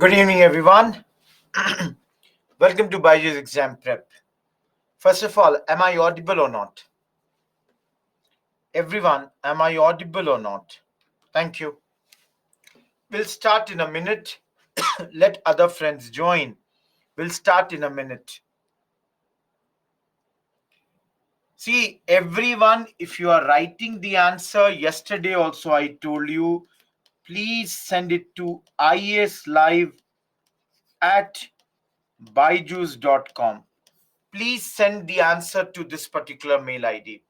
Good evening, everyone. Welcome to Byju's Exam Prep. First of all, am I audible or not? Everyone, am I audible or not? Thank you. We'll start in a minute. Let other friends join. We'll start in a minute. See, everyone, if you are writing the answer, yesterday also I told you, please send it to islive at byju's.com. Please send the answer to this particular mail ID.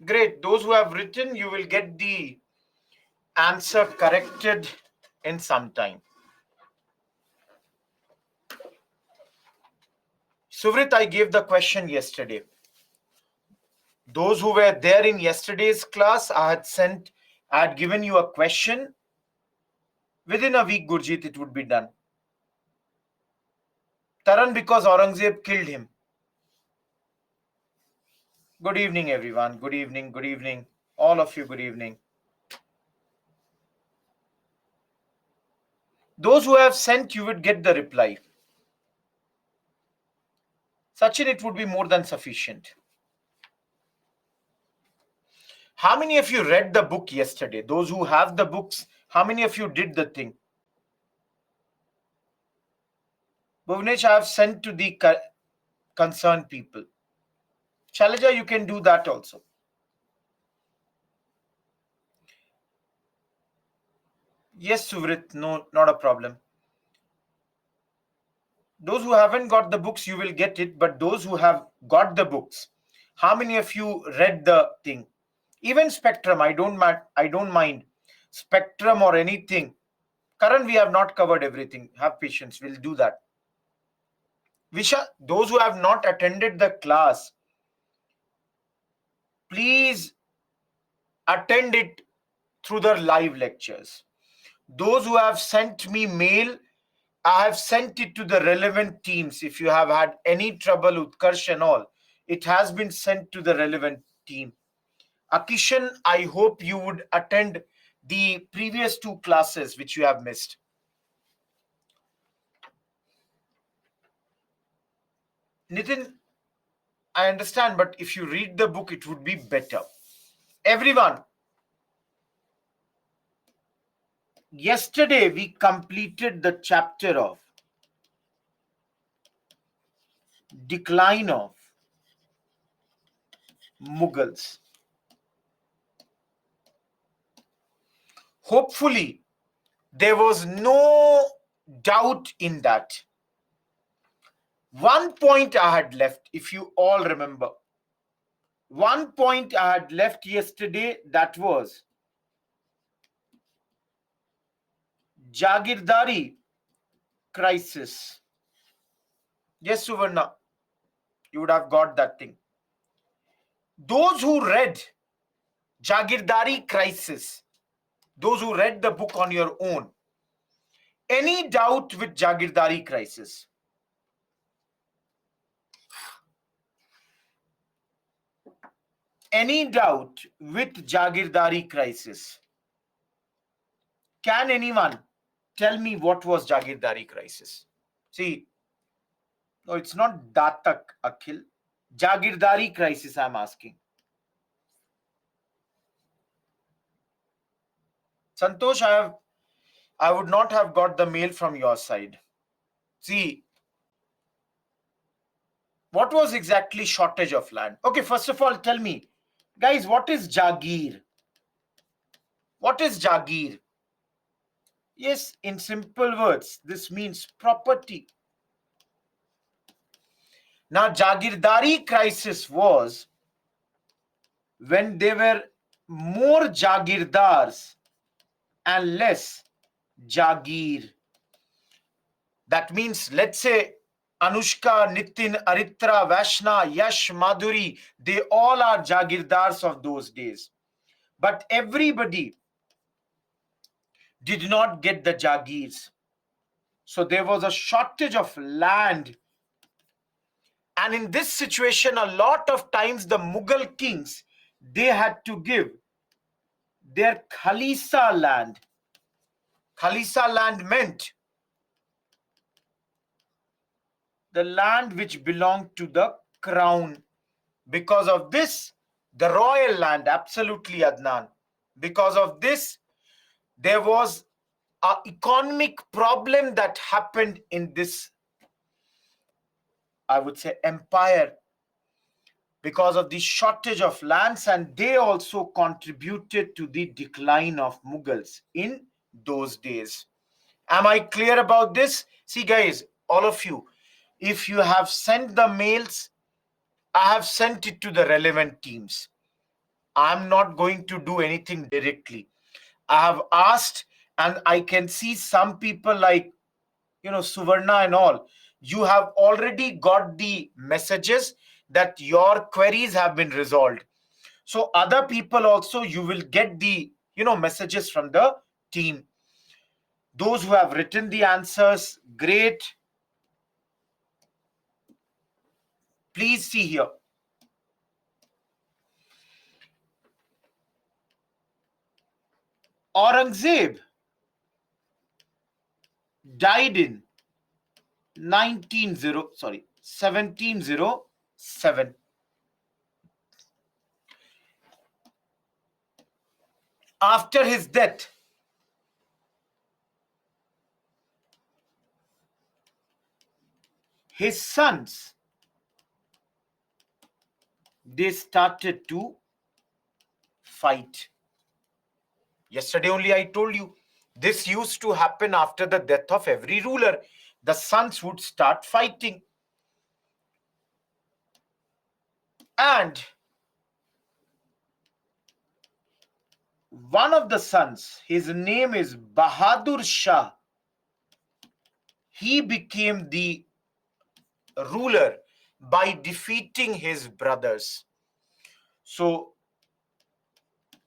Great. Those who have written, you will get the answer corrected in some time. Suvrit, I gave the question yesterday. Those who were there in yesterday's class, I had given you a question. Within a week, Gurjit, it would be done. Taran, because Aurangzeb killed him. Good evening, everyone. Good evening. Good evening. All of you, good evening. Those who have sent, you would get the reply. Sachin, it would be more than sufficient. How many of you read the book yesterday? Those who have the books, how many of you did the thing? Bhuvnesh, I have sent to the concerned people. Shalaja, you can do that also. Yes, Suvrit, no, not a problem. Those who haven't got the books, you will get it. But those who have got the books, how many of you read the thing? Even Spectrum, I don't mind. Spectrum or anything. Karan, we have not covered everything. Have patience. We'll do that. Visha, those who have not attended the class, please attend it through the live lectures. Those who have sent me mail, I have sent it to the relevant teams. If you have had any trouble, Utkarsh and all, it has been sent to the relevant team. Akishan, I hope you would attend the previous two classes which you have missed. Nitin, I understand, but if you read the book, it would be better. Everyone, yesterday we completed the chapter of decline of Mughals. Hopefully, there was no doubt in that. One point I had left, if you all remember. One point I had left yesterday, that was Jagirdari crisis. Yes, Suvarna, you would have got that thing. Those who read Jagirdari crisis, those who read the book on your own, any doubt with Jagirdari crisis? Any doubt with Jagirdari crisis? Can anyone tell me what was Jagirdari crisis? See, no, it's not Datak, Akhil. Jagirdari crisis, I'm asking. Santosh, I would not have got the mail from your side. See, what was exactly shortage of land? Okay, first of all, tell me, guys, what is Jagir? What is Jagir? Yes, in simple words, this means property. Now, Jagirdari crisis was when there were more Jagirdars and less Jagir. That means, let's say, Anushka, Nitin, Aritra, Vashna, Yash, Madhuri, they all are Jagirdars of those days. But everybody did not get the Jagirs. So there was a shortage of land. And in this situation, a lot of times the Mughal kings, they had to give their Khalisa land. Khalisa land meant the land which belonged to the crown. Because of this, the royal land, absolutely, Adnan. Because of this, there was an economic problem that happened in this, I would say, empire, because of the shortage of lands, and they also contributed to the decline of Mughals in those days. Am I clear about this? See, guys, all of you, if you have sent the mails, I have sent it to the relevant teams. I'm not going to do anything directly. I have asked, and I can see some people like, Suvarna and all, you have already got the messages that your queries have been resolved. So other people also, you will get the, messages from the team. Those who have written the answers, great. Please see here. Aurangzeb died in 1707. After his death, his sons, they started to fight. Yesterday only I told you, this used to happen after the death of every ruler. The sons would start fighting. And one of the sons, his name is Bahadur Shah. He became the ruler by defeating his brothers. So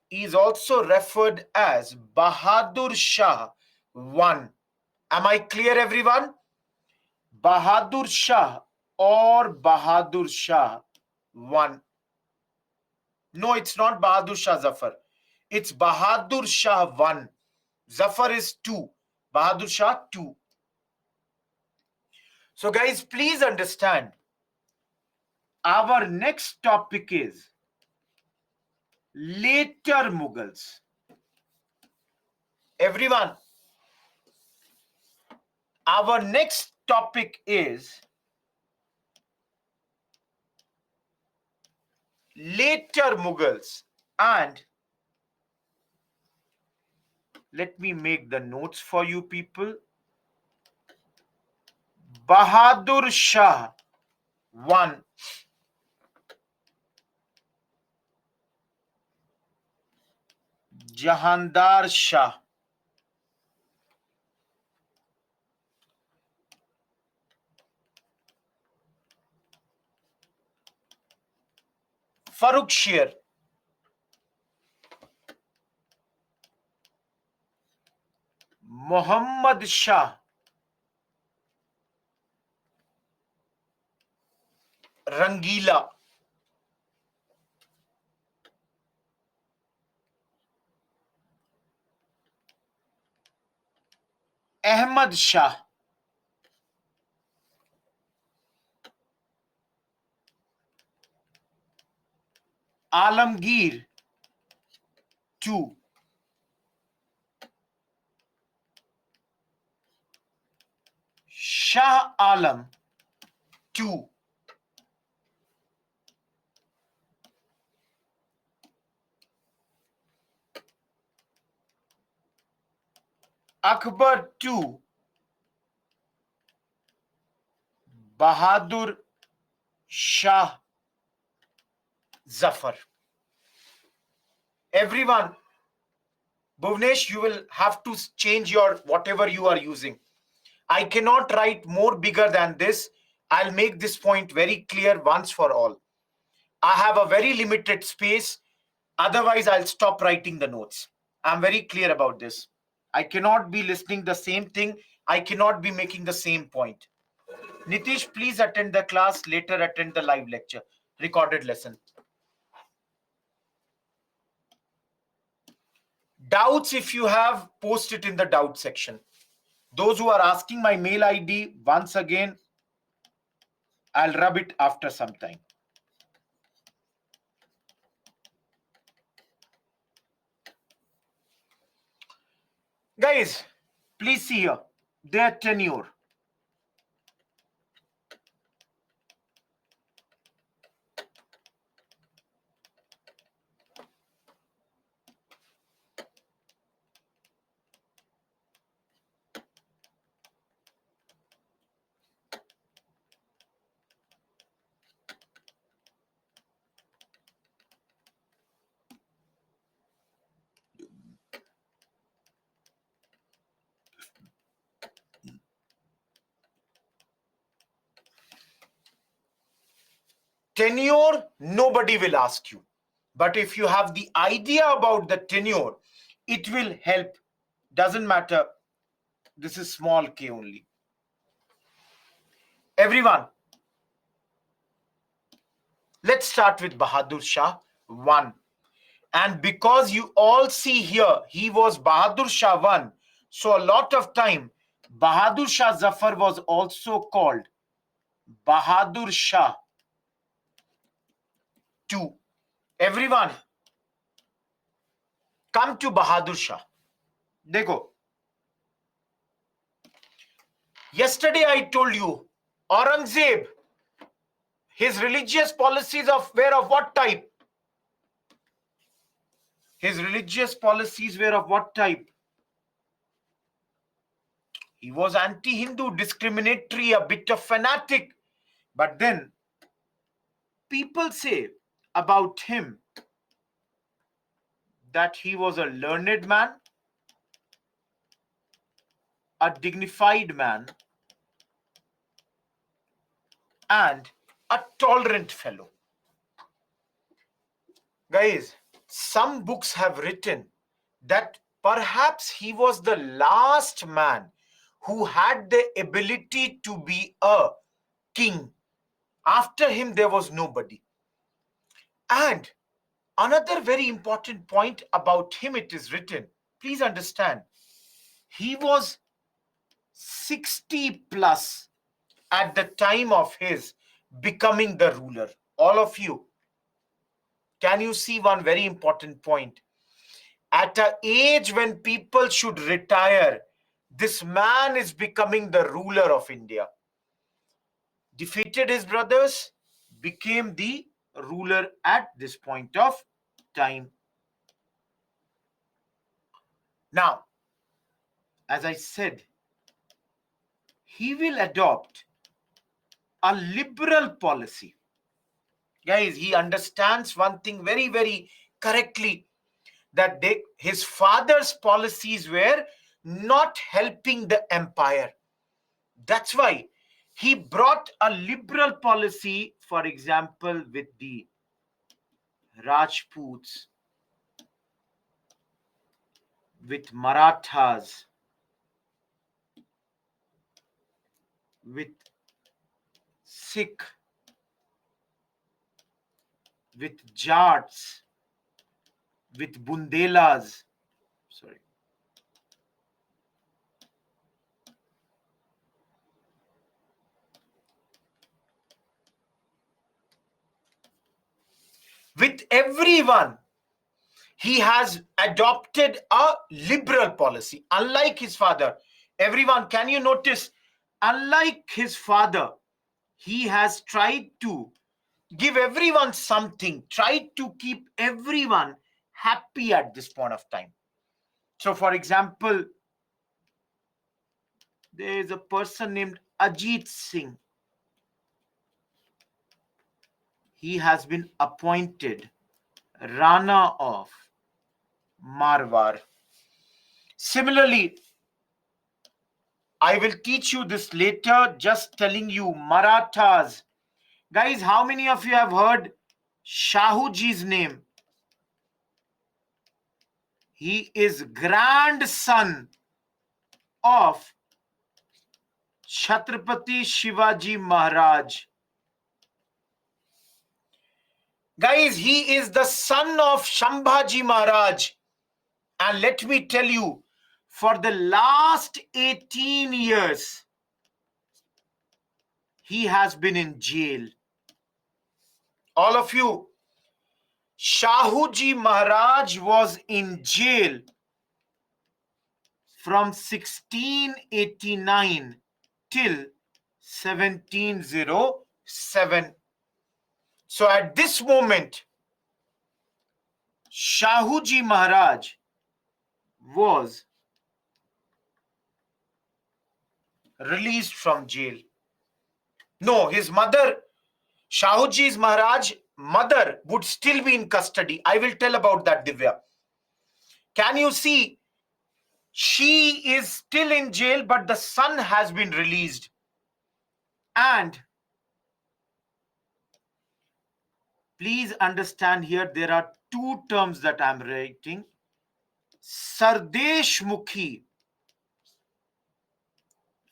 he is also referred as Bahadur Shah I. Am I clear, everyone? Bahadur Shah or Bahadur Shah I. No, it's not Bahadur Shah Zafar. It's Bahadur Shah I. Zafar is 2. Bahadur Shah 2. So guys, please understand, our next topic is later Mughals. Everyone, our next topic is later Mughals. And let me make the notes for you people. Bahadur Shah I, Jahandar Shah, Farrukhshir, Muhammad Shah, Rangila, Ahmad Shah, Alamgir II, Shah Alam II, Akbar II, Bahadur Shah Zafar. Everyone, Bhuvnesh, you will have to change your whatever you are using. I cannot write more bigger than this. I'll make this point very clear once for all. I have a very limited space. Otherwise, I'll stop writing the notes. I'm very clear about this. I cannot be listening the same thing. I cannot be making the same point. Nitish, please attend the class, later attend the live lecture, recorded lesson. Doubts, if you have, post it in the doubt section. Those who are asking my mail ID, once again, I'll rub it after some time. Guys, please see here, their tenure. Tenure, nobody will ask you. But if you have the idea about the tenure, it will help. Doesn't matter. This is small k only. Everyone, let's start with Bahadur Shah 1. And because you all see here, he was Bahadur Shah 1. So a lot of time, Bahadur Shah Zafar was also called Bahadur Shah 2. Everyone, come to Bahadur Shah. Dekho. Yesterday I told you, Aurangzeb, his religious policies were of what type? His religious policies were of what type? He was anti-Hindu, discriminatory, a bit of fanatic. But then people say about him that he was a learned man, a dignified man, and a tolerant fellow. Guys, some books have written that perhaps he was the last man who had the ability to be a king. After him, there was nobody. And another very important point about him, it is written, please understand, he was 60 plus at the time of his becoming the ruler. All of you, can you see one very important point? At an age when people should retire, this man is becoming the ruler of India. Defeated his brothers, became the ruler at this point of time. Now, as I said, he will adopt a liberal policy. Guys, he understands one thing very, very correctly, that his father's policies were not helping the empire. That's why he brought a liberal policy, for example, with the Rajputs, with Marathas, with Sikh, with Jats, with Bundelas. Sorry. With everyone, he has adopted a liberal policy, unlike his father. Everyone, can you notice? Unlike his father, he has tried to give everyone something, tried to keep everyone happy at this point of time. So, for example, there is a person named Ajit Singh. He has been appointed Rana of Marwar. Similarly, I will teach you this later, just telling you Marathas. Guys, how many of you have heard Shahuji's name? He is grandson of Chhatrapati Shivaji Maharaj. Guys, he is the son of Shambhaji Maharaj. And let me tell you, for the last 18 years, he has been in jail. All of you, Shahuji Maharaj was in jail from 1689 till 1707. So at this moment, Shahuji Maharaj was released from jail. No, his mother, Shahuji's Maharaj mother would still be in custody. I will tell about that, Divya. Can you see? She is still in jail, but the son has been released. And please understand here, there are two terms that I'm writing. Sardesh Mukhi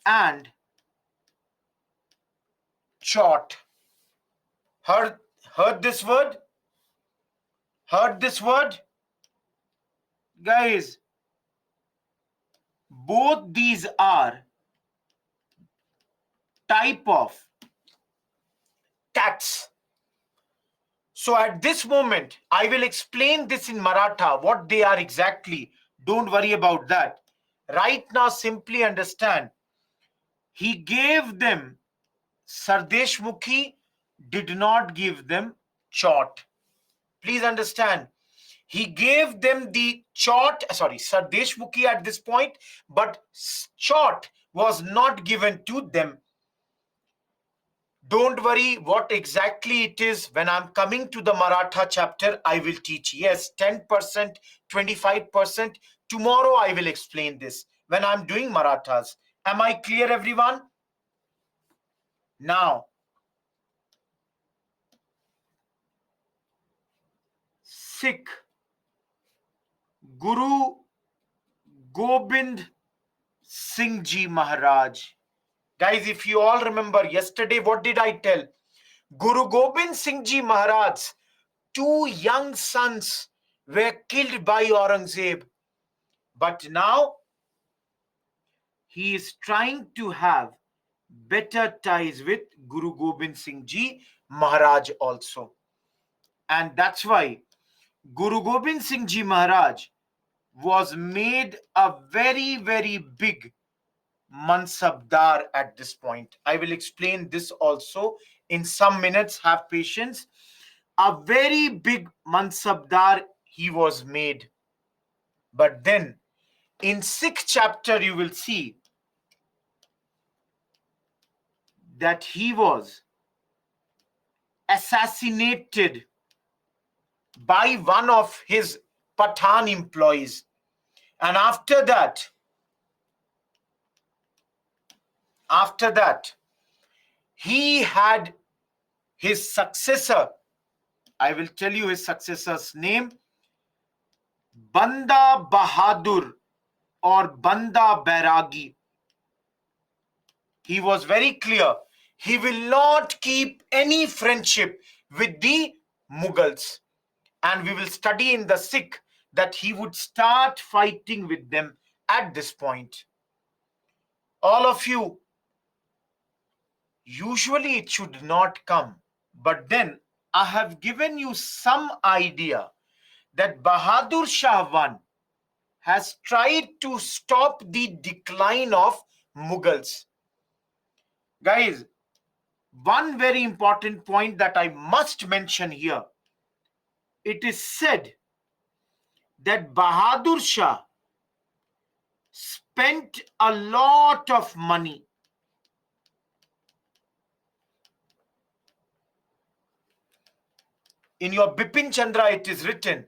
and Chot. Heard this word? Heard this word? Guys, both these are type of cats. So at this moment, I will explain this in Maratha, what they are exactly. Don't worry about that. Right now, simply understand. He gave them Sardesh Mukhi, did not give them Chot. Please understand. He gave them the Sardesh Mukhi at this point, but Chot was not given to them. Don't worry what exactly it is. When I'm coming to the Maratha chapter, I will teach. Yes, 10%, 25%. Tomorrow I will explain this when I'm doing Marathas. Am I clear, everyone? Now, Sikh Guru Gobind Singh Ji Maharaj. Guys, if you all remember yesterday, what did I tell? Guru Gobind Singh Ji Maharaj's two young sons were killed by Aurangzeb. But now he is trying to have better ties with Guru Gobind Singh Ji Maharaj also. And that's why Guru Gobind Singh Ji Maharaj was made a very, very big Mansabdar at this point. I will explain this also in some minutes. Have patience. A very big Mansabdar he was made. But then in 6th chapter you will see that he was assassinated by one of his Pathan employees. And after that, he had his successor. I will tell you his successor's name. Banda Bahadur or Banda Bairagi. He was very clear. He will not keep any friendship with the Mughals. And we will study in the Sikh that he would start fighting with them at this point. All of you, usually it should not come. But then I have given you some idea that Bahadur Shah I has tried to stop the decline of Mughals. Guys, one very important point that I must mention here. It is said that Bahadur Shah spent a lot of money in your Bipin Chandra. It is written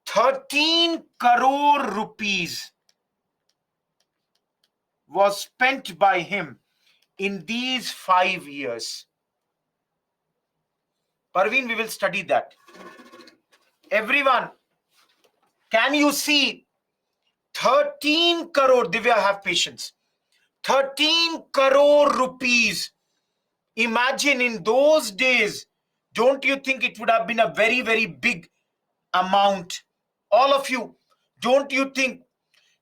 13 crore rupees was spent by him in these 5 years. Parveen, we will study that. Everyone, can you see 13 crore? Divya, have patience. 13 crore rupees. Imagine in those days, don't you think it would have been a very, very big amount? All of you, don't you think?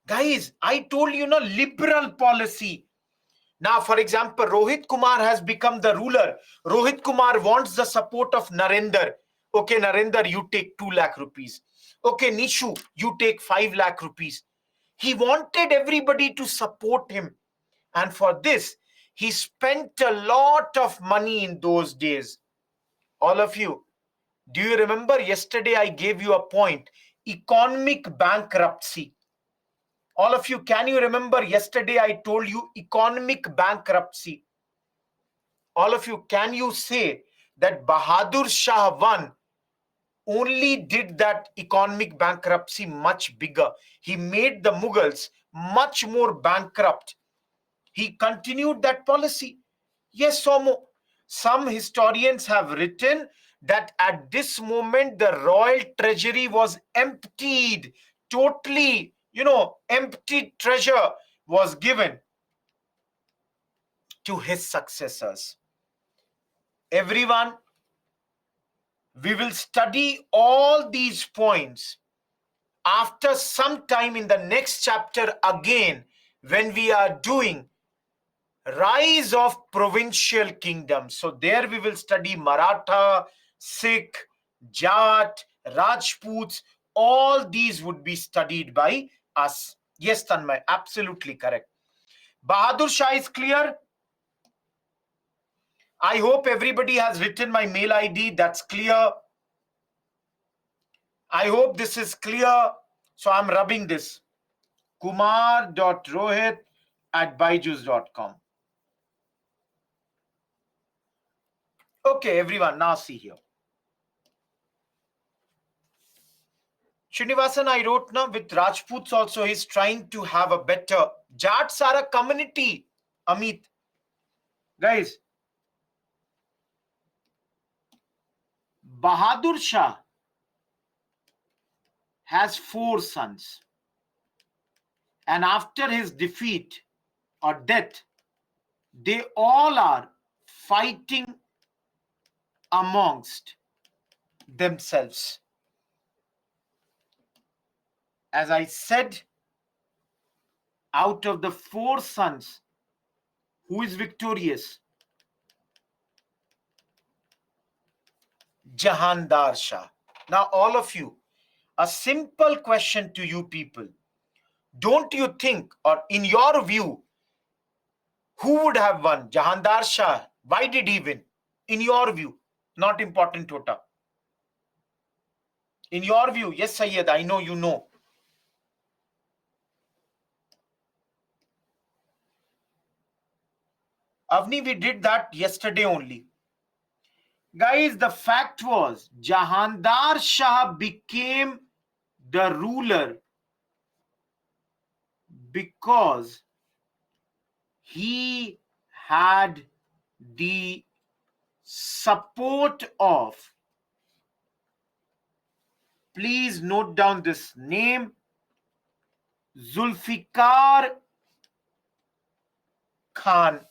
Guys, I told you, liberal policy. Now, for example, Rohit Kumar has become the ruler. Rohit Kumar wants the support of Narendra. Okay, Narendra, you take 2 lakh rupees. Okay, Nishu, you take 5 lakh rupees. He wanted everybody to support him. And for this, he spent a lot of money in those days. All of you, do you remember yesterday I gave you a point? Economic bankruptcy. All of you, can you remember yesterday I told you economic bankruptcy? All of you, can you say that Bahadur Shah 1 only did that economic bankruptcy much bigger? He made the Mughals much more bankrupt. He continued that policy. Yes, Somo. Some historians have written that at this moment the royal treasury was emptied, totally, empty treasure was given to his successors. Everyone, we will study all these points after some time in the next chapter again, when we are doing rise of provincial kingdoms. So there we will study Maratha, Sikh, Jat, Rajputs. All these would be studied by us. Yes, Tanmay, absolutely correct. Bahadur Shah is clear. I hope everybody has written my mail ID. That's clear. I hope this is clear. So I'm rubbing this. kumar.rohit@byju's.com. Okay, everyone, now see here. Srinivasan, I wrote now with Rajputs also, he's trying to have a better Jat Sara community. Amit. Guys, Bahadur Shah has 4 sons. And after his defeat or death, they all are fighting amongst themselves. As I said, out of the 4 sons, who is victorious? Jahandar Shah. Now, all of you, a simple question to you people. Don't you think, or in your view, who would have won? Jahandar Shah. Why did he win? In your view, not important, Tota. In your view, yes, Sayyed, I know you know. Avni, we did that yesterday only. Guys, the fact was Jahandar Shah became the ruler because he had the support of, please note down this name, Zulfikar Khan.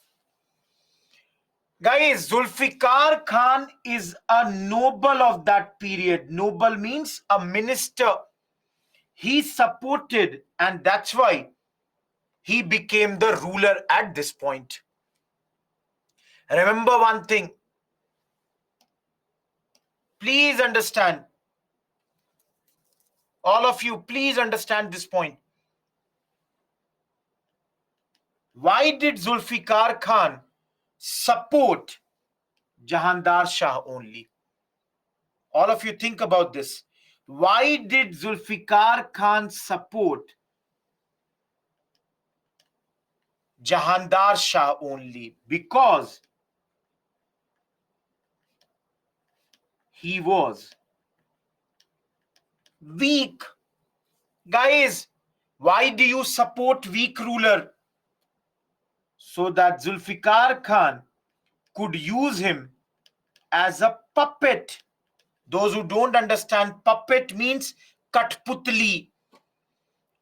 Guys, Zulfikar Khan is a noble of that period. Noble means a minister. He supported, and that's why he became the ruler at this point. Remember one thing. Please understand. All of you, please understand this point. Why did Zulfikar Khan support Jahandar Shah only? All of you think about this. Why did Zulfikar Khan support Jahandar Shah only? Because he was weak. Guys, why do you support weak ruler? So that Zulfikar Khan could use him as a puppet. Those who don't understand, puppet means Katputli.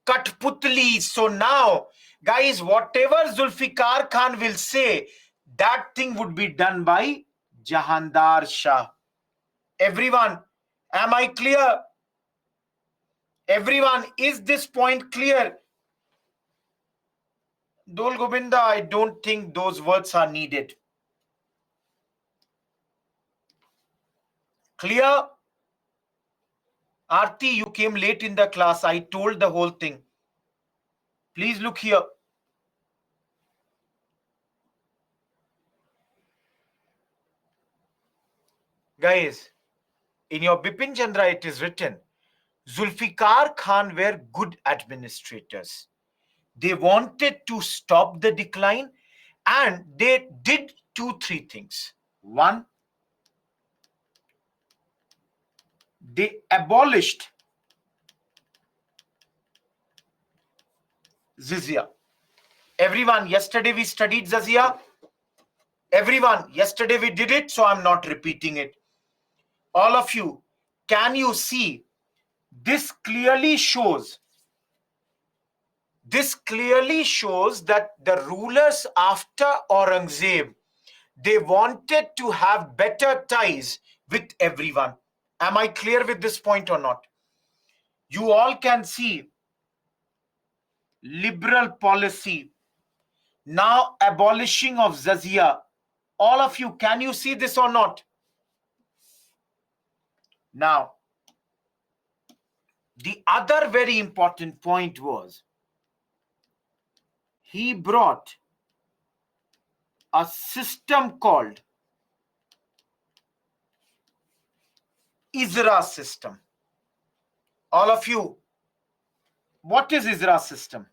Katputli. So now, Guys, whatever Zulfikar Khan will say, that thing would be done by Jahandar Shah. Everyone, am I clear? Everyone, is this point clear? Dol Govinda, I don't think those words are needed. Clear? Aarti, you came late in the class. I told the whole thing. Please look here. Guys, in your Bipin Chandra, it is written, Zulfikar Khan were good administrators. They wanted to stop the decline and they did 2-3 things. One, they abolished jizya. Everyone, yesterday we studied jizya. Everyone, yesterday we did it, so I'm not repeating it. All of you, can you see? This clearly shows that the rulers after Aurangzeb, they wanted to have better ties with everyone. Am I clear with this point or not? You all can see liberal policy, now abolishing of jizya. All of you, can you see this or not? Now, the other very important point was he brought a system called ISRA system. All of you, what is ISRA system?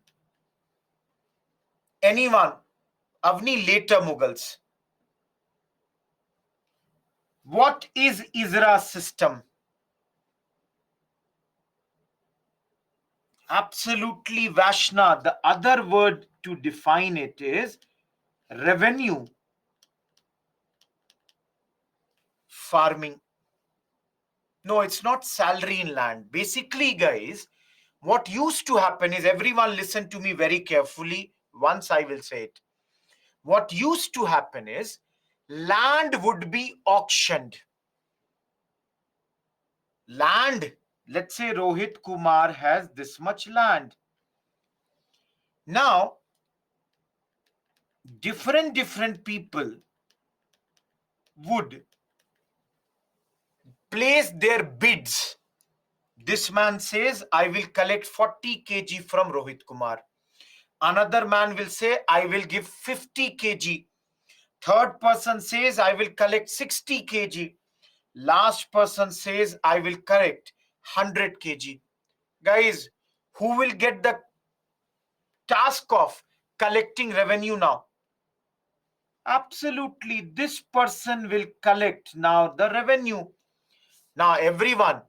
Anyone? Avni, later Mughals. What is ISRA system? Absolutely, Vashna. The other word to define it is revenue farming. No, it's not salary in land. Basically, guys, what used to happen is, everyone listen to me very carefully. Once I will say it. What used to happen is land would be auctioned. Land, let's say Rohit Kumar has this much land. Now, different people would place their bids. This man says, I will collect 40 kg from Rohit Kumar. Another man will say, I will give 50 kg. Third person says, I will collect 60 kg. Last person says, I will collect 100 kg. Guys, who will get the task of collecting revenue now? Absolutely, this person will collect now the revenue. Now, everyone,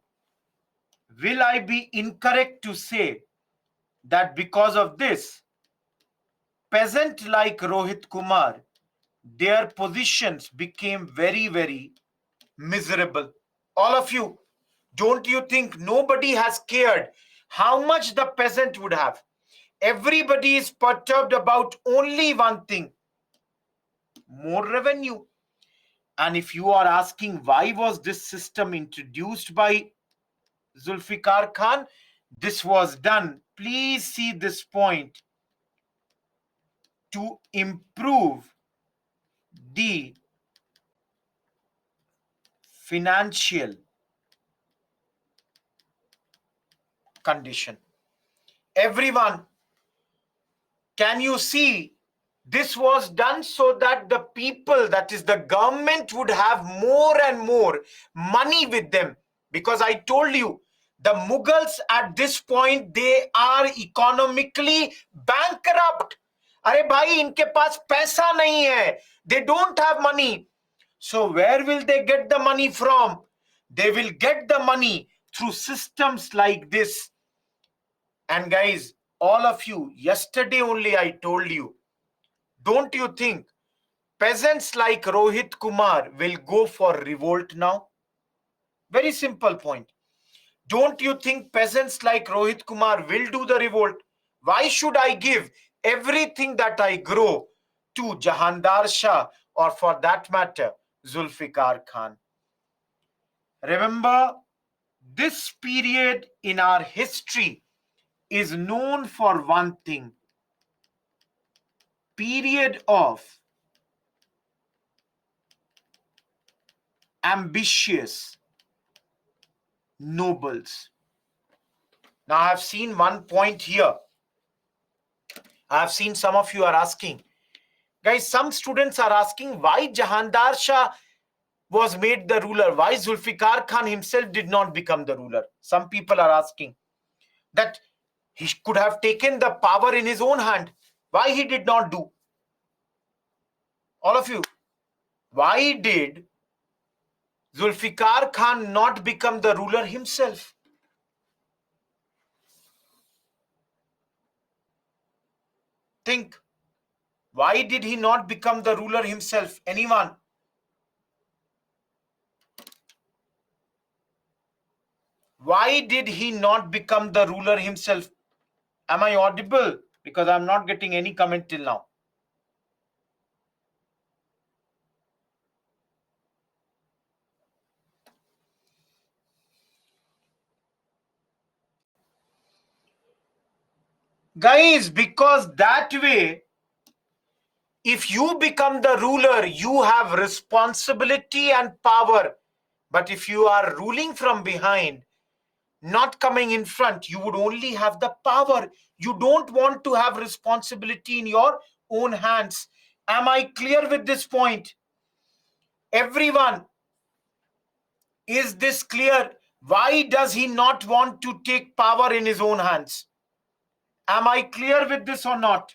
will I be incorrect to say that because of this, peasant like Rohit Kumar, their positions became very miserable? All of you, don't you think nobody has cared how much the peasant would have? Everybody is perturbed about only one thing: more revenue. And if you are asking why was this system introduced by Zulfikar Khan, this was done, please see this point, to improve the financial condition. Everyone, can you see? This was done so that the people, that is the government, would have more and more money with them. Because I told you, the Mughals at this point, they are economically bankrupt. Arey bhai, inke paas paisa nahi hai. They don't have money. So where will they get the money from? They will get the money through systems like this. And guys, all of you, yesterday only I told you, don't you think peasants like Rohit Kumar will go for revolt now? Very simple point. Don't you think peasants like Rohit Kumar will do the revolt? Why should I give everything that I grow to Jahandar Shah, or for that matter, Zulfikar Khan. Remember, this period in our history is known for one thing: period of ambitious nobles. Now, I have seen one point here. I have seen some of you are asking, guys, some students are asking why Jahandar Shah was made the ruler, why Zulfikar Khan himself did not become the ruler. Some people are asking that he could have taken the power in his own hand. Why he did not do? All of you, why did Zulfikar Khan not become the ruler himself? Think. Why did he not become the ruler himself? Anyone? Why did he not become the ruler himself? Am I audible? Because I'm not getting any comment till now. Guys, because that way, if you become the ruler, you have responsibility and power. But if you are ruling from behind, not coming in front, you would only have the power. You don't want to have responsibility in your own hands. Am I clear with this point? Everyone, is this clear? Why does he not want to take power in his own hands? Am I clear with this or not?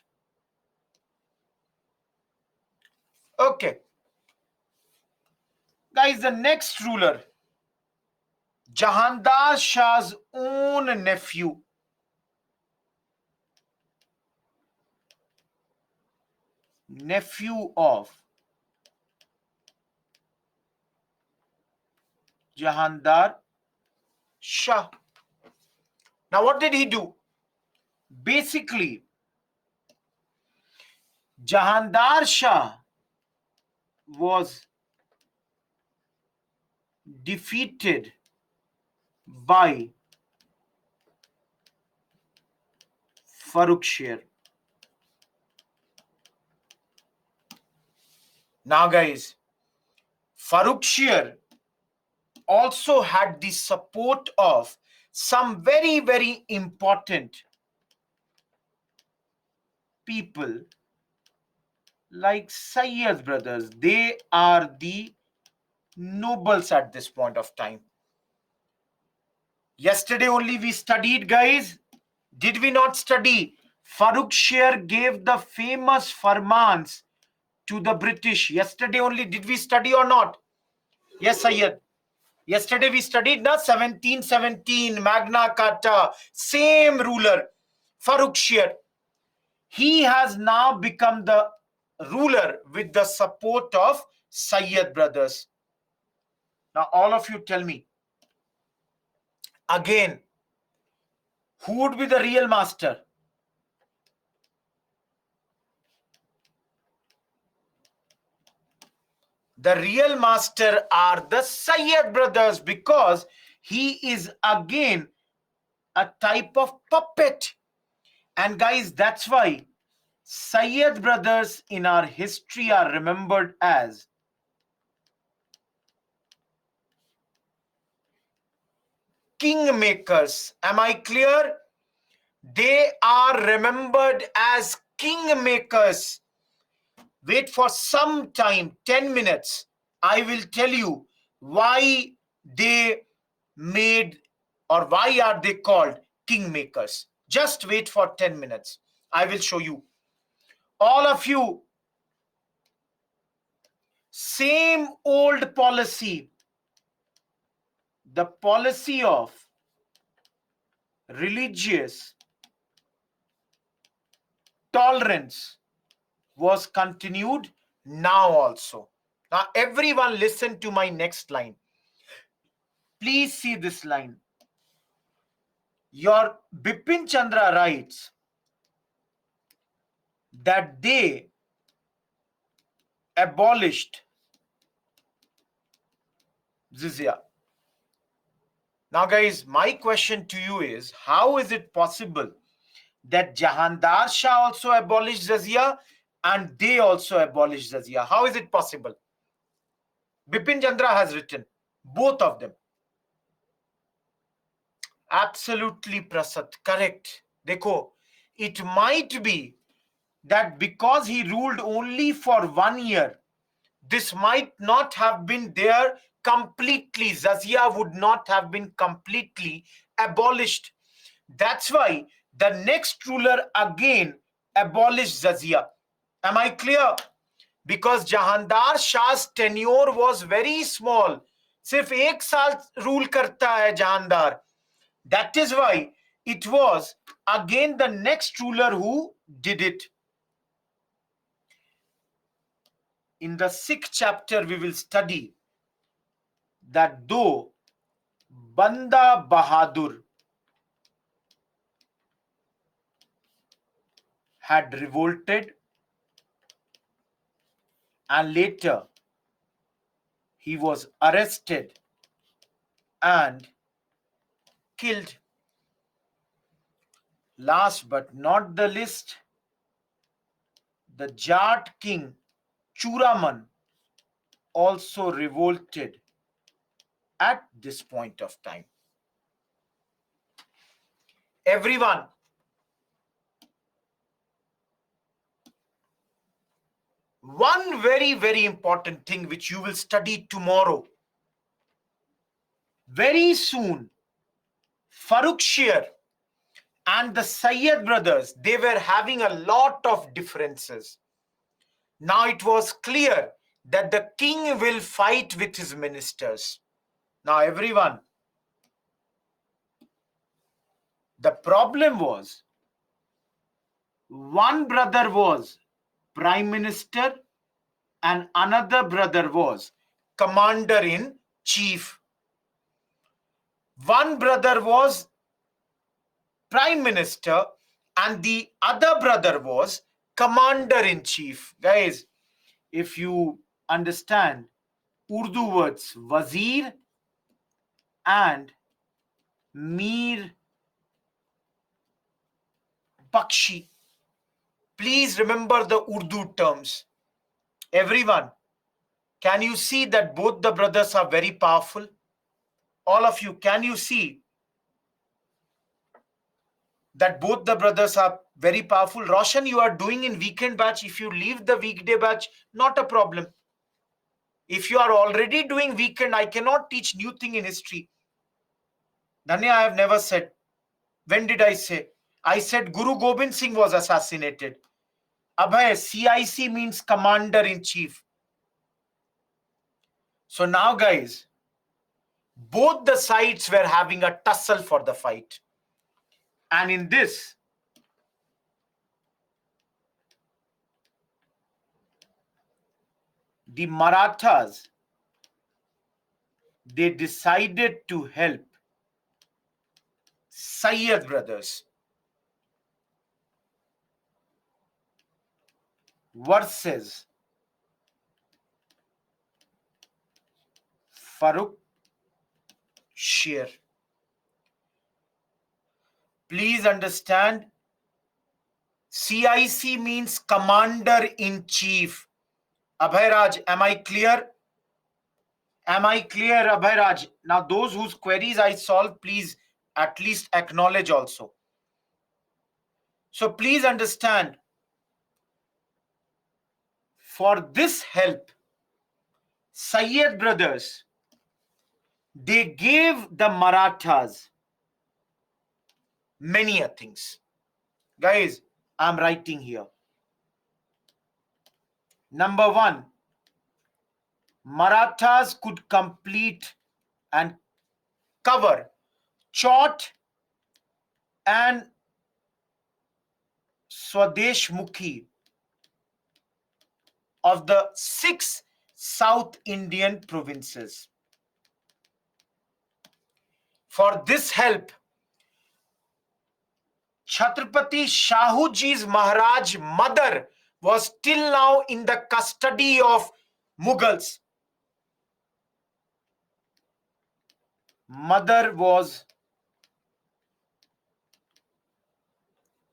Okay. Guys, the next ruler, Jahandar Shah's own nephew of Jahandar Shah. Now, what did he do? Basically, Jahandar Shah was defeated by Farrukhsher. Now, guys, Farrukhsher also had the support of some very, very important people like Sayyid brothers. They are the nobles at this point of time. Yesterday only we studied, guys. Did we not study? Farrukhsher gave the famous farmans to the British. Yesterday only, did we study or not? Yes, Sayyid. Yesterday we studied na 1717 Magna Carta, same ruler, Farrukhsher. He has now become the ruler with the support of Sayyid brothers. Now all of you tell me, again, who would be the real master? The real master are the Sayyid brothers, because he is again a type of puppet. And guys, that's why Sayyid brothers in our history are remembered as kingmakers. Am I clear? They are remembered as kingmakers. Wait for some time, 10 minutes. I will tell you why they made, or why are they called kingmakers. Just wait for 10 minutes. I will show you. All of you, same old policy, the policy of religious tolerance was continued now also. Now, everyone listen to my next line. Please see this line. Your Bipin Chandra writes, that they abolished jizya. Now, guys, my question to you is, how is it possible that Jahandar Shah also abolished jizya and they also abolished jizya? How is it possible? Bipin Chandra has written, both of them. Absolutely, Prasad, correct. Dekho, it might be that because he ruled only for 1 year, this might not have been there completely. Jizya would not have been completely abolished. That's why the next ruler again abolished jizya. Am I clear? Because Jahandar Shah's tenure was very small. सिर्फ 1 साल rule करता है Jahandar. That is why it was again the next ruler who did it. In the 6th chapter, we will study that though Banda Bahadur had revolted and later he was arrested and killed. Last but not the least, the Jat king Churaman also revolted at this point of time. Everyone, one very, very important thing which you will study tomorrow. Very soon, Farrukhshir and the Sayyid brothers, they were having a lot of differences. Now it was clear that the king will fight with his ministers. Now everyone, the problem was one brother was prime minister and another brother was commander in chief. One brother was prime minister and the other brother was commander in chief. Guys, if you understand Urdu words wazir and mir bakshi, please remember the Urdu terms. Everyone, can you see that both the brothers are very powerful? All of you, can you see that both the brothers are very powerful? Roshan, you are doing in weekend batch. If you leave the weekday batch, not a problem. If you are already doing weekend, I cannot teach new thing in history. Dhanya, I have never said. When did I say? I said Guru Gobind Singh was assassinated. Abhay, CIC means commander in chief. So now, guys, both the sides were having a tussle for the fight. And in this, the Marathas, they decided to help Sayyid brothers versus Farrukhshir. Please understand, CIC means commander in chief. Abhay Raj, am I clear? Am I clear, Abhay Raj? Now, those whose queries I solve, please at least acknowledge also. So please understand, for this help, Sayyid brothers, they gave the Marathas many a things. Guys, I'm writing here. Number one, Marathas could complete and cover Chot and Swadeshmukhi of the 6 South Indian provinces. For this help, Chhatrapati Shahuji's Maharaj mother was till now in the custody of Mughals. Mother was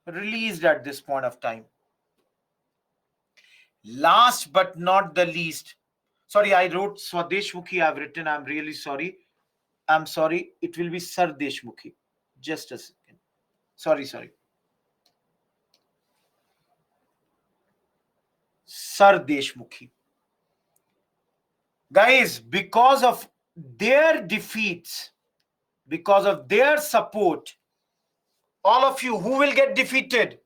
released at this point of time. Last but not the least, sorry, I wrote Swadeshmukhi, I've written, I'm really sorry. I'm sorry, it will be Sardeshmukhi. Just a second. Sorry. Sardeshmukhi. Guys, because of their defeats, because of their support, all of you who will get defeated,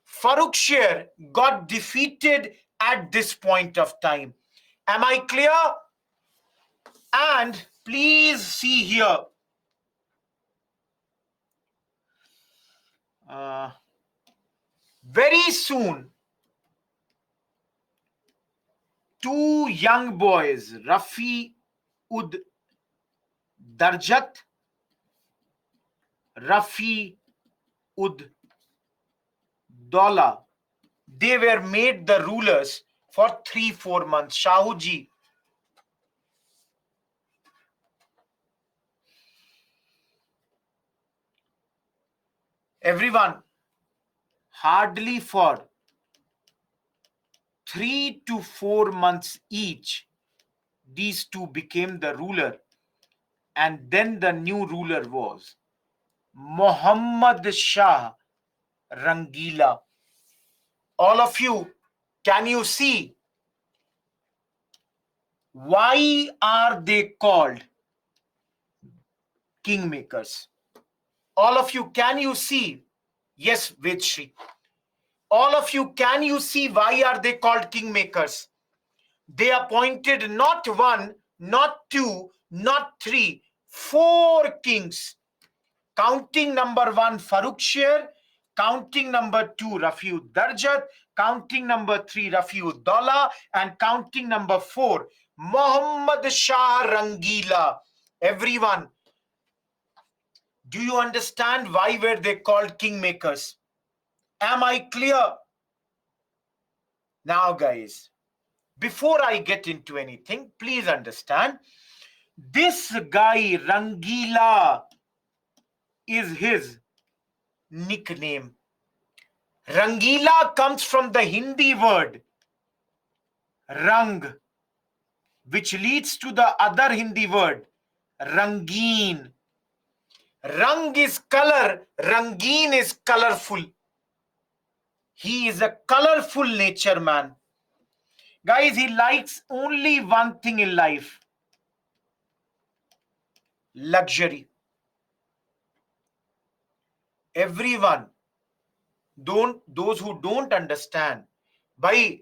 Farrukhshire got defeated at this point of time. Am I clear? And please see here. Very soon, two young boys, Rafi Ud Darjat, Rafi Ud Dola, they were made the rulers for 3-4 months. Shahuji, everyone, hardly for 3 to 4 months each, these two became the ruler. And then the new ruler was Muhammad Shah Rangila. All of you, can you see why are they called kingmakers? All of you, can you see? Yes, Vedshri. All of you, can you see why are they called kingmakers? They appointed not one, not two, not three, 4 kings. Counting number 1, Farrukhshire. Counting number 2, Rafiud Darjat. Counting number 3, Rafiud Dola. And counting number 4, Muhammad Shah Rangila. Everyone, do you understand why were they called kingmakers? Am I clear? Now, guys, before I get into anything, please understand, this guy Rangila is his nickname. Rangila comes from the Hindi word Rang, which leads to the other Hindi word Rangeen. Rang is color, Rangeen is colorful. He is a colorful nature man. Guys, he likes only one thing in life: luxury. Everyone, those who don't understand, I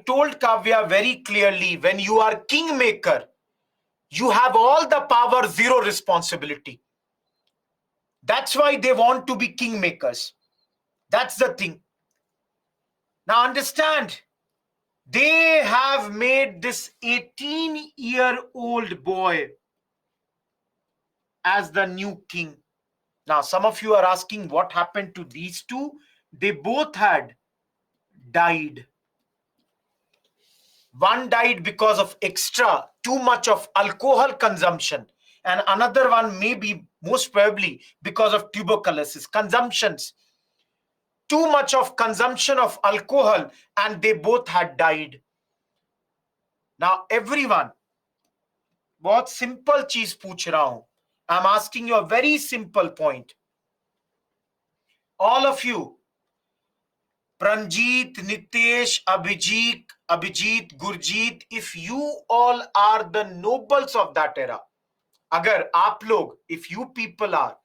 told Kavya very clearly, when you are kingmaker, you have all the power, zero responsibility. That's why they want to be kingmakers. That's the thing. Now understand, they have made this 18-year-old boy as the new king. Now, some of you are asking what happened to these two. They both had died. One died because of too much of alcohol consumption, and another one maybe most probably because of tuberculosis consumptions. Too much of consumption of alcohol, and they both had died. Now everyone, बहुत simple चीज पूछ रहा हूं. I'm asking you a very simple point. All of you, Pranjit, Nitesh, Abhijit, Gurjeet, if you all are the nobles of that era, agar aap log, if you people are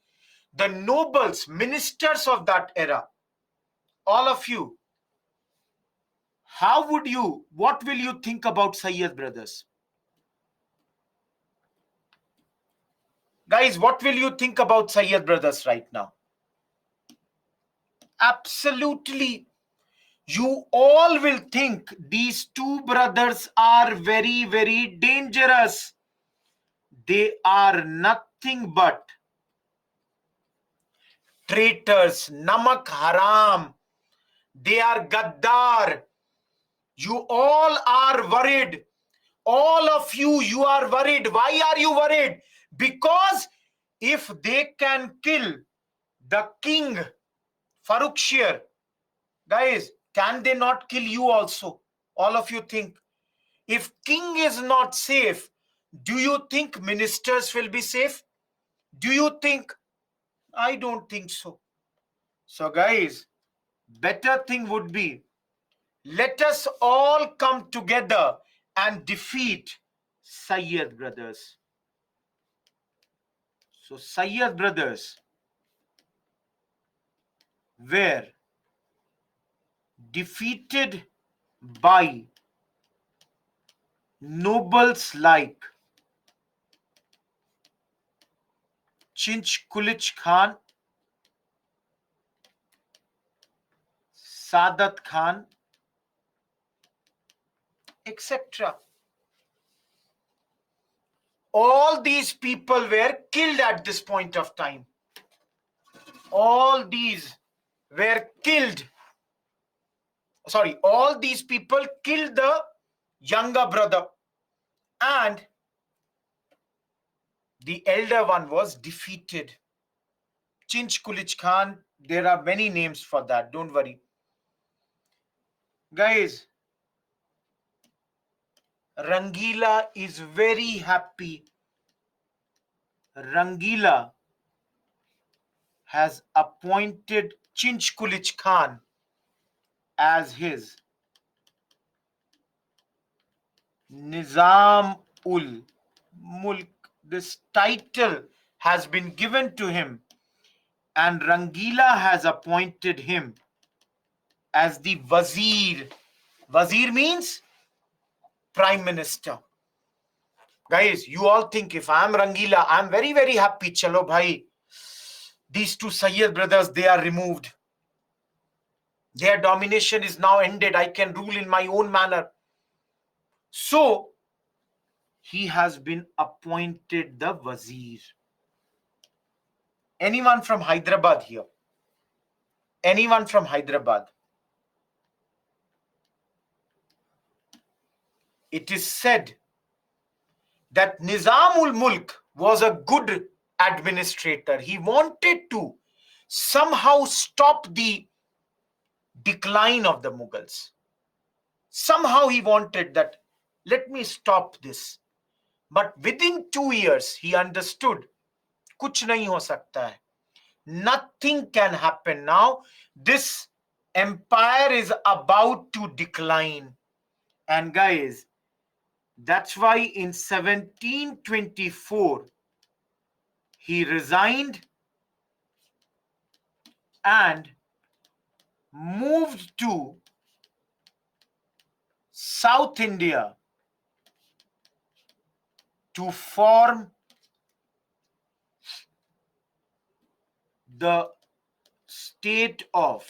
the nobles, ministers of that era, all of you, what will you think about Sayyid brothers? Guys, what will you think about Sayyid brothers right now? Absolutely. You all will think these two brothers are very, very dangerous. They are nothing but traitors, namak haram. They are gaddar. You all are worried. All of you, you are worried. Why are you worried? Because if they can kill the king, Farrukhshir, guys, can they not kill you also? All of you think. If king is not safe, do you think ministers will be safe? Do you think? I don't think so. So, guys, better thing would be, let us all come together and defeat Sayyid brothers. So, Sayyid brothers were defeated by nobles like Chinch Kulich Khan, Sadat Khan, etc. All these people were killed at this point of time. All these were killed. Sorry, all these people killed the younger brother, and the elder one was defeated. Chinch Kulich Khan, there are many names for that, don't worry. Guys, Rangila is very happy. Rangila has appointed Chinch Kulich Khan as his Nizam ul Mulk. This title has been given to him, and Rangila has appointed him as the Wazir. Wazir means Prime Minister. Guys, you all think if I am Rangila, I am very, very happy. Chalo bhai, these two Sayyid brothers, they are removed. Their domination is now ended. I can rule in my own manner. So, he has been appointed the Wazir. Anyone from Hyderabad here? Anyone from Hyderabad? It is said that Nizamul Mulk was a good administrator. He wanted to somehow stop the decline of the Mughals. Somehow he wanted that, let me stop this. But within 2 years, he understood, kuch nahi ho sakta hai. Nothing can happen now. This empire is about to decline. And guys, that's why in 1724, he resigned and moved to South India to form the state of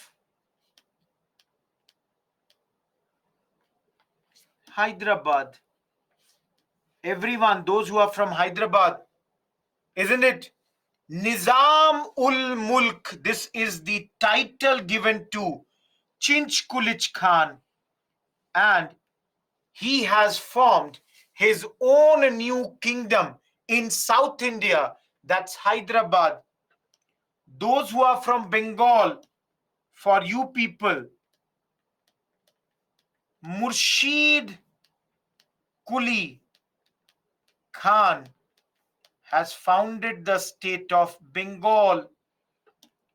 Hyderabad. Everyone, those who are from Hyderabad, isn't it? Nizam ul Mulk. This is the title given to Chinch Kulich Khan, and he has formed his own new kingdom in South India. That's Hyderabad. Those who are from Bengal, for you people, Murshid Kuli Khan has founded the state of Bengal.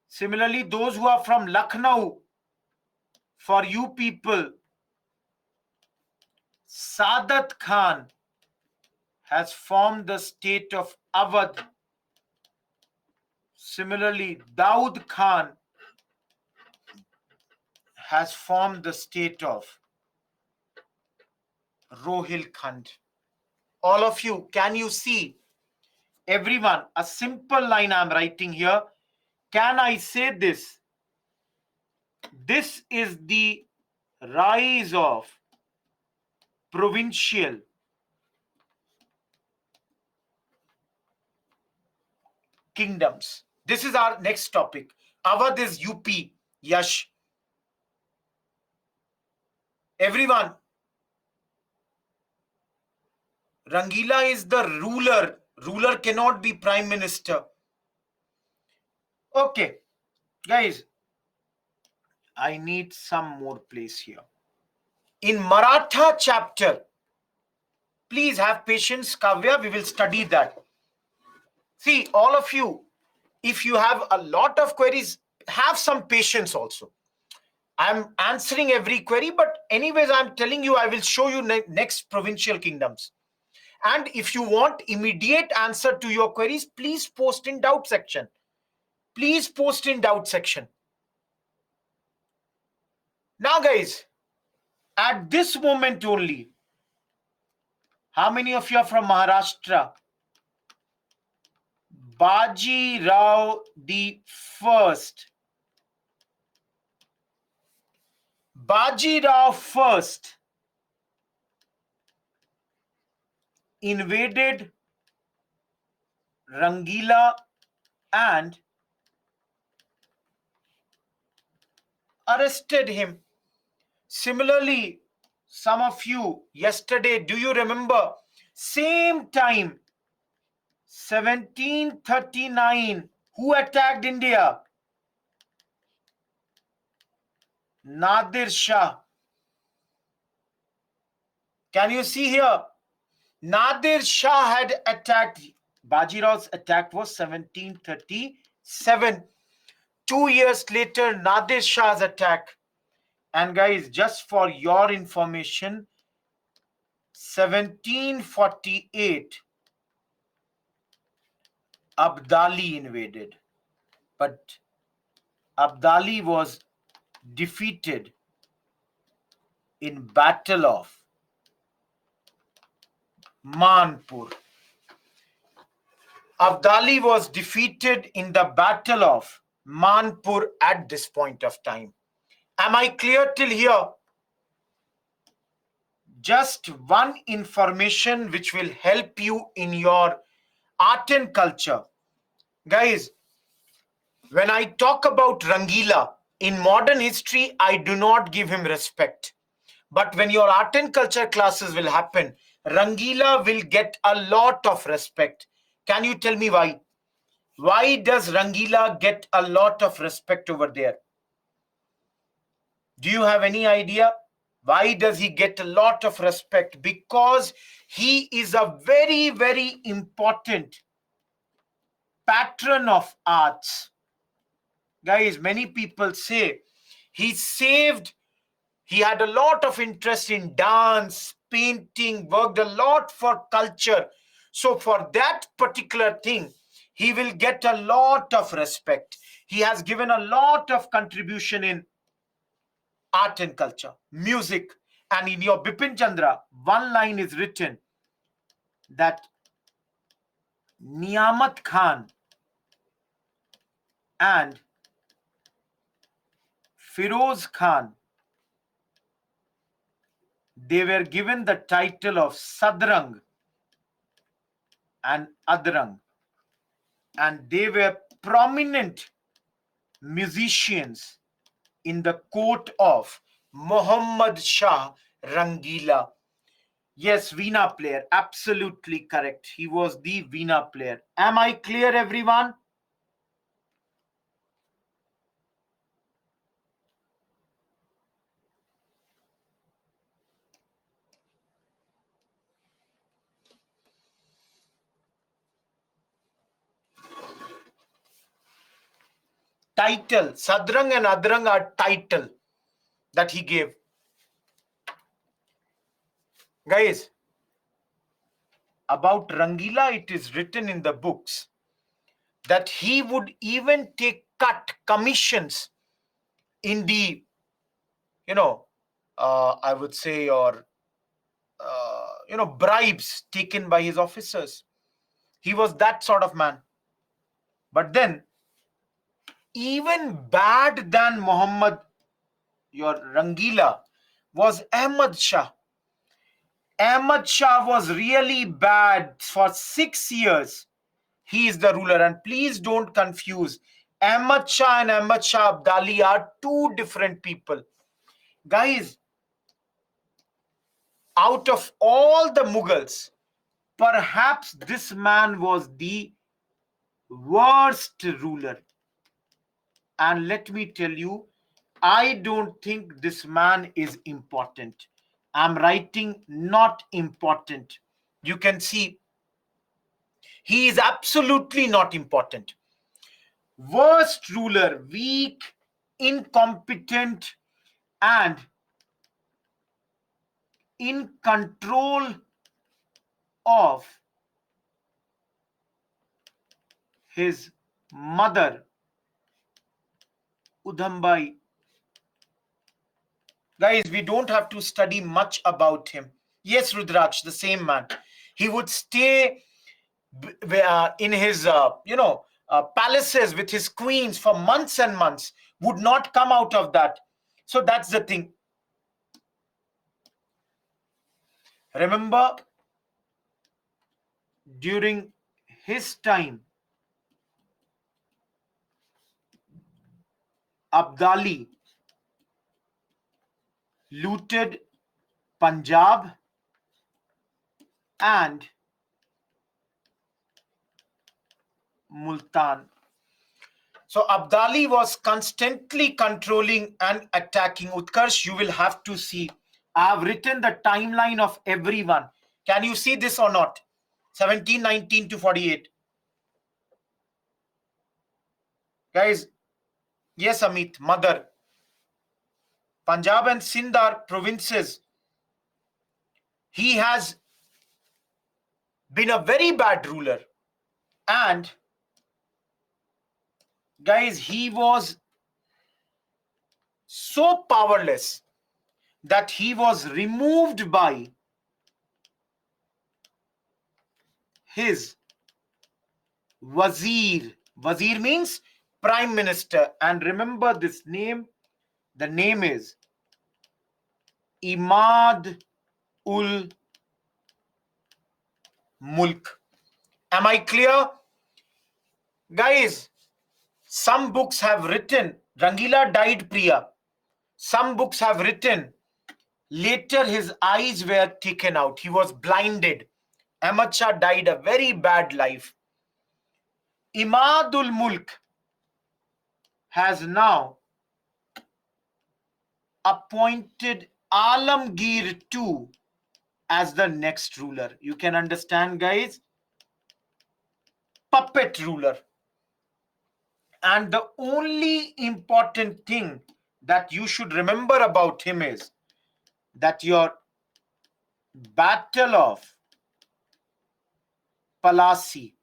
Similarly, those who are from Lucknow, for you people, Sadat Khan has formed the state of Awadh. Similarly, Daud Khan has formed the state of Rohilkhand. All of you, can you see? Everyone, a simple line I'm writing here. Can I say this? This is the rise of provincial kingdoms. This is our next topic. Awadh is UP. Yash. Everyone. Rangila is the ruler. Ruler cannot be prime minister. Okay, guys, I need some more place here. In Maratha chapter, please have patience, Kavya. We will study that. See, all of you, if you have a lot of queries, have some patience also. I'm answering every query, but anyways, I'm telling you, I will show you next provincial kingdoms. And if you want immediate answer to your queries, please post in doubt section. Please post in doubt section. Now, guys, at this moment only, how many of you are from Maharashtra? Baji Rao the First. Baji Rao First invaded Rangila and arrested him. Similarly, some of you yesterday, do you remember? Same time, 1739, who attacked India? Nadir Shah. Can you see here? Nadir Shah had attacked. Bajiraw's attack was 1737. 2 years later, Nadir Shah's attack. And guys, just for your information, 1748, Abdali invaded. But Abdali was defeated in Battle of Manpur. Abdali was defeated in the Battle of Manpur at this point of time. Am I clear till here? Just one information which will help you in your art and culture. Guys, when I talk about Rangila, in modern history, I do not give him respect. But when your art and culture classes will happen, Rangila will get a lot of respect. Can you tell me why? Why does Rangila get a lot of respect over there? Do you have any idea? Why does he get a lot of respect? Because he is a very, very important patron of arts. Guys, many people say he saved, he had a lot of interest in dance, painting, worked a lot for culture. So for that particular thing, he will get a lot of respect. He has given a lot of contribution in art and culture, music. And in your Bipin Chandra, one line is written that Niyamat Khan and Firoz Khan, they were given the title of Sadrang and Adrang, and they were prominent musicians in the court of Muhammad Shah Rangila. Yes, Veena player, absolutely correct. He was the Veena player. Am I clear, everyone? Title, Sadrang and Adrang are title that he gave. Guys, about Rangila, it is written in the books that he would even take cut commissions in the, I would say, or, bribes taken by his officers. He was that sort of man. But then, even bad than Muhammad, your Rangila, was Ahmad Shah. Ahmad Shah was really bad for 6 years. He is the ruler. And please don't confuse Ahmad Shah and Ahmad Shah Abdali are two different people. Guys, out of all the Mughals, perhaps this man was the worst ruler. And let me tell you, I don't think this man is important. I'm writing not important. You can see he is absolutely not important. Worst ruler, weak, incompetent, and in control of his mother, Udhambai. Guys, we don't have to study much about him. Yes, Rudraksh, the same man. He would stay in his, palaces with his queens for months and months, would not come out of that. So that's the thing. Remember, during his time, Abdali looted Punjab and Multan. So Abdali was constantly controlling and attacking. Utkarsh, you will have to see. I have written the timeline of everyone. Can you see this or not? 1719 to 48. Guys, yes, Amit, mother. Punjab and Sindh are provinces. He has been a very bad ruler. And guys, he was so powerless that he was removed by his wazir. Wazir means prime minister. And remember this name. The name is Imad ul Mulk. Am I clear? Guys, some books have written, Rangila died Priya. Some books have written, later his eyes were taken out. He was blinded. Ahmad Shah died a very bad life. Imadul Mulk has now appointed Alamgir II as the next ruler. You can understand, guys. Puppet ruler. And the only important thing that you should remember about him is that your Battle of Palasi,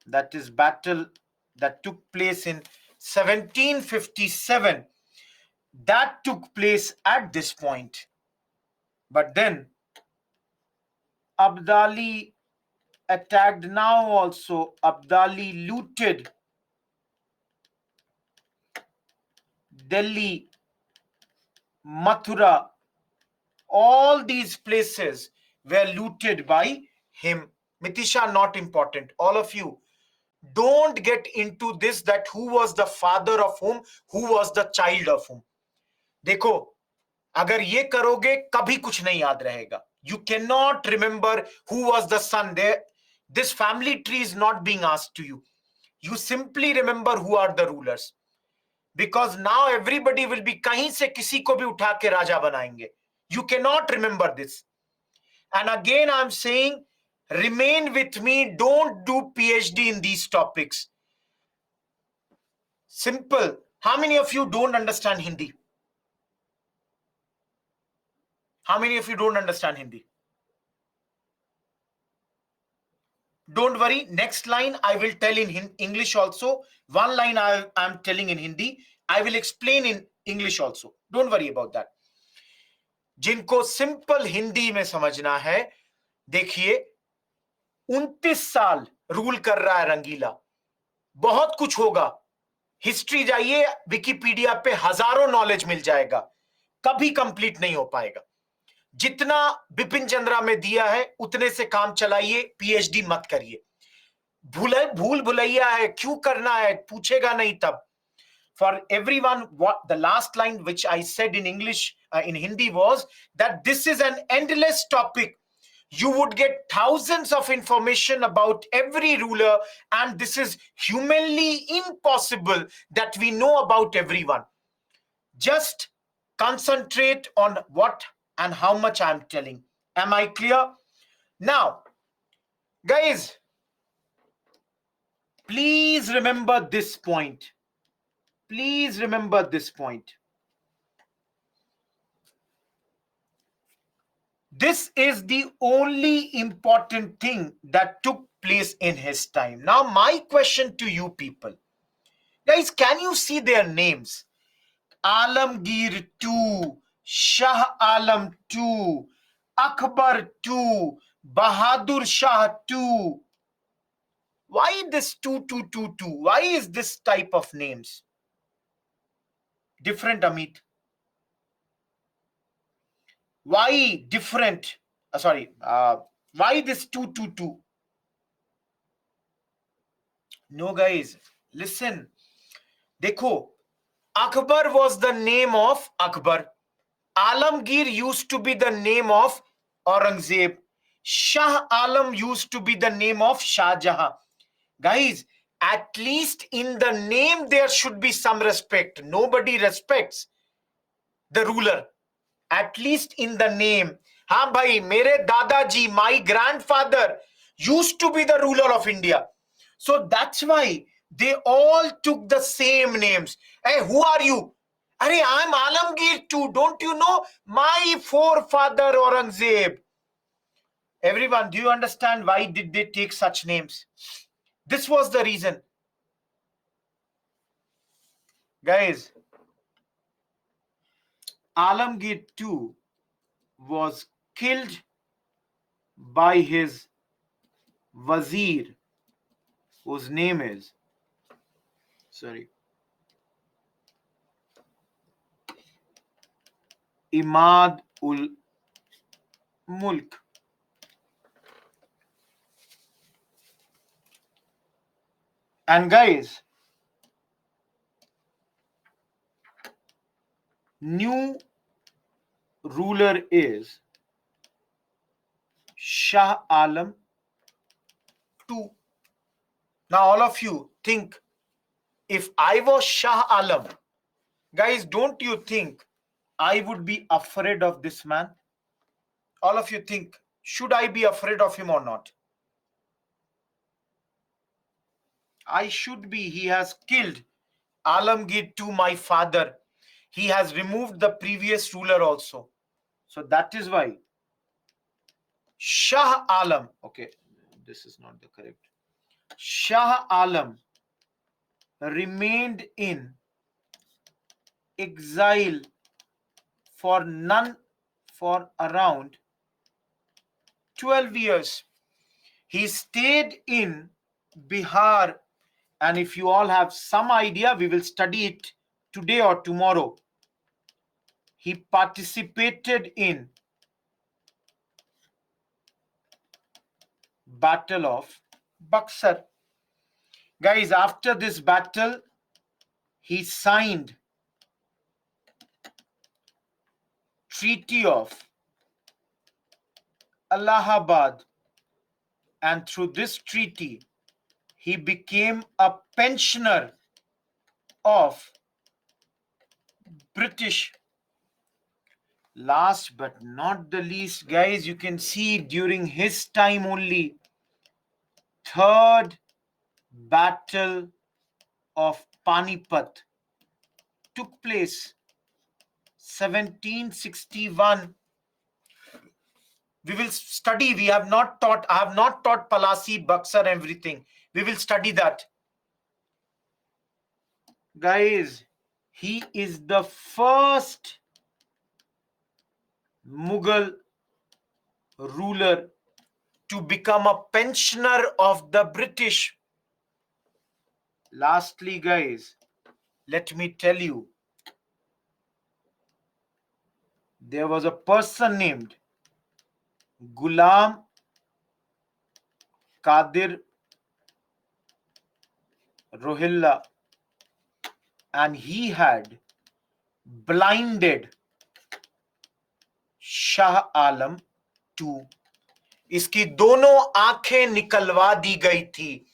that is battle that took place in 1757, that took place at this point. But then Abdali attacked. Now also Abdali looted Delhi, Mathura. All these places were looted by him. Mitisha, not important. All of you, don't get into this that who was the father of whom, who was the child of whom. देखो, अगर ये करोगे कभी कुछ नहीं याद रहेगा. You cannot remember who was the son there. This family tree is not being asked to you. You simply remember who are the rulers. Because now everybody will be कहीं से किसी को भी उठा के राजा बनाएंगे. You cannot remember this. And again, I'm saying, remain with me. Don't do PhD in these topics. Simple. How many of you don't understand Hindi? How many of you don't understand Hindi? Don't worry. Next line I will tell in English also. One line I'm telling in Hindi. I will explain in English also. Don't worry about that. जिनको simple Hindi में समझना है, देखिए 29 साल rule कर रहा है रंगीला. बहुत कुछ होगा. हिस्ट्री जाइए, विकिपीडिया पे हजारों नॉलेज मिल जाएगा. कभी कंप्लीट नहीं हो पाएगा. जितना बिपिन चंद्रा में दिया है उतने से काम चलाइए. पीएचडी मत करिए. भूल भुलैया है, क्यों करना है, पूछेगा नहीं तब. For everyone, what the last line which I said in English, in Hindi, was that this is an endless topic. You would get thousands of information about every ruler, and this is humanly impossible that we know about everyone. Just concentrate on what and how much I'm telling. Am I clear? Now, guys, please remember this point. Please remember this point. This is the only important thing that took place in his time. Now, my question to you people, guys, can you see their names? Alamgir II, Shah Alam II, Akbar II, Bahadur Shah II. Why this 2222? Why is this type of names different, Amit? Why different? Why this 222? No, guys, listen. Dekho, Akbar was the name of Akbar. Alamgir used to be the name of Aurangzeb. Shah Alam used to be the name of Shah Jahan. Guys, at least in the name there should be some respect. Nobody respects the ruler. At least in the name. हाँ भाई, मेरे दादाजी, my grandfather used to be the ruler of India. So that's why they all took the same names. Hey, who are you? Arey, I'm Alamgir too. Don't you know my forefather Aurangzeb? Everyone, do you understand why did they take such names? This was the reason. Guys, Alamgir too was killed by his wazir, whose name is, Imad ul Mulk. And guys, new ruler is Shah Alam II. Now all of you think, if I was Shah Alam, guys, don't you think I would be afraid of this man? All of you think, should I be afraid of him or not? I should be. He has killed Alamgir II, my father. He has removed the previous ruler also. So that is why Shah Alam, okay, this is not the correct. Shah Alam remained in exile for around 12 years. He stayed in Bihar, and if you all have some idea, we will study it today or tomorrow. He participated in Battle of Buxar. Guys, after this battle, he signed Treaty of Allahabad, and through this treaty, he became a pensioner of British. Last but not the least, guys, you can see during his time only, Third Battle of Panipat took place, 1761. We will study. I have not taught Palasi, Buxar, everything. We will study that. Guys, he is the first Mughal ruler to become a pensioner of the British. Lastly, guys, let me tell you, there was a person named Ghulam Qadir Rohilla, and he had blinded Shah Alam too. इसकी दोनों आंखें निकलवा दी गई थी.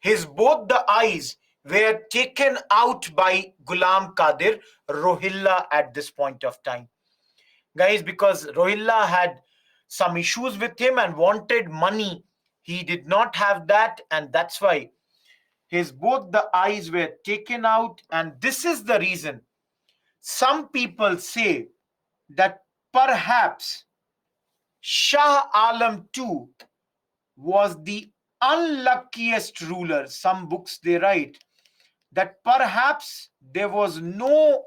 His both the eyes were taken out by Ghulam Qadir Rohilla at this point of time. Guys, because Rohilla had some issues with him and wanted money. He did not have that, and that's why his both the eyes were taken out, and this is the reason some people say that perhaps Shah Alam II was the unluckiest ruler. Some books they write that perhaps there was no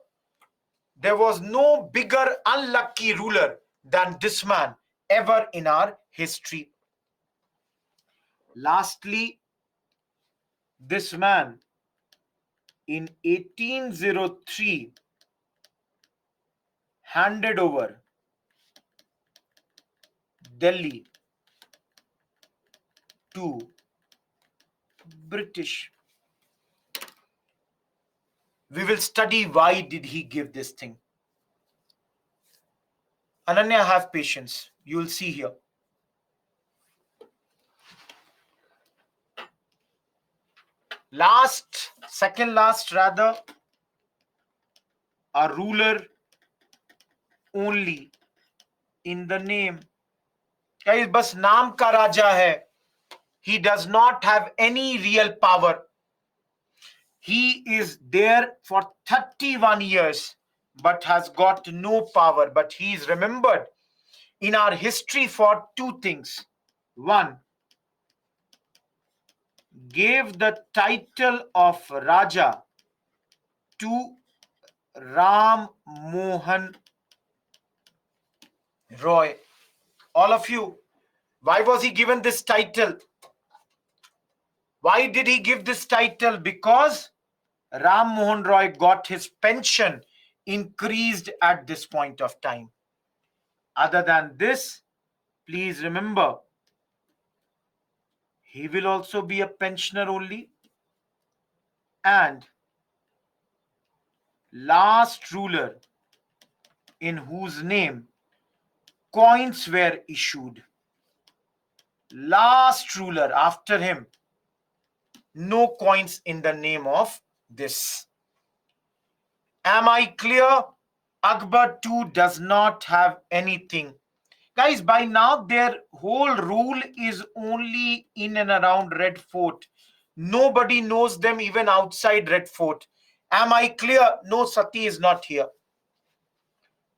bigger unlucky ruler than this man ever in our history. Lastly, this man in 1803 handed over Delhi to British. We will study why did he give this thing. Ananya, have patience. You will see here. Second last rather, a ruler only in the name. Guys, bas naam ka raja hai. He does not have any real power. He is there for 31 years but has got no power. But he is remembered in our history for two things. One, gave the title of Raja to Ram Mohan Roy. All of you, why was he given this title? Why did he give this title? Because Ram Mohan Roy got his pension increased at this point of time. Other than this, please remember, he will also be a pensioner only. And last ruler in whose name coins were issued. Last ruler after him, no coins in the name of this. Am I clear? Akbar too does not have anything. Guys, by now their whole rule is only in and around Red Fort. Nobody knows them even outside Red Fort. Am I clear? No, Sati is not here.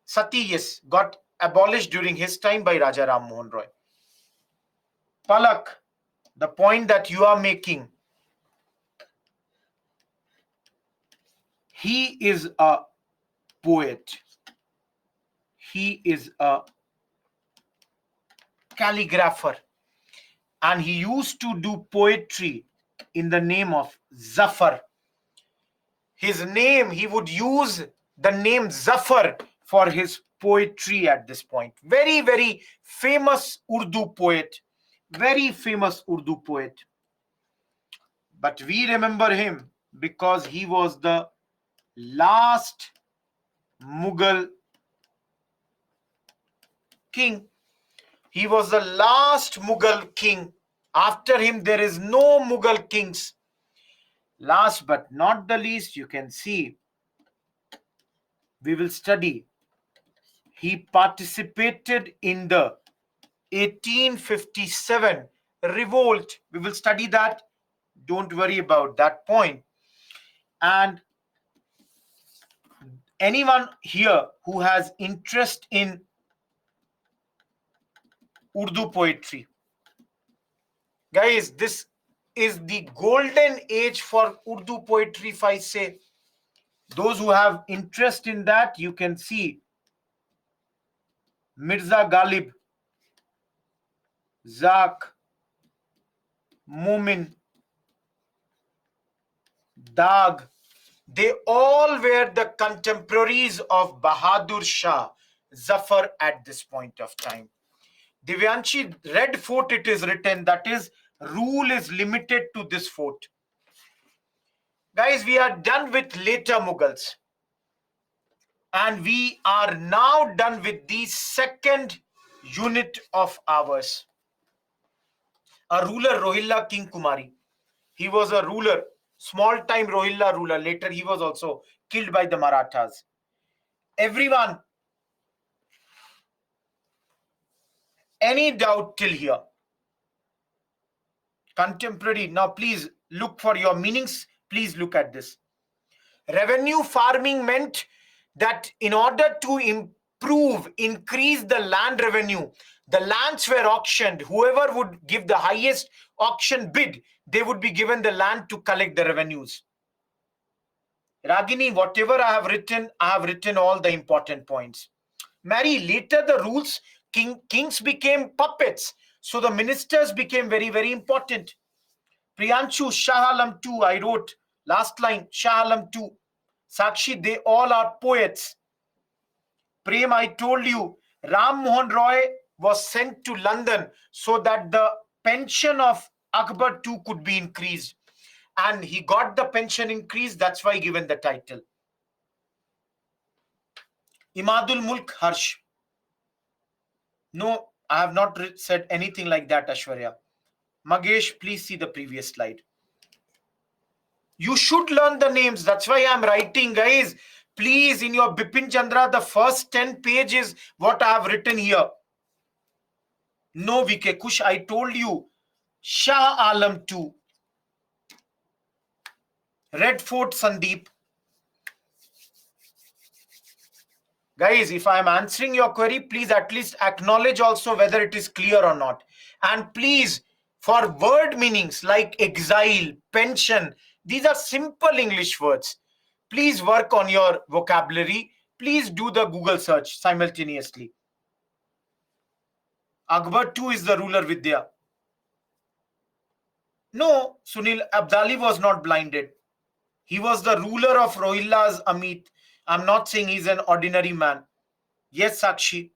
Sati, yes, got abolished during his time by Raja Ram Mohan Roy. Palak, the point that you are making, he is a poet. He is a calligrapher. And he used to do poetry in the name of Zafar. His name, he would use the name Zafar for his poetry at this point. Very, very famous Urdu poet. Very famous Urdu poet. But we remember him because he was the last Mughal king. He was the last Mughal king. After him, there is no Mughal kings. Last but not the least, you can see, we will study. He participated in the 1857 revolt. We will study that. Don't worry about that point. And anyone here who has interest in Urdu poetry, guys, this is the golden age for Urdu poetry, if I say. Those who have interest in that, you can see Mirza Ghalib, Zak, Mumin, Dag. They all were the contemporaries of Bahadur Shah Zafar at this point of time. Divyanshi, Red Fort it is written, that is, rule is limited to this fort. Guys, we are done with later Mughals. And we are now done with the second unit of ours. A ruler, Rohilla King Kumari. He was a ruler, small time Rohilla ruler. Later, he was also killed by the Marathas. Everyone, any doubt till here? Contemporary. Now, please look for your meanings. Please look at this. Revenue farming meant that in order to improve, increase the land revenue, the lands were auctioned. Whoever would give the highest auction bid, they would be given the land to collect the revenues. Ragini, whatever I have written all the important points. Mary, later the rules, kings became puppets. So the ministers became very, very important. Priyanshu, Shah Alam 2, I wrote last line, Shah Alam 2. Sakshi, they all are poets. Prem, I told you, Ram Mohan Roy was sent to London so that the pension of Akbar II could be increased. And he got the pension increase, that's why given the title. Imadul Mulk Harsh. No, I have not said anything like that, Ashwarya. Magesh, please see the previous slide. You should learn the names. That's why I'm writing, guys. Please, in your Bipin Chandra, the first 10 pages, what I have written here. No, VK Kush, I told you. Shah Alam 2. Red Fort Sandeep. Guys, if I'm answering your query, please at least acknowledge also whether it is clear or not. And please, for word meanings like exile, pension, these are simple English words. Please work on your vocabulary. Please do the Google search simultaneously. Akbar too is the ruler Vidya. No, Sunil Abdali was not blinded. He was the ruler of Rohilla's Amit. I'm not saying he's an ordinary man. Yes, Sakshi.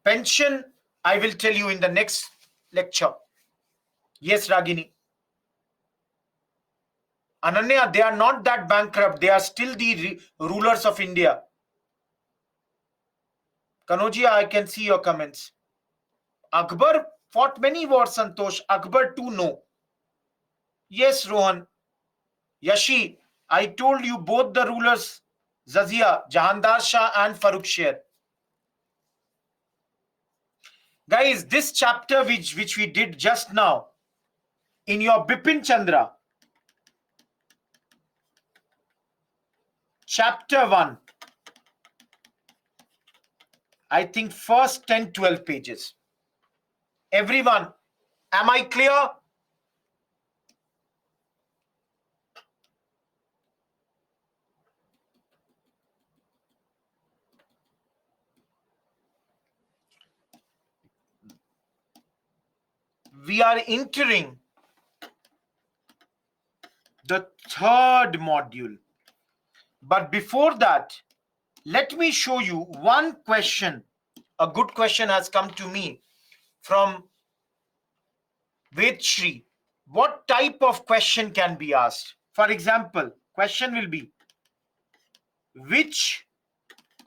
Pension, I will tell you in the next lecture. Yes, Ragini. Ananya, they are not that bankrupt. They are still the rulers of India. Kanojia, I can see your comments. Akbar fought many wars, Santosh. Akbar too, no. Yes, Rohan. Yashi, I told you both the rulers, Zazia, Jahandar Shah and Farooq Sher. Guys, this chapter which we did just now in your Bipin Chandra, chapter 1, I think first 10, 12 pages. Everyone, am I clear? We are entering the third module. But before that, let me show you one question. A good question has come to me from Vedshri. What type of question can be asked? For example, question will be, which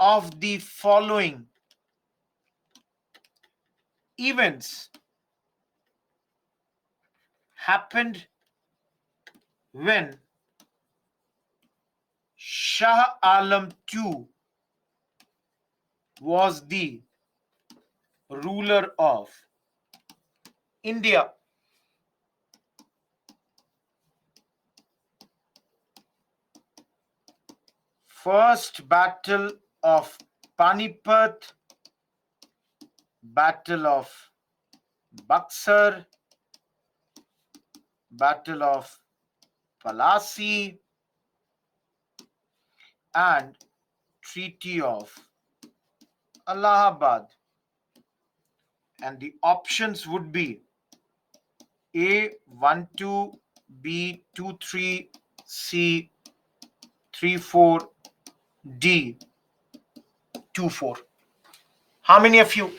of the following events happened when Shah Alam II was the ruler of India? First Battle of Panipat, Battle of Buxar, Battle of Palasi, and Treaty of Allahabad. And the options would be A 12, B 23, C 34, D 24. How many of you?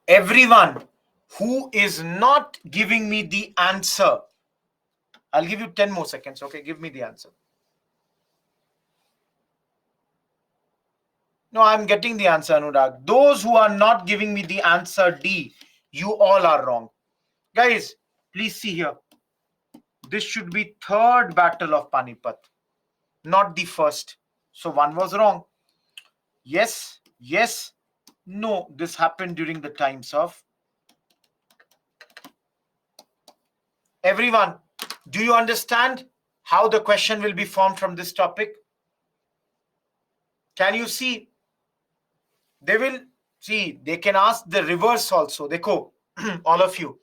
Everyone who is not giving me the answer, I'll give you 10 more seconds. Okay, give me the answer. No, I'm getting the answer, Anurag. Those who are not giving me the answer D, you all are wrong. Guys, please see here. This should be third battle of Panipat, not the first. So one was wrong. Yes, yes, no. This happened during the times of. Everyone, do you understand how the question will be formed from this topic? Can you see? They will see, they can ask the reverse also. Dekho, all of you.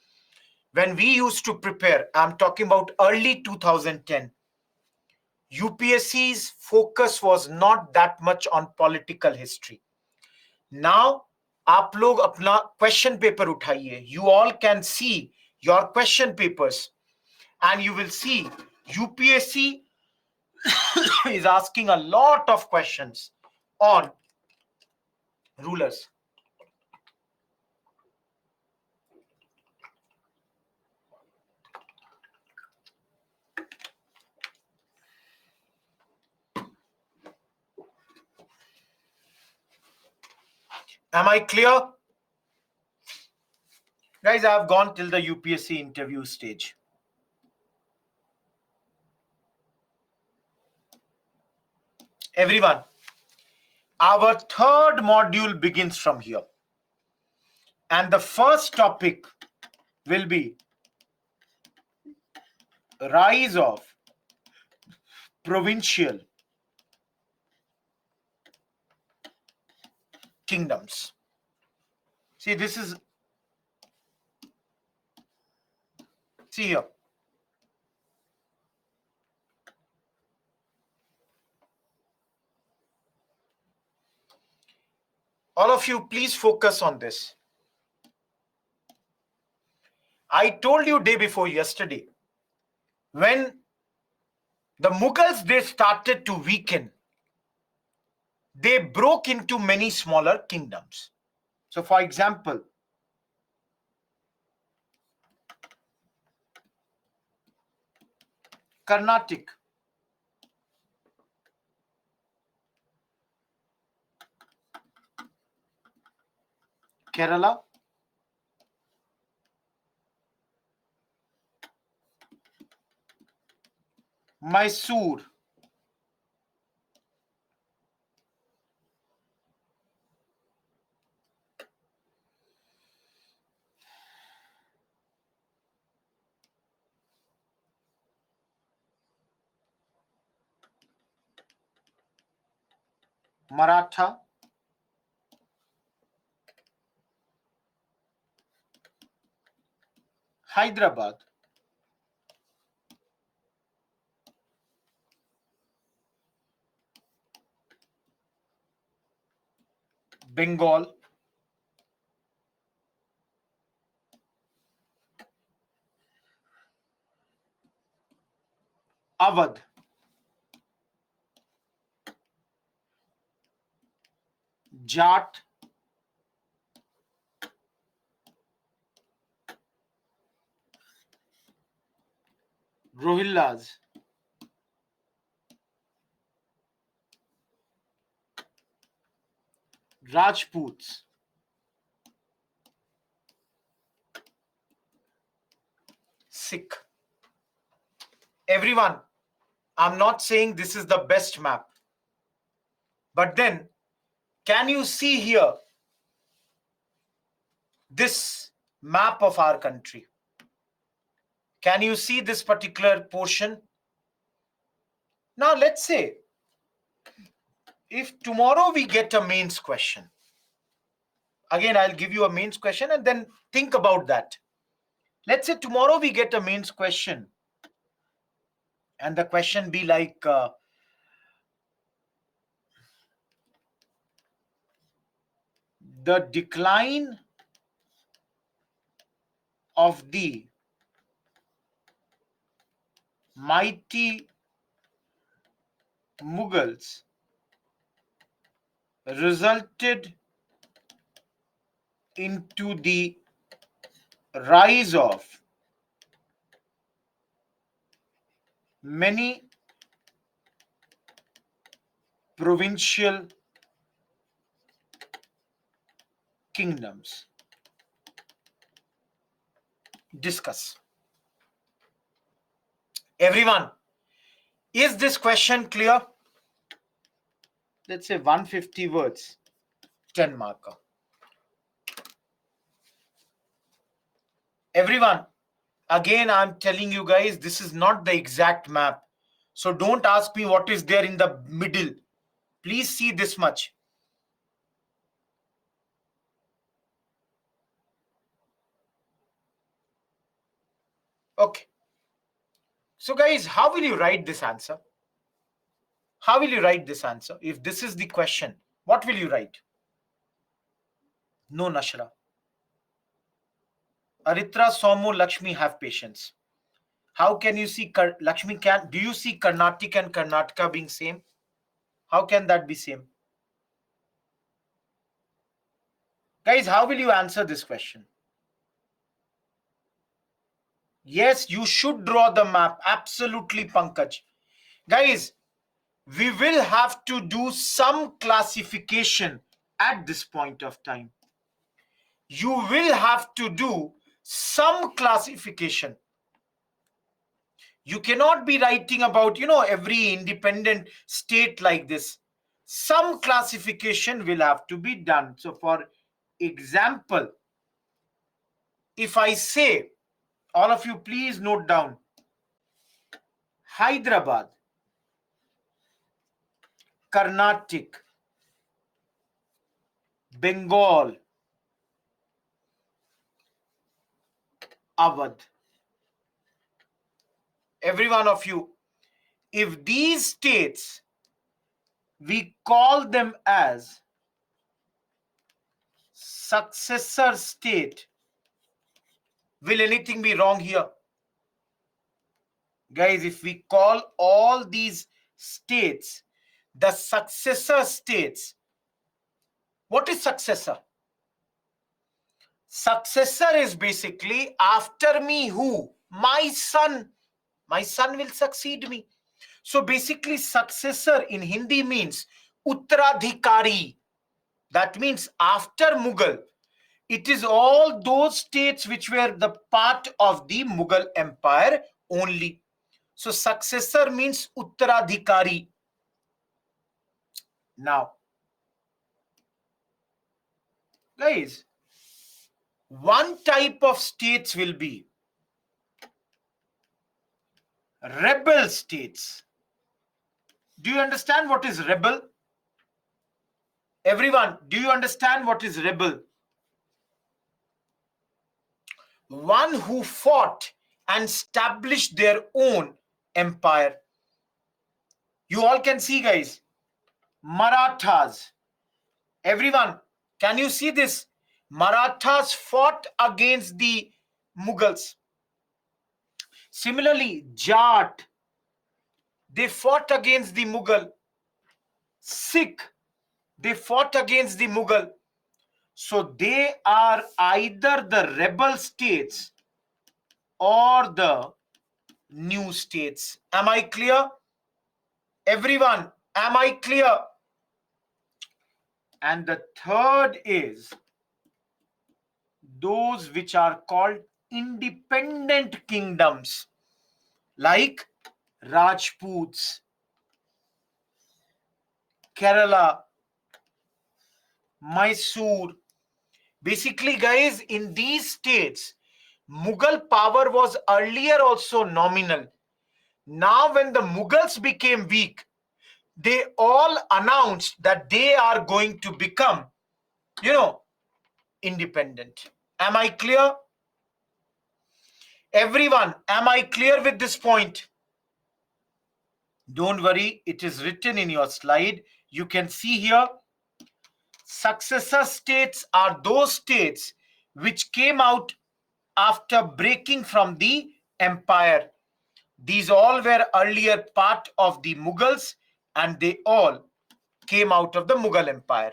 When we used to prepare, I'm talking about early 2010, UPSC's focus was not that much on political history. Now, आप लोग अपना question paper उठाइए. You all can see your question papers and you will see UPSC is asking a lot of questions on rulers. Am I clear? Guys, I have gone till the UPSC interview stage. Everyone, our third module begins from here. And the first topic will be rise of provincial kingdoms. See, this is, see here. All of you, please focus on this. I told you day before yesterday, when the Mughals, they started to weaken, they broke into many smaller kingdoms. So for example, Carnatic, Kerala, Mysore, Maratha, Hyderabad, Bengal, Awadh, Jat, Rohillas, Rajputs, Sikh. Everyone, I'm not saying this is the best map. But then, can you see here this map of our country? Can you see this particular portion? Now, let's say, if tomorrow we get a mains question, again, I'll give you a mains question and then think about that. Let's say tomorrow we get a mains question and the question be like, the decline of the mighty Mughals resulted into the rise of many provincial kingdoms. Discuss. Everyone, is this question clear? Let's say 150 words, 10 marker. Everyone, again, I'm telling you guys, this is not the exact map. So don't ask me what is there in the middle. Please see this much. Okay. So guys, how will you write this answer? How will you write this answer? If this is the question, what will you write? No, Nashra. Aritra, Somu, Lakshmi, have patience. How can you see Lakshmi do you see Karnataka and Karnataka being same? How can that be same? Guys, how will you answer this question? Yes, you should draw the map. Absolutely, Pankaj. Guys, we will have to do some classification at this point of time. You will have to do some classification. You cannot be writing about, every independent state like this. Some classification will have to be done. So for example, if I say, all of you please note down, Hyderabad, Karnataka, Bengal, Awadh. Every one of you, if these states, we call them as successor state, will anything be wrong here? Guys, if we call all these states the successor states, what is successor? Successor is basically after me who? My son. My son will succeed me. So basically successor in Hindi means Uttaradhikari. That means after Mughal, it is all those states which were the part of the Mughal Empire only. So successor means Uttaradhikari. Now, guys, one type of states will be rebel states. Do you understand what is rebel? Everyone, do you understand what is rebel? One who fought and established their own empire. You all can see, guys. Marathas. Everyone, can you see this? Marathas fought against the Mughals. Similarly, Jat, they fought against the Mughal. Sikh, they fought against the Mughal. So they are either the rebel states or the new states. Am I clear? Everyone, am I clear? And the third is those which are called independent kingdoms, like Rajputs, Kerala, Mysore. Basically, guys, in these states, Mughal power was earlier also nominal. Now, when the Mughals became weak, they all announced that they are going to become, independent. Am I clear? Everyone, am I clear with this point? Don't worry, it is written in your slide. You can see here, successor states are those states which came out after breaking from the empire. These all were earlier part of the Mughals and they all came out of the Mughal Empire.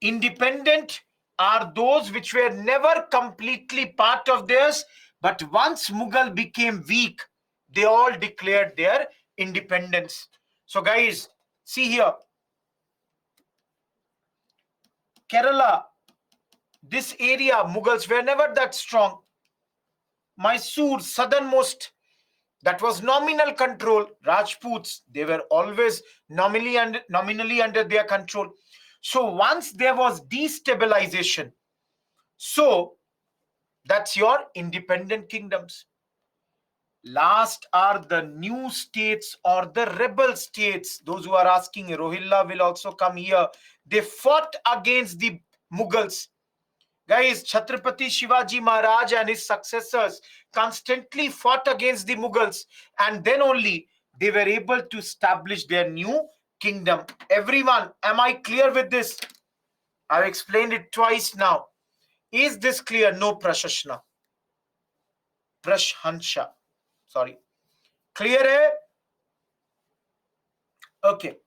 Independent are those which were never completely part of theirs, but once Mughal became weak, they all declared their independence. So, guys, see here, Kerala, this area, Mughals were never that strong. Mysore, southernmost, that was nominal control. Rajputs, they were always nominally under their control. So once there was destabilization, so that's your independent kingdoms. Last are the new states or the rebel states. Those who are asking, Rohilla will also come here. They fought against the Mughals. Guys, Chhatrapati Shivaji Maharaj and his successors constantly fought against the Mughals, and then only they were able to establish their new kingdom. Everyone, am I clear with this? I've explained it twice now. Is this clear? No prashashna. Prashhansha. Sorry. Clear hai? Okay.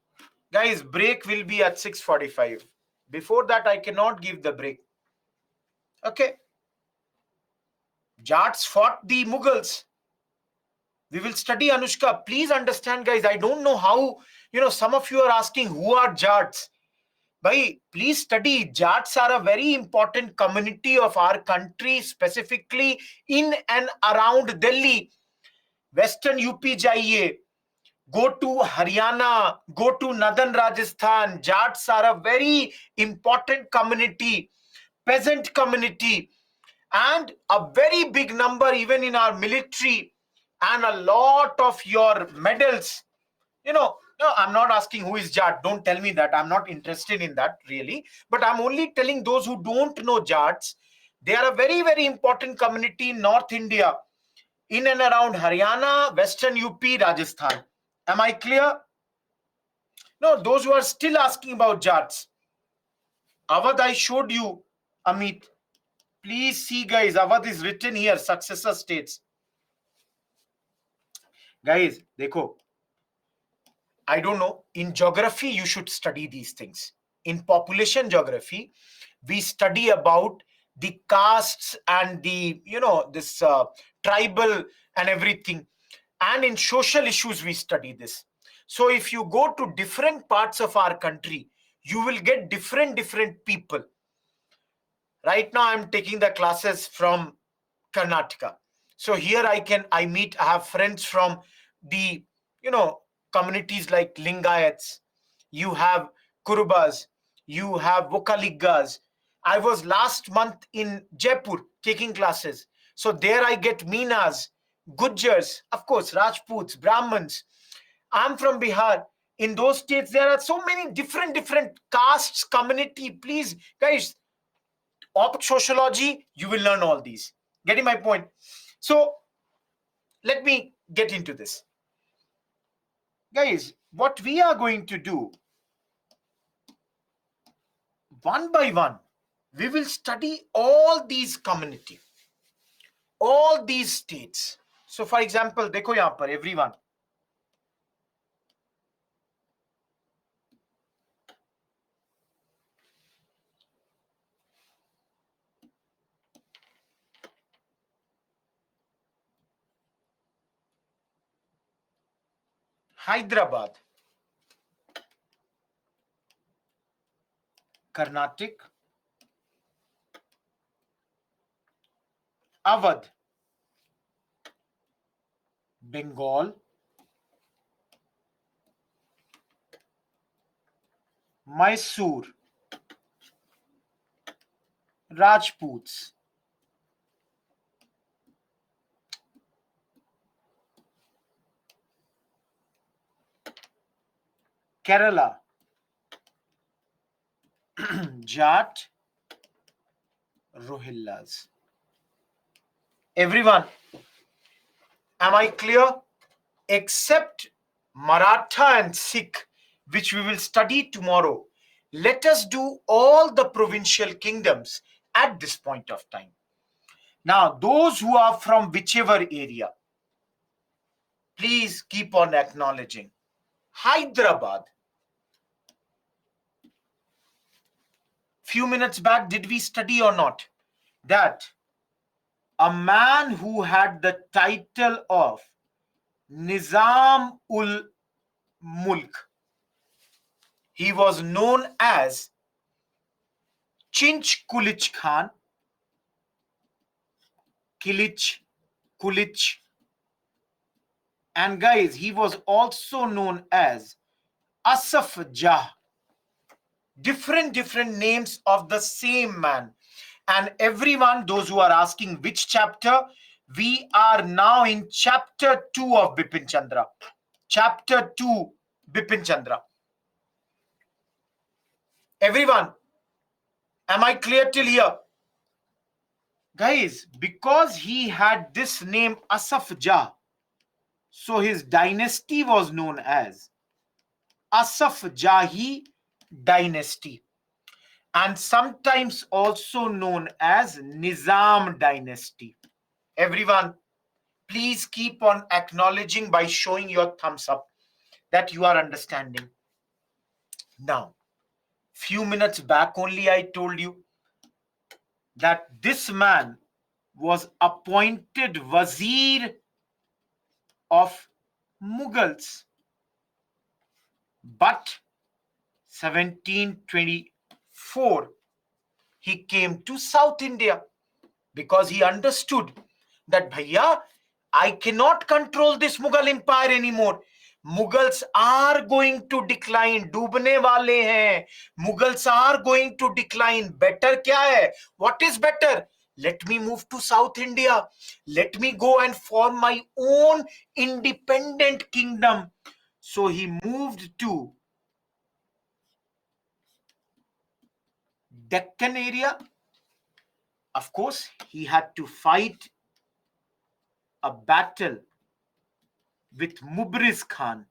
Guys, break will be at 6:45. Before that, I cannot give the break. Okay. Jats fought the Mughals. We will study Anushka. Please understand, guys. I don't know how, some of you are asking who are Jats. Bhai, please study. Jats are a very important community of our country, specifically in and around Delhi. Western UP jaiye. Go to Haryana, go to Northern Rajasthan. Jats are a very important community, peasant community, and a very big number even in our military, and a lot of your medals. No, I'm not asking who is Jat. Don't tell me that. I'm not interested in that really. But I'm only telling those who don't know Jats. They are a very, very important community in North India, in and around Haryana, Western UP, Rajasthan. Am I clear? No, those who are still asking about Jats. Awadh, I showed you, Amit. Please see, guys. Awadh is written here, successor states. Guys, dekho. I don't know. In geography, you should study these things. In population geography, we study about the castes and the, this tribal and everything. And in social issues, we study this. So if you go to different parts of our country, you will get different people. Right now, I'm taking the classes from Karnataka. So here I have friends from the, communities like Lingayats, you have Kurubas, you have Vokaligas. I was last month in Jaipur taking classes. So there I get Meenas, Gujjars, of course, Rajputs, Brahmins. I'm from Bihar. In those states, there are so many different castes, community. Please, guys, opt sociology, you will learn all these. Getting my point? So let me get into this. Guys, what we are going to do, one by one, we will study all these community, all these states. So for example, देखो यहाँ पर everyone. Hyderabad, Karnataka, Awadh, Bengal, Mysore, Rajputs, Kerala, Jat, Rohillas. Everyone, am I clear? Except Maratha and Sikh, which we will study tomorrow. Let us do all the provincial kingdoms at this point of time. Now, those who are from whichever area, please keep on acknowledging. Hyderabad, few minutes back, did we study or not? That a man who had the title of Nizam ul Mulk, he was known as Chinch Kulich Khan, Kilich, Kulich, and guys, he was also known as Asaf Jah. Different names of the same man. And everyone, those who are asking which chapter, we are now in chapter 2 of Bipin Chandra. Chapter 2, Bipin Chandra. Everyone, am I clear till here? Guys, because he had this name Asaf Jah, so his dynasty was known as Asaf Jahi dynasty, and sometimes also known as Nizam dynasty. Everyone, please keep on acknowledging by showing your thumbs up that you are understanding. Now, few minutes back only I told you that this man was appointed Wazir of Mughals. But 1724, he came to South India because he understood that, Bhaiya, I cannot control this Mughal empire anymore. Mughals are going to decline. डूबने वाले हैं. Mughals are going to decline. Better क्या है? What is better? Let me move to South India. Let me go and form my own independent kingdom. So he moved to Deccan area. Of course, he had to fight a battle with Mubriz Khan.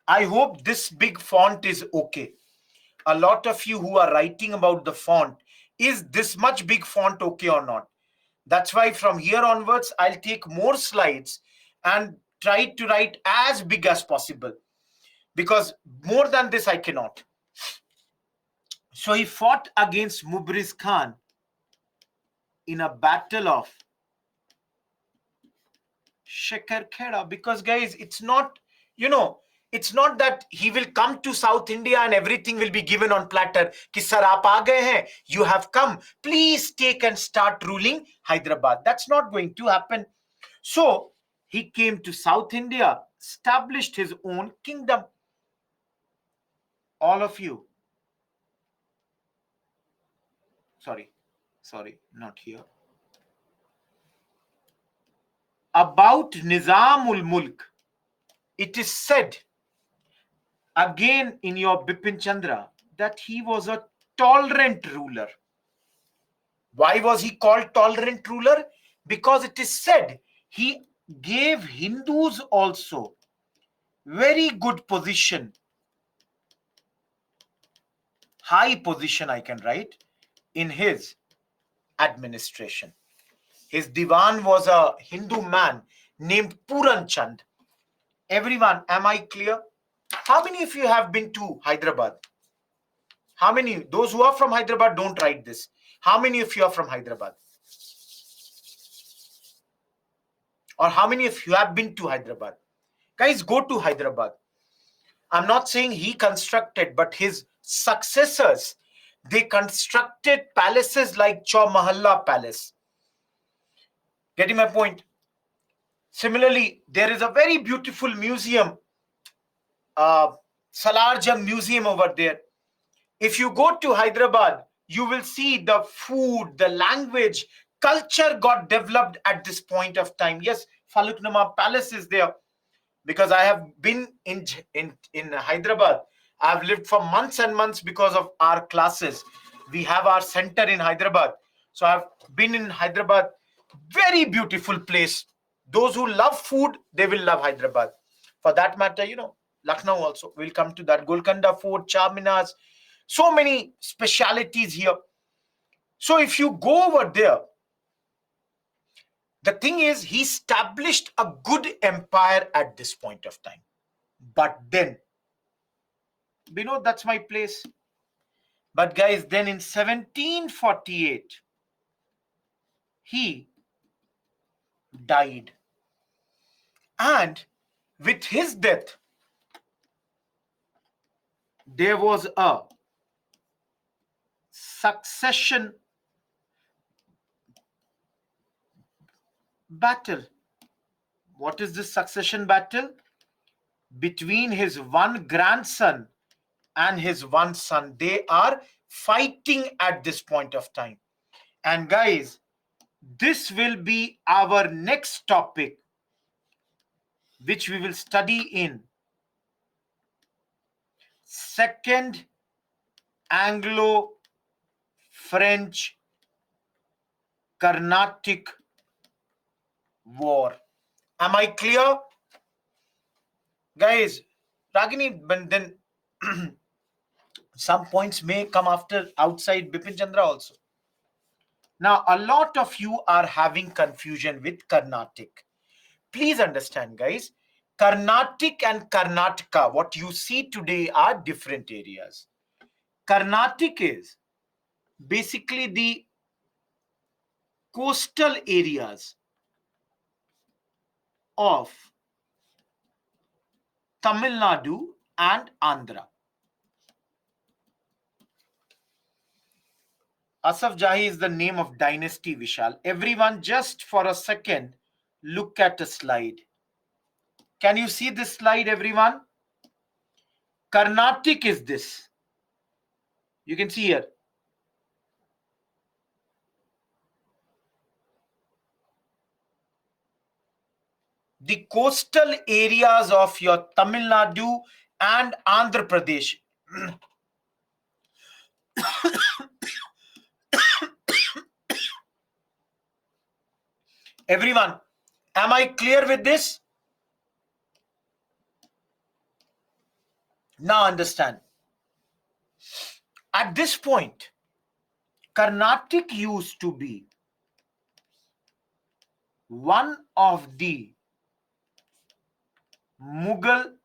I hope this big font is okay. A lot of you who are writing about the font, is this much big font okay or not? That's why from here onwards, I'll take more slides and try to write as big as possible, because more than this I cannot. So he fought against Mubriz Khan in a battle of Shekhar Kheda, because guys, it's not, it's not that he will come to South India and everything will be given on platter. Ki sir, aap aa gaye hain, you have come, please take and start ruling Hyderabad. That's not going to happen. So he came to South India, established his own kingdom. All of you, sorry, not here. About Nizamul Mulk, it is said again in your Bipin Chandra that he was a tolerant ruler. Why was he called tolerant ruler? Because it is said he gave Hindus also very good position, high position I can write, in his administration. His diwan was a Hindu man named Puran Chand. Everyone, am I clear? How many of you have been to Hyderabad? How many? Those who are from Hyderabad, don't write this. How many of you are from Hyderabad? Or how many of you have been to Hyderabad? Guys, go to Hyderabad. I'm not saying he constructed, but his successors, they constructed palaces like Chaw Mahalla Palace. Getting my point? Similarly, there is a very beautiful museum, Salar Jung Museum over there. If you go to Hyderabad, you will see the food, the language, culture got developed at this point of time. Yes, Faluknuma Palace is there, because I have been in Hyderabad. I have lived for months and months because of our classes. We have our center in Hyderabad. So I've been in Hyderabad. Very beautiful place. Those who love food, they will love Hyderabad. For that matter, Lucknow also. We'll come to that. Golconda Fort, Charminars, so many specialities here. So if you go over there, the thing is, he established a good empire at this point of time. But then, that's my place. But guys, then in 1748, he died. And with his death, there was a succession battle. What is this succession battle? Between his one grandson and his one son. They are fighting at this point of time. And guys, this will be our next topic, which we will study in Second Anglo-French Carnatic War. Am I clear? Guys, Ragini, but then some points may come after outside Bipin Chandra also. Now, a lot of you are having confusion with Carnatic. Please understand, guys, Carnatic and Karnataka, what you see today are different areas. Carnatic is basically the coastal areas of Tamil Nadu and Andhra. Asaf Jahi is the name of dynasty, Vishal. Everyone, just for a second, look at a slide. Can you see this slide, everyone? Carnatic is this. You can see here. The coastal areas of your Tamil Nadu and Andhra Pradesh. Everyone, am I clear with this? Now understand. At this point, Carnatic used to be one of the Mughal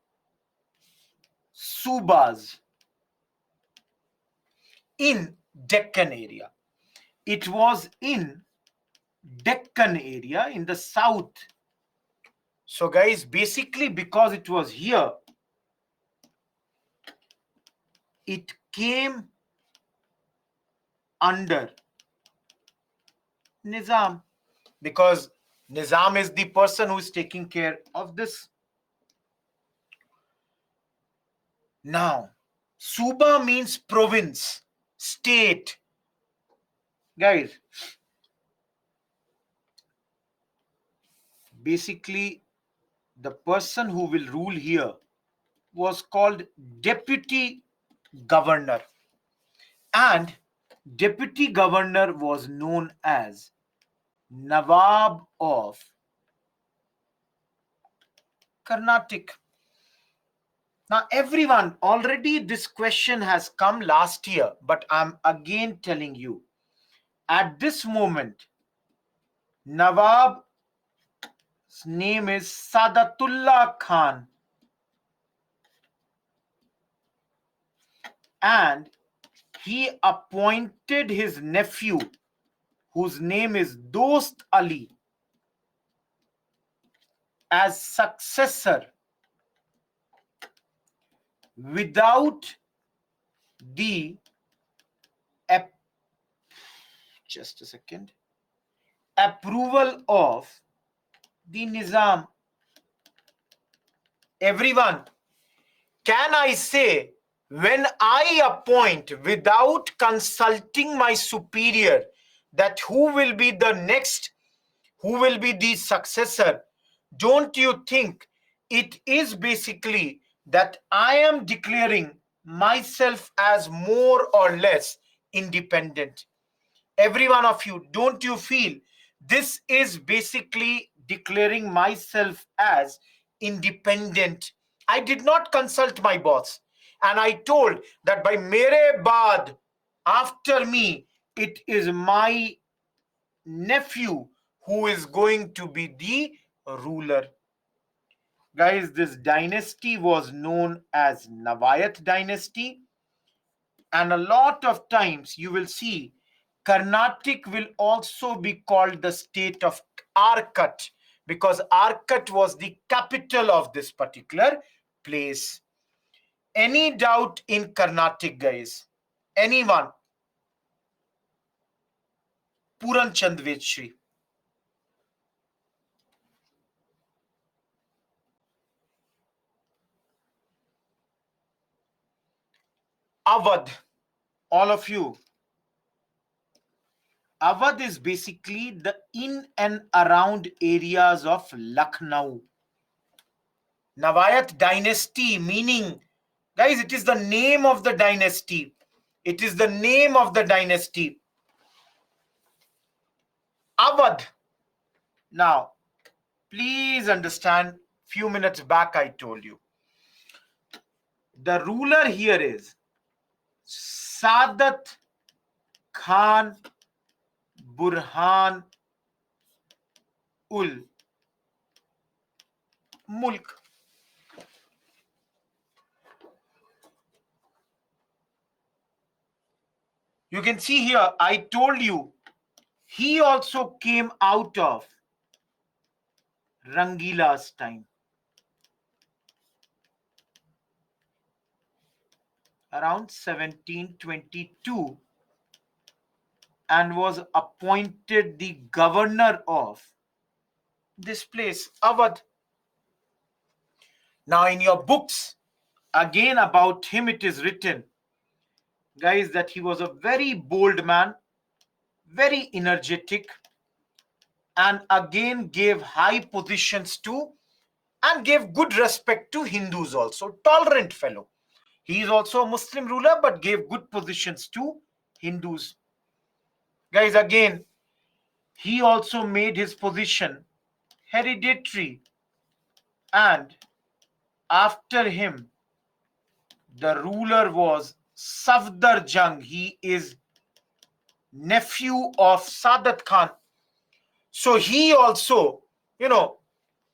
subas in Deccan area. It was in Deccan area in the south. So guys, basically because it was here, it came under Nizam, because Nizam is the person who is taking care of this. Now, Suba means province, state. Guys, basically the person who will rule here was called deputy governor, and deputy governor was known as Nawab of Carnatic. Now everyone, already this question has come last year, but I'm again telling you, at this moment, Nawab's name is Sadatullah Khan, and he appointed his nephew, whose name is Dost Ali, as successor without the just a second approval of the Nizam. Everyone, can I say, when I appoint without consulting my superior that who will be the next, who will be the successor, don't you think it is basically that I am declaring myself as more or less independent? Every one of you, don't you feel this is basically declaring myself as independent? I did not consult my boss, and I told that by mere baad, after me, it is my nephew who is going to be the ruler. Guys, this dynasty was known as Navayat dynasty, And a lot of times you will see Carnatic will also be called the state of Arcot, because Arcot was the capital of this particular place. Any doubt in Carnatic, guys? Anyone? Puran Chand Vedshri. Awadh. All of you. Awadh is basically the in and around areas of Lucknow. Navayat dynasty, meaning, guys, it is the name of the dynasty. It is the name of the dynasty. Awadh. Now, please understand, few minutes back I told you. The ruler here is Sadat Khan Burhan ul Mulk. You can see here, I told you, he also came out of Rangila's time. Around 1722, and was appointed the governor of this place, Awadh. Now, in your books, again about him, it is written, guys, that he was a very bold man, very energetic, and again gave high positions to and gave good respect to Hindus also. Tolerant fellow. He is also a Muslim ruler, but gave good positions to Hindus. Guys, again, he also made his position hereditary, and after him, the ruler was Safdar Jung. He is nephew of Sadat Khan. So he also,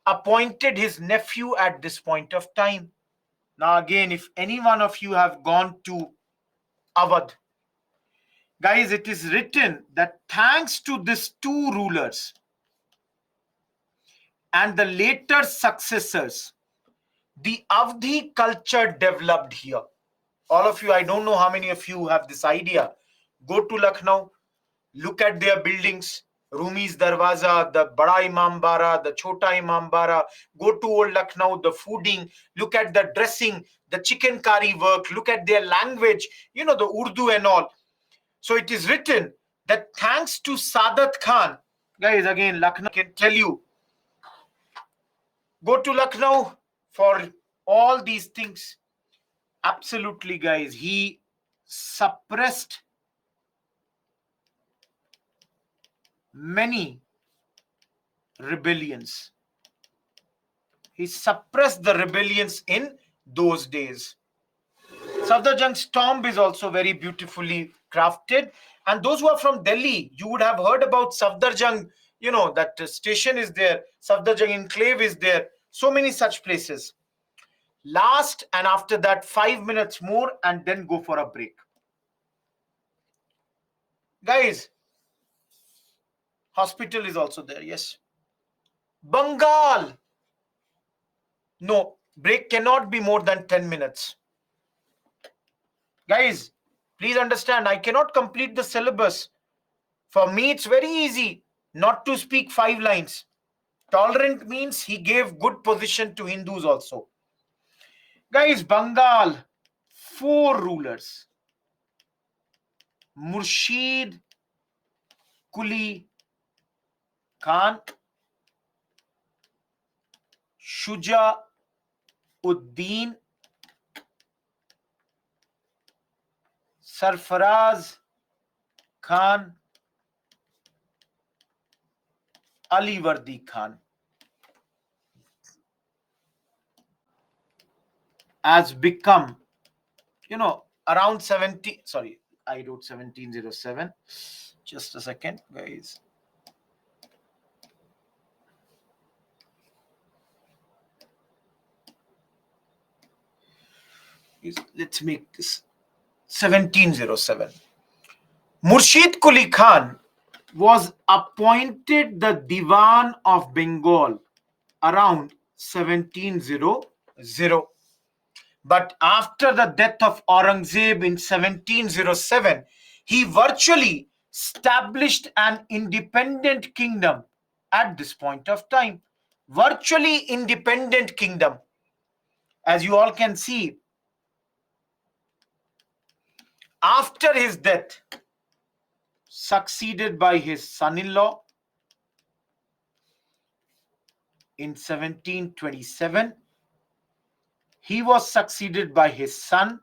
appointed his nephew at this point of time. Now again, if any one of you have gone to Awadh, guys, it is written that thanks to these two rulers and the later successors, the Avdi culture developed here. All of you, I don't know how many of you have this idea. Go to Lucknow, look at their buildings, Rumi's Darwaza, the Bada Imam Bara, the Chota Imam Bara. Go to old Lucknow, the fooding, look at the dressing, the chicken curry work, look at their language, the Urdu and all. So it is written that thanks to Sadat Khan, guys, again, Lucknow can tell you, go to Lucknow for all these things. Absolutely, guys, he suppressed many rebellions. He suppressed the rebellions in those days. Safdarjung's tomb is also very beautifully crafted. And those who are from Delhi, you would have heard about Safdarjung, that station is there. Safdarjung enclave is there. So many such places. Last, and after that, 5 minutes more, and then go for a break. Guys, hospital is also there, yes. Bengal. No, break cannot be more than 10 minutes. Guys, please understand, I cannot complete the syllabus. For me, it's very easy not to speak 5 lines. Tolerant means he gave good position to Hindus also. Guys, Bengal, 4 rulers. Murshid Kuli Khan, Shuja Uddin, Sarfaraz Khan, Alivardi Khan. Has become, around 70, sorry, I wrote 1707. Just a second, guys. Let's make this 1707. Murshid Quli Khan was appointed the Diwan of Bengal around 1700. But after the death of Aurangzeb in 1707, he virtually established an independent kingdom at this point of time. Virtually independent kingdom. As you all can see, after his death, succeeded by his son-in-law in 1727, he was succeeded by his son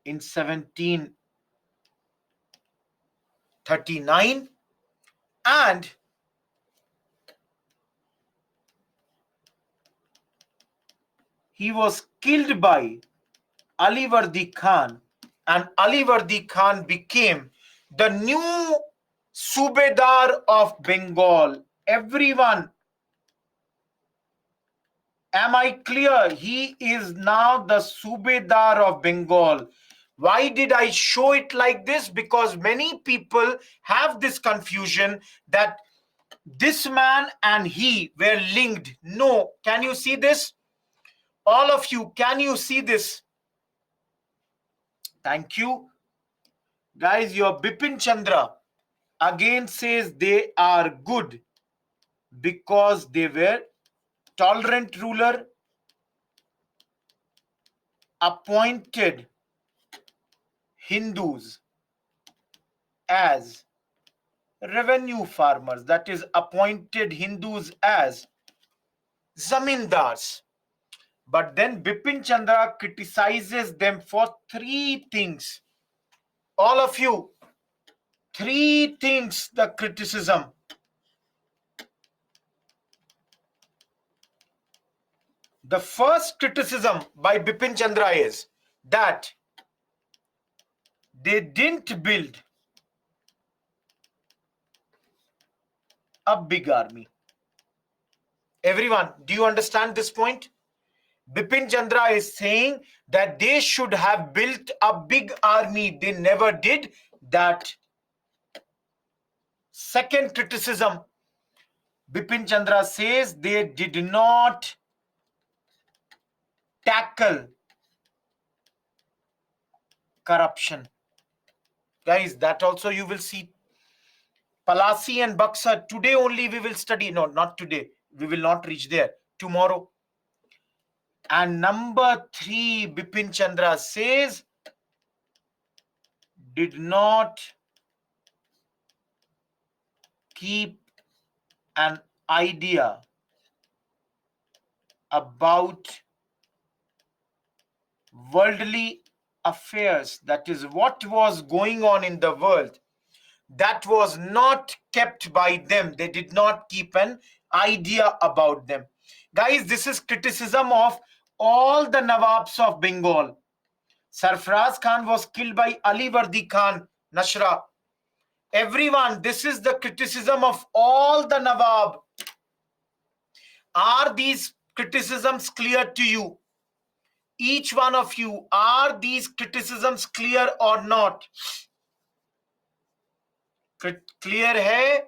in 1739, and he was killed by Alivardi Khan, and Alivardi Khan became the new Subedar of Bengal. Everyone, am I clear? He is now the Subedar of Bengal. Why did I show it like this? Because many people have this confusion that this man and he were linked. No, can you see this? All of you, can you see this? Thank you. Guys, your Bipin Chandra again says they are good because they were tolerant ruler, appointed Hindus as revenue farmers, that is, appointed Hindus as zamindars. But then Bipin Chandra criticizes them for three things. All of you, three things the criticism. The first criticism by Bipin Chandra is that they didn't build a big army. Everyone, do you understand this point? Bipin Chandra is saying that they should have built a big army. They never did that. Second criticism, Bipin Chandra says they did not tackle corruption. Guys, that also you will see. Palasi and Buxar, today only we will study. No, not today. We will not reach there. Tomorrow. And number three, Bipin Chandra says, did not keep an idea about worldly affairs. That is, what was going on in the world. That was not kept by them. They did not keep an idea about them. Guys, this is criticism of all the Nawabs of Bengal. Sarfraz Khan was killed by Ali Vardi Khan, Nashra. Everyone, this is the criticism of all the Nawab. Are these criticisms clear to you? Each one of you, are these criticisms clear or not? Clear hai?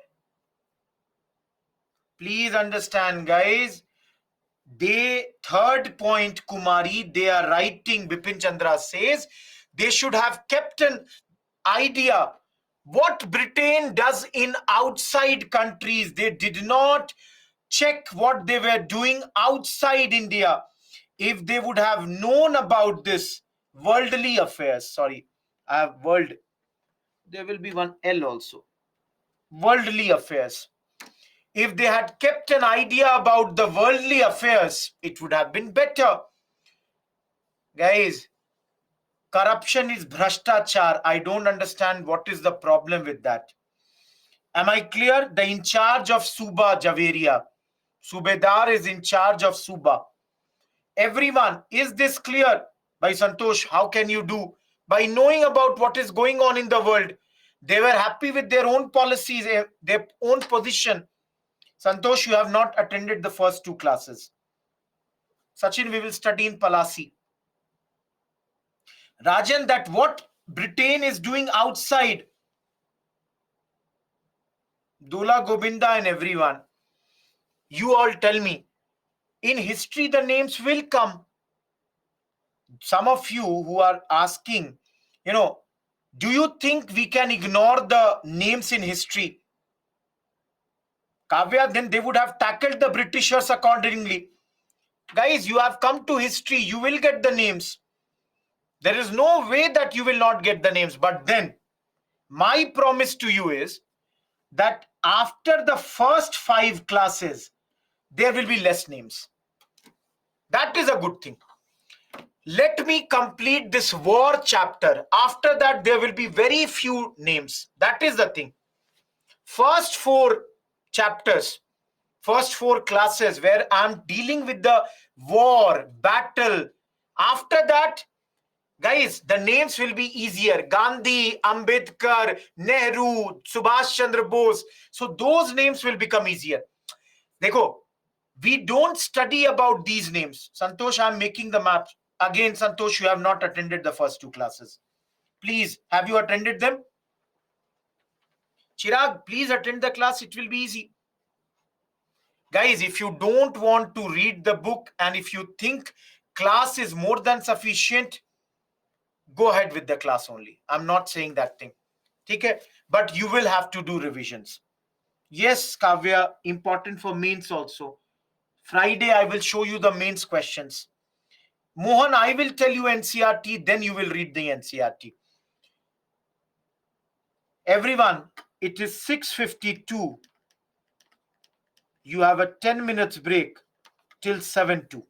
Please understand, guys. They, third point, Kumari, they are writing, Bipin Chandra says, they should have kept an idea what Britain does in outside countries. They did not check what they were doing outside India. If they would have known about this worldly affairs, sorry, I have world, there will be one L also, worldly affairs. If they had kept an idea about the worldly affairs, it would have been better. Guys, corruption is bhrashtachar. I don't understand what is the problem with that. Am I clear? The in charge of Suba Javeria. Subedar is in charge of Suba. Everyone, is this clear? By Santosh, how can you do? By knowing about what is going on in the world. They were happy with their own policies, their own position. Santosh, you have not attended the first two classes. Sachin, we will study in Palasi. Rajan, that what Britain is doing outside, Dula Govinda and everyone, you all tell me, in history the names will come. Some of you who are asking, you know, do you think we can ignore the names in history? Kavya, then they would have tackled the Britishers accordingly. Guys, you have come to history, you will get the names. There is no way that you will not get the names. But then, my promise to you is that after the first 5 classes, there will be less names. That is a good thing. Let me complete this war chapter. After that, there will be very few names. That is the thing. First 4 chapters, first 4 classes where I'm dealing with the war, battle. After that, guys, the names will be easier. Gandhi, Ambedkar, Nehru, Subhash Chandra Bose. So those names will become easier. Dekho, we don't study about these names. Santosh, I'm making the map. Again, Santosh, you have not attended the first 2 classes. Please, have you attended them? Chirag, please attend the class. It will be easy. Guys, if you don't want to read the book and if you think class is more than sufficient, go ahead with the class only. I'm not saying that thing. Okay? But you will have to do revisions. Yes, Kavya, important for mains also. Friday, I will show you the mains questions. Mohan, I will tell you NCRT, then you will read the NCRT. Everyone, it is 6:52. You have a 10 minutes break till 7:02.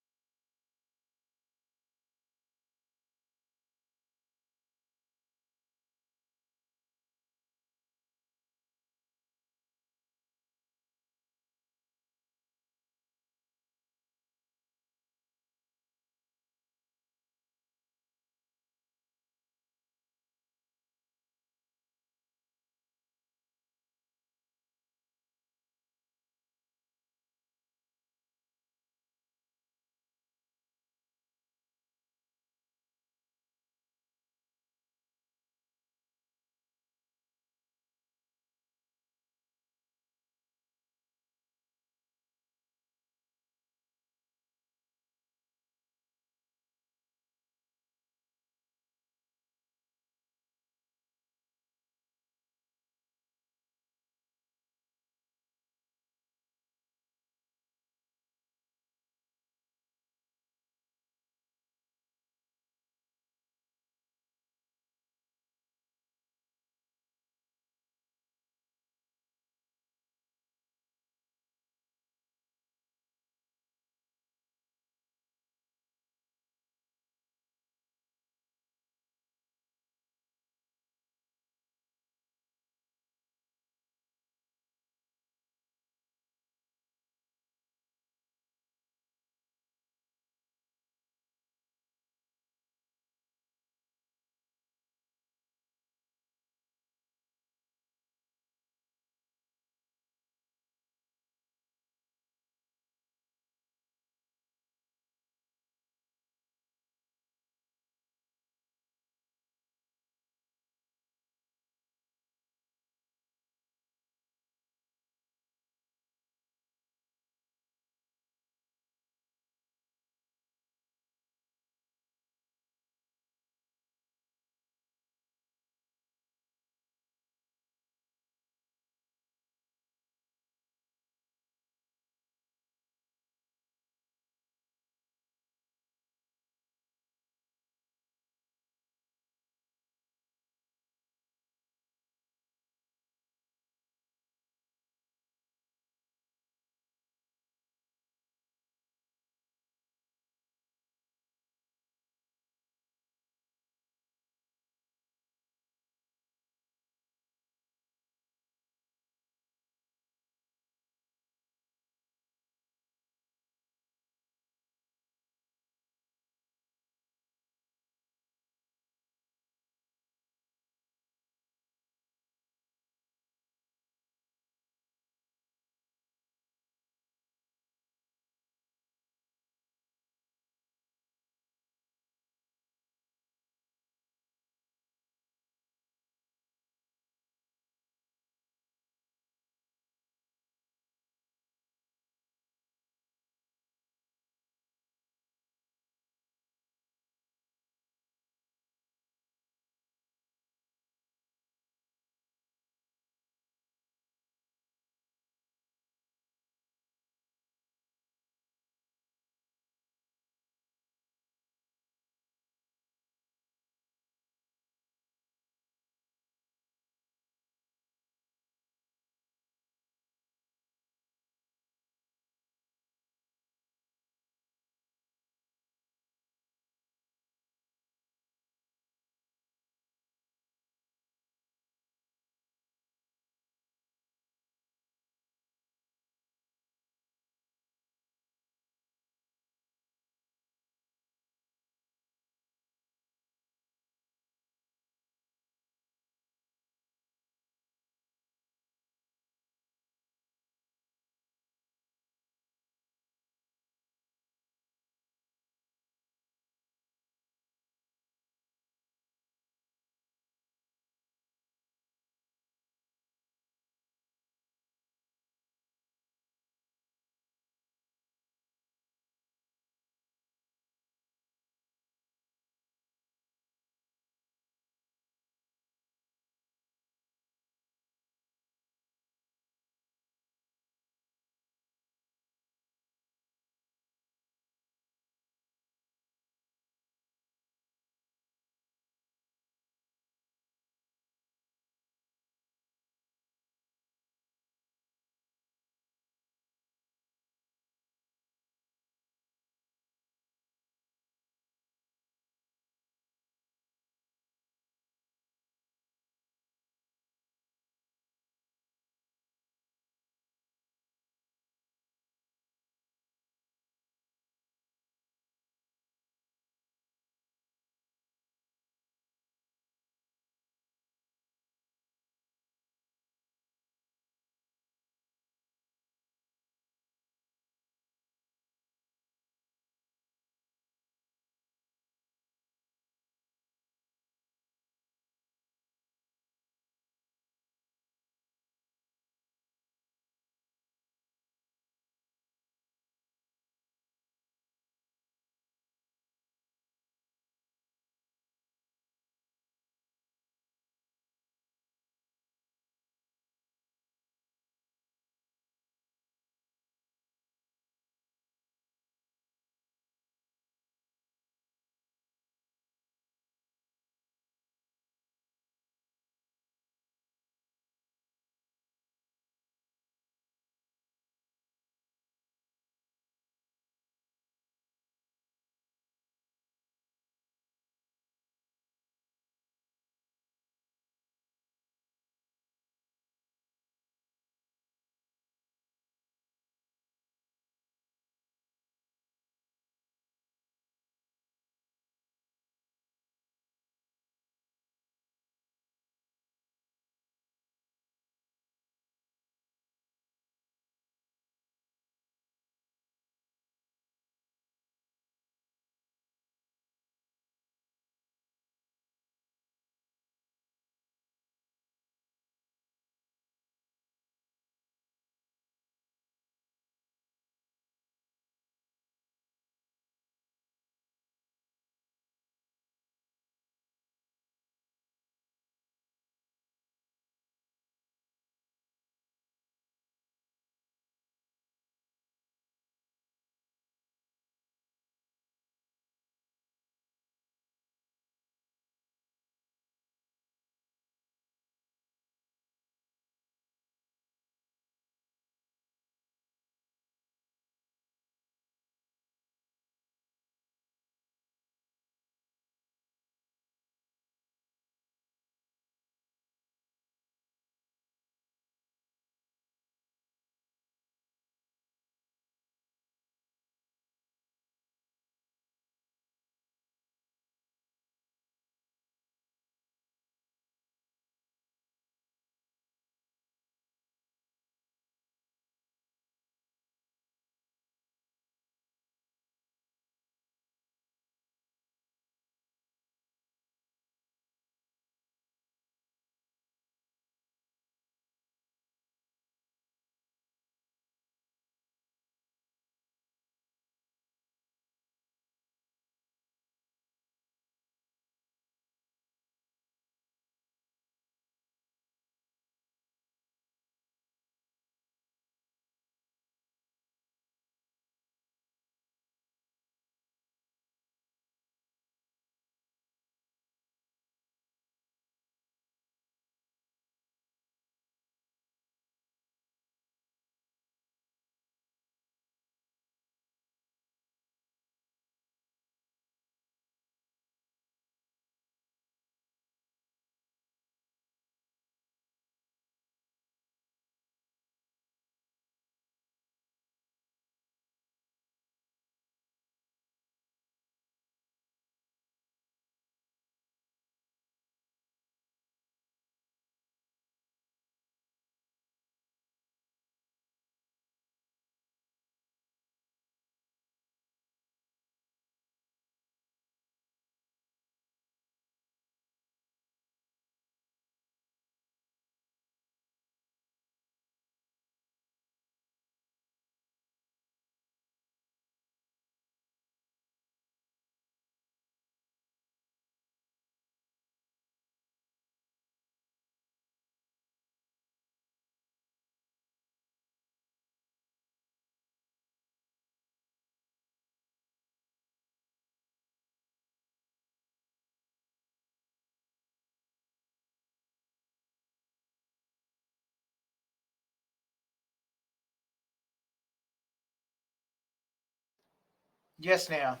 Yes, Neha.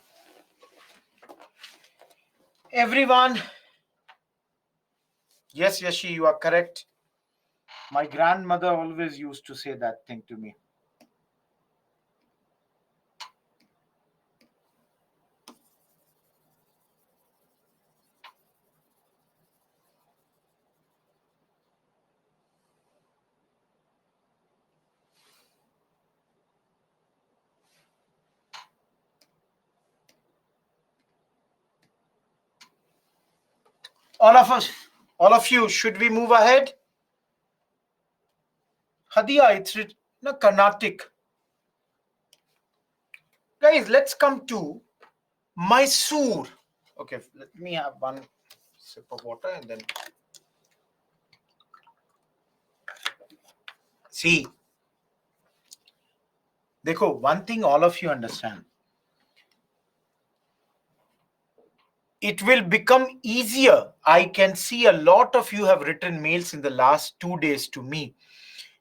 Everyone, yes, Yashi, you are correct. My grandmother always used to say that thing to me. All of us, all of you, should we move ahead? Hadia, it's no, Carnatic. Guys, let's come to Mysore. Okay, let me have one sip of water and then see. Dekho, one thing all of you understand. It will become easier. I can see a lot of you have written mails in the last 2 days to me.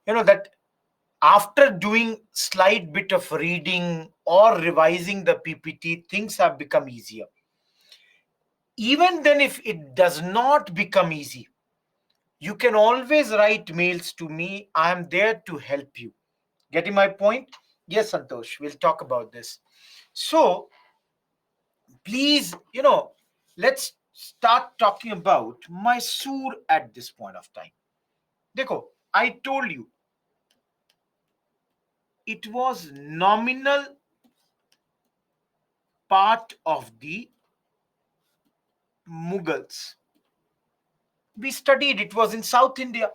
You know that after doing slight bit of reading or revising the PPT, things have become easier. Even then, if it does not become easy, you can always write mails to me. I am there to help you. Getting my point? Yes, Santosh, we'll talk about this. So, please, let's start talking about Mysore at this point of time. Dekho, I told you it was nominal part of the Mughals. We studied it was in South India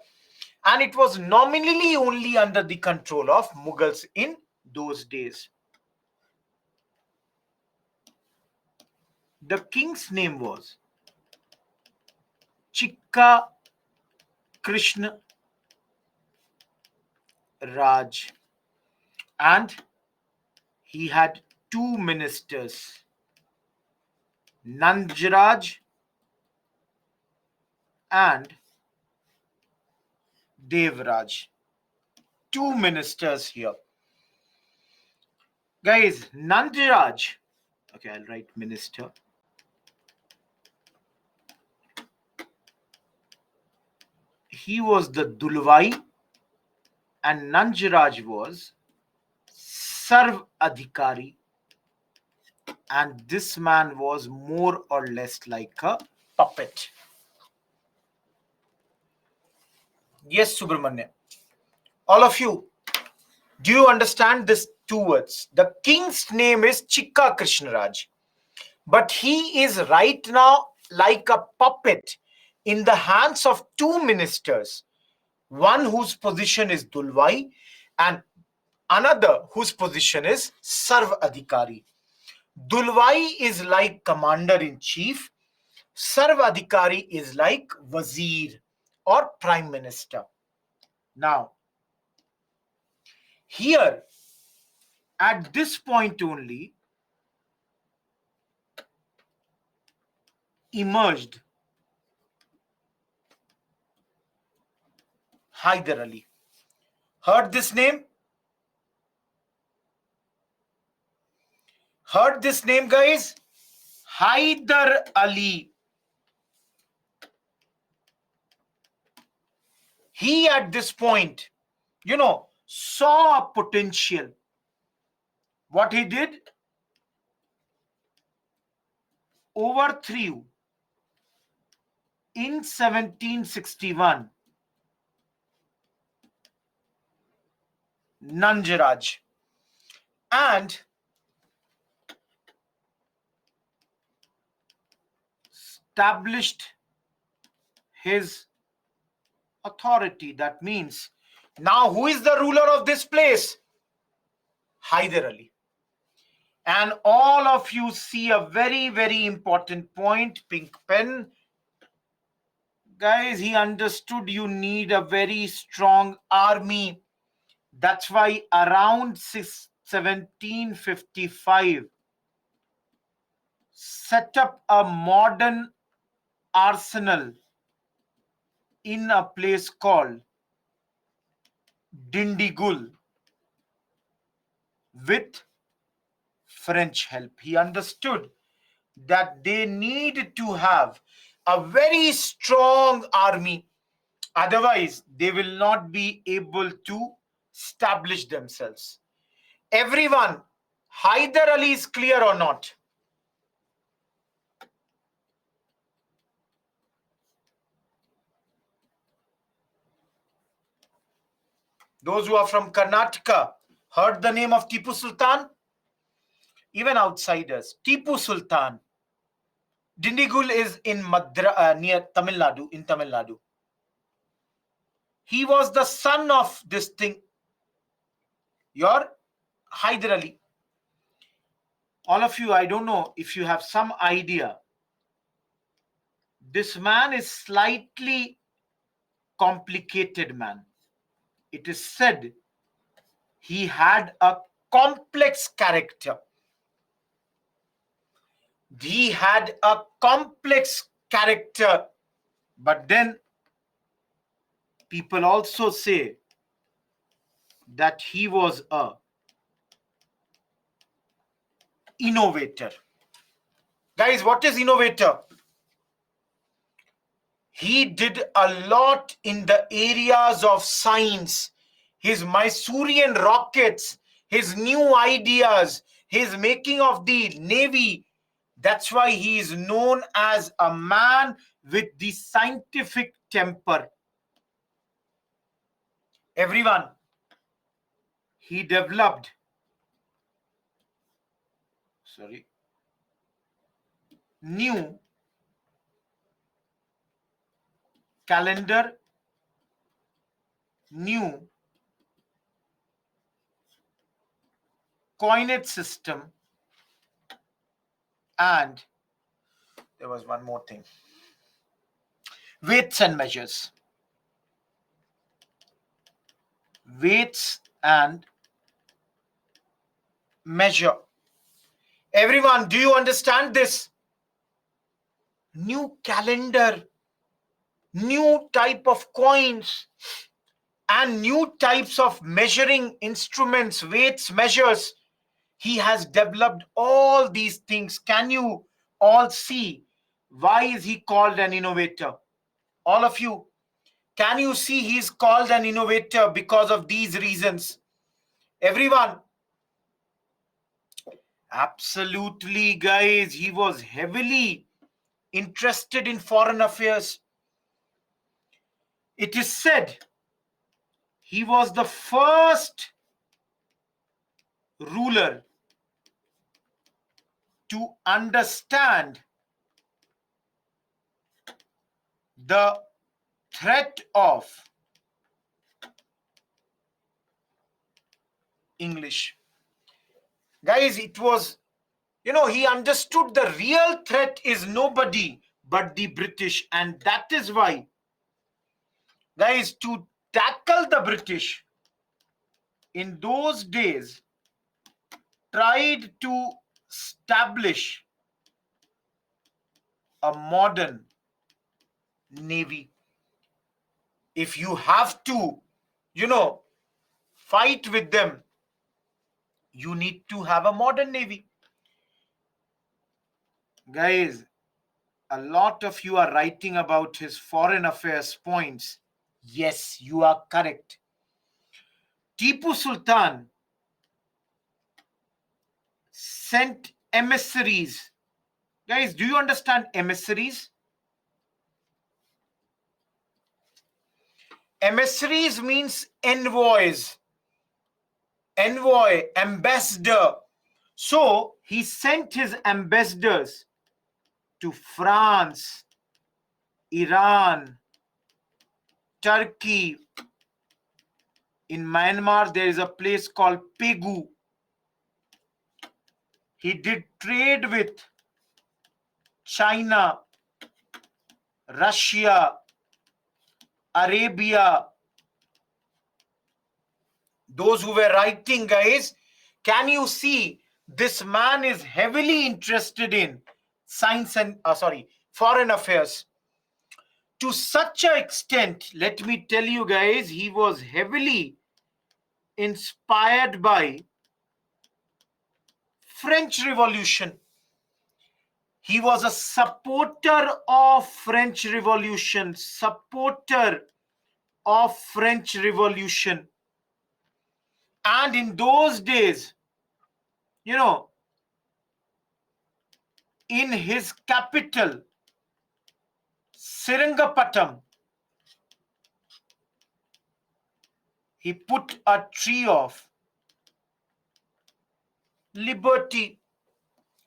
and it was nominally only under the control of Mughals in those days. The king's name was Chikka Krishna Raj, and he had two ministers, Nandraj and Devraj. Two ministers here. Guys, Nandraj, okay, I'll write minister. He was the Dulwai and Nanjaraj was Sarv Adhikari, and this man was more or less like a puppet. Yes, Subramanya. All of you, do you understand this two words? The king's name is Chikka Krishnaraj, but he is right now like a puppet in the hands of two ministers, one whose position is Dulwai and another whose position is Sarv Adhikari. Dulwai is like commander in chief, Sarv Adhikari is like wazir or prime minister. Now, here at this point only emerged Hyder Ali. Heard this name? Heard this name, guys? Hyder Ali. He at this point, saw a potential. What he did? Overthrew in 1761 Nanjaraj and established his authority. That means now who is the ruler of this place? Hyder Ali. And all of you see a very, very important point, pink pen. Guys, he understood you need a very strong army. That's why around 1755, set up a modern arsenal in a place called Dindigul with French help. He understood that they need to have a very strong army. Otherwise, they will not be able to establish themselves. Everyone, Hyder Ali is clear or not? Those who are from Karnataka heard the name of Tipu Sultan? Even outsiders. Tipu Sultan. Dindigul is in near Tamil Nadu, in Tamil Nadu. He was the son of this thing, your Hyder Ali. All of you, I don't know if you have some idea. This man is slightly complicated man. It is said he had a complex character. He had a complex character, but then people also say that he was a innovator. Guys, what is innovator? He did a lot in the areas of science. His Mysorean rockets, his new ideas, his making of the navy. That's why he is known as a man with the scientific temper. Everyone, he developed, new calendar, new coinage system, and there was one more thing, weights and measures. Weights and measure. Everyone, do you understand this? New calendar, new type of coins, and new types of measuring instruments, weights, measures. He has developed all these things. Can you all see why is he called an innovator? All of you, can you see he's called an innovator because of these reasons? Everyone, absolutely, guys. He was heavily interested in foreign affairs. It is said he was the first ruler to understand the threat of English. Guys, it was, he understood the real threat is nobody but the British. And that is why, guys, to tackle the British in those days, tried to establish a modern navy. If you have to, fight with them, you need to have a modern navy. Guys, a lot of you are writing about his foreign affairs points. Yes, you are correct. Tipu Sultan sent emissaries. Guys, do you understand emissaries? Emissaries means envoys. Envoy, ambassador. So he sent his ambassadors to France, Iran, Turkey. In Myanmar, there is a place called Pegu. He did trade with China, Russia, Arabia. Those who were writing, guys, can you see this man is heavily interested in science and foreign affairs to such an extent. Let me tell you, guys, he was heavily inspired by French Revolution. He was a supporter of French Revolution. Supporter of French Revolution. And in those days, you know, in his capital, Seringapatam, he put a tree of liberty.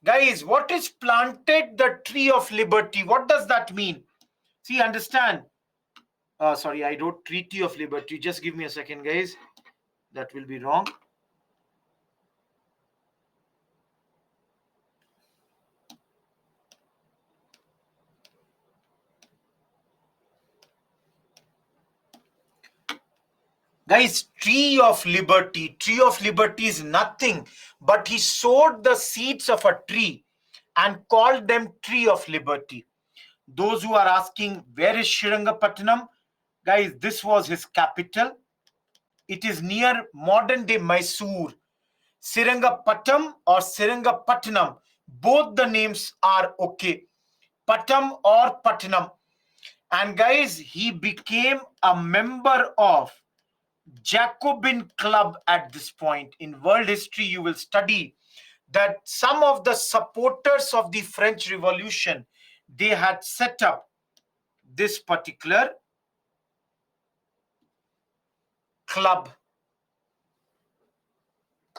Guys, what is planted the tree of liberty? What does that mean? See, understand. Sorry, I wrote Treaty of Liberty. Just give me a second, guys. That will be wrong. Guys, Tree of Liberty. Tree of Liberty is nothing but he sowed the seeds of a tree and called them Tree of Liberty. Those who are asking, where is Srirangapatnam? Guys, this was his capital. It is near modern day Mysore. Seringapatam or Seringapatanam, both the names are okay. Patam or Patnam. And guys, he became a member of Jacobin Club at this point. In world history, you will study that some of the supporters of the French Revolution, they had set up this particular club.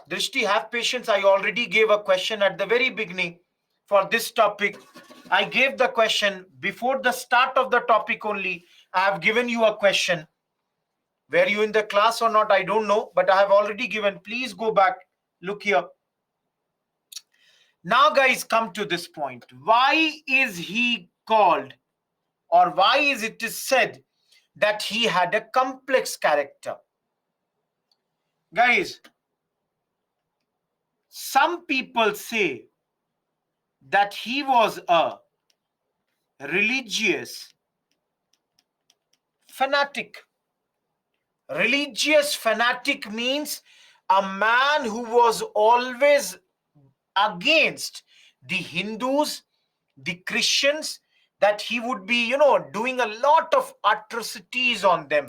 Drishti, have patience. I already gave a question at the very beginning for this topic. I gave the question before the start of the topic only. I have given you a question. Were you in the class or not? I don't know, but I have already given. Please go back. Look here. Now, guys, come to this point. Why is he called, or why is it said that he had a complex character? Guys, some people say that he was a religious fanatic. Religious fanatic means a man who was always against the Hindus, the Christians, that he would be, doing a lot of atrocities on them.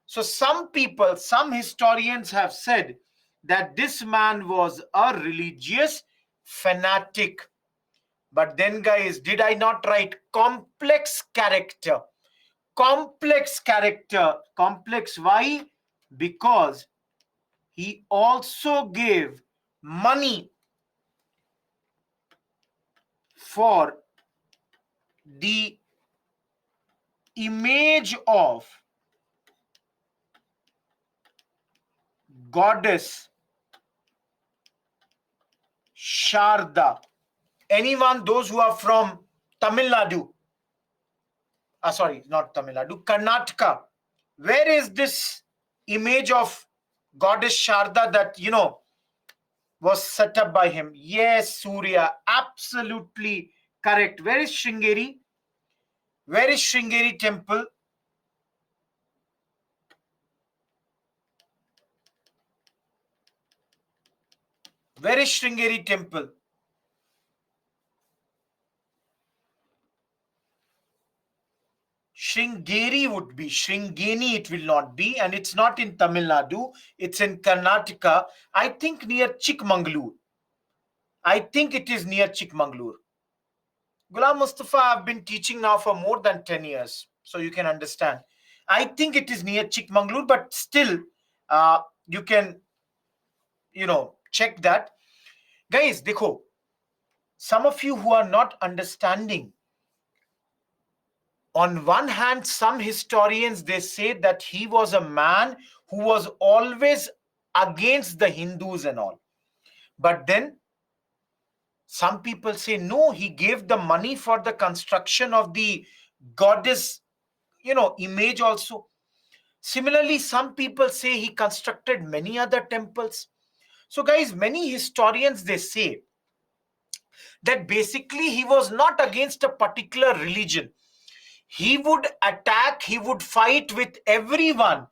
So some people, some historians have said that this man was a religious fanatic. But then, guys, did I not write complex character? Complex character. Complex, why? Because he also gave money for the image of goddess Sharda. Anyone, those who are from Tamil Nadu, sorry, not Tamil Nadu, Karnataka, where is this image of goddess Sharda that, was set up by him? Yes, Surya, absolutely correct. Where is Sringeri? Where is Sringeri temple? Where is Sringeri temple? Sringeri would be. Sringeni it will not be. And it's not in Tamil Nadu. It's in Karnataka. I think near Chikmagalur. I think it is near Chikmagalur. Ghulam Mustafa, I've been teaching now for more than 10 years. So you can understand. I think it is near Chikmagalur, but still, you can, check that. Guys, dekho, some of you who are not understanding, on one hand, some historians, they say that he was a man who was always against the Hindus and all. But then some people say, no, he gave the money for the construction of the goddess, image also. Similarly, some people say he constructed many other temples. So guys, many historians, they say that basically he was not against a particular religion. He would attack, he would fight with everyone,